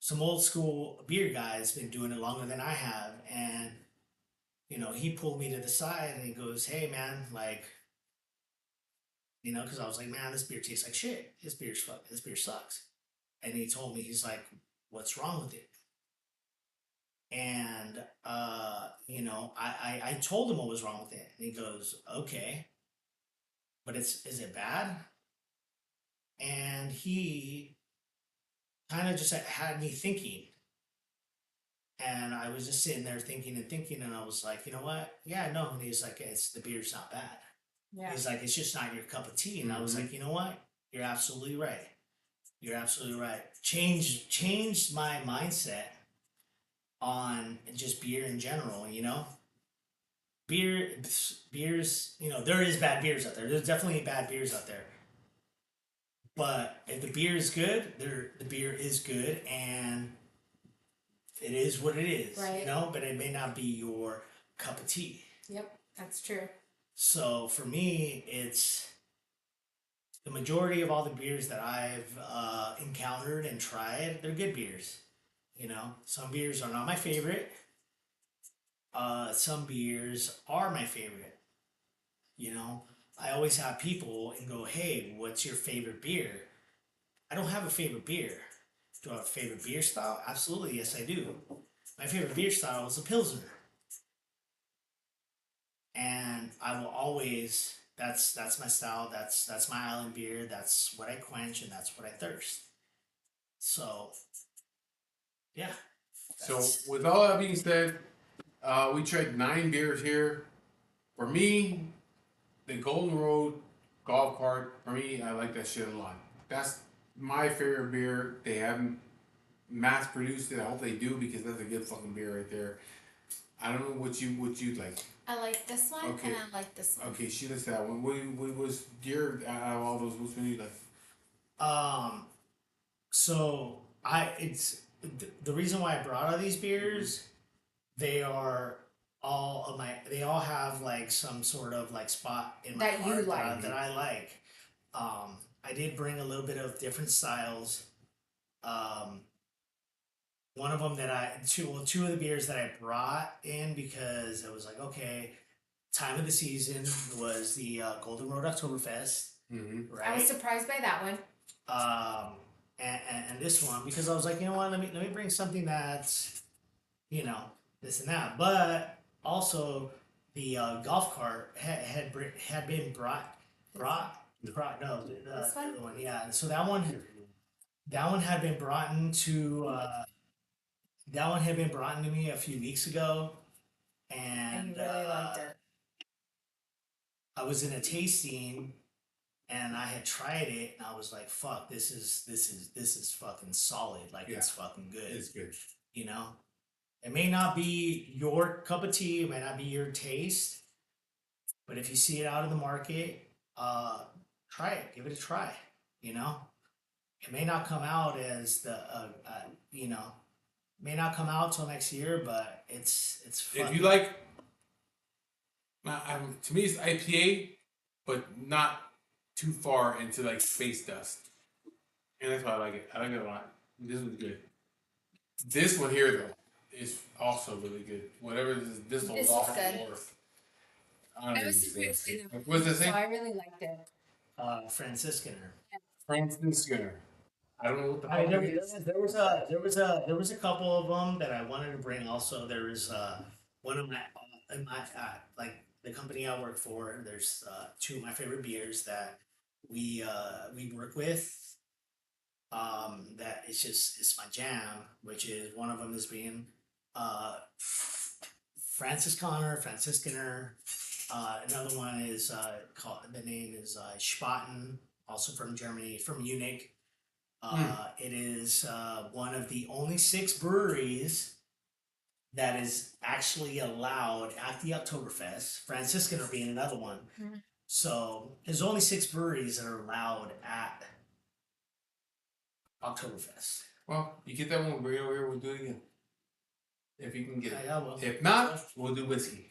some old school beer guys been doing it longer than I have, and he pulled me to the side and he goes, "Hey man, like, because I was like, man, this beer tastes like shit. This beer sucks." And he told me, he's like, "What's wrong with it?" And I told him what was wrong with it, and he goes, "Okay, but is it bad?" And he kind of just had me thinking, and I was just sitting there thinking and thinking, and I was like, you know what? Yeah, no. And he's like, "It's the beer's not bad." Yeah. He's like, "It's just not your cup of tea." And I was like, you know what? You're absolutely right. You're absolutely right. Changed my mindset on just beer in general. Beer beers. There is bad beers out there. There's definitely bad beers out there. But if the beer is good, the beer is good, and it is what it is. Right. But it may not be your cup of tea. Yep, that's true. So for me, it's the majority of all the beers that I've encountered and tried. They're good beers. Some beers are not my favorite. Some beers are my favorite. I always have people and go, "Hey, what's your favorite beer?" I don't have a favorite beer. Do I have a favorite beer style? Absolutely, yes, I do. My favorite beer style is a Pilsner. And I will always, that's my style, that's my island beer, that's what I quench, and that's what I thirst. So, yeah. So with all that being said, we tried 9 beers here. For me, the Golden Road Golf Cart. For me, I like that shit a lot. That's my favorite beer. They haven't mass produced it. I hope they do, because that's a good fucking beer right there. I don't know what you like. I like this one, Okay. and I like this one. Okay, she likes that one. What was your out of all those? Which one you like? So the reason why I brought all these beers, they are they all have like some sort of like spot in my That you heart like. that I like. I did bring a little bit of different styles. Um, One of them that two of the beers that I brought in because it was like, okay, time of the season was the Golden Road Oktoberfest, Mm-hmm. right? I was surprised by that one. And this one, because I was like, you know what, let me bring something that's, this and that. But also the golf cart had been brought no This the one? other one, yeah. So that one had been brought into that one had been brought into me a few weeks ago, And and you really liked it. I was in a tasting and I had tried it and I was like, "Fuck, this is fucking solid. Like, Yeah. it's fucking good." It's good. It may not be your cup of tea, it may not be your taste, but if you see it out in the market, try it. Give it a try. It may not come out as may not come out till next year, but it's fun. If you like, to me it's IPA, but not too far into like space dust, and that's why I like it. I like it a lot. This one's good. This one here though is also really good. Whatever this This one's is awful good. for. I don't I know was what you surprised say. by that. What's that So say? I really liked it. Franciscaner. Francis Skinner. I don't know what the I mean, fuck it is. there was a couple of them that I wanted to bring. Also, there was one of like the company I work for. There's two of my favorite beers that we work with. That it's my jam, which is one of them is being uh, Franciscaner, Another one is called, the name is Spaten, also from Germany, from Munich. It is one of the only 6 breweries that is actually allowed at the Oktoberfest. Franciscan being another one. Mhm. So there's only 6 breweries that are allowed at Oktoberfest. Well, you get that one, bring it over here, we'll do it again. If you can get it. I will. If not, we'll do whiskey.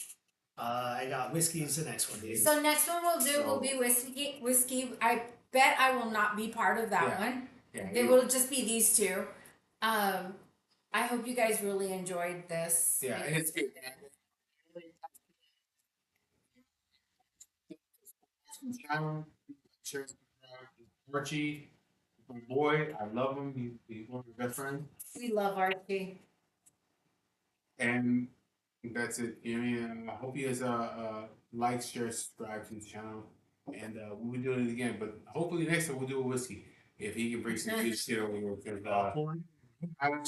I got whiskey is the next one, dude. So next one we'll do will be whiskey. Whiskey. I bet I will not be part of that one. Yeah. It will just be these two. I hope you guys really enjoyed this. Yeah, and it's good. Archie, my boy, I love him. He's one of my best friends. We love Archie. And that's it. I hope you guys like, share, subscribe to the channel, and we'll be doing it again. But hopefully next time we'll do a whiskey if he can bring some good shit over here. Because I don't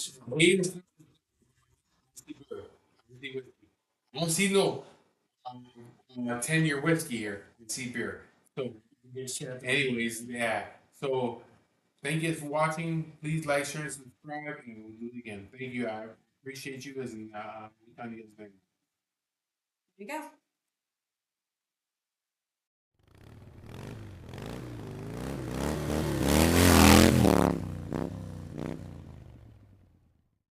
see no 10-year whiskey here in sea beer. So, anyways, yeah. So, thank you for watching. Please like, share, and subscribe, and we'll do it again. Thank you. I appreciate you guys, and we'll talk to you guys later. Here you go.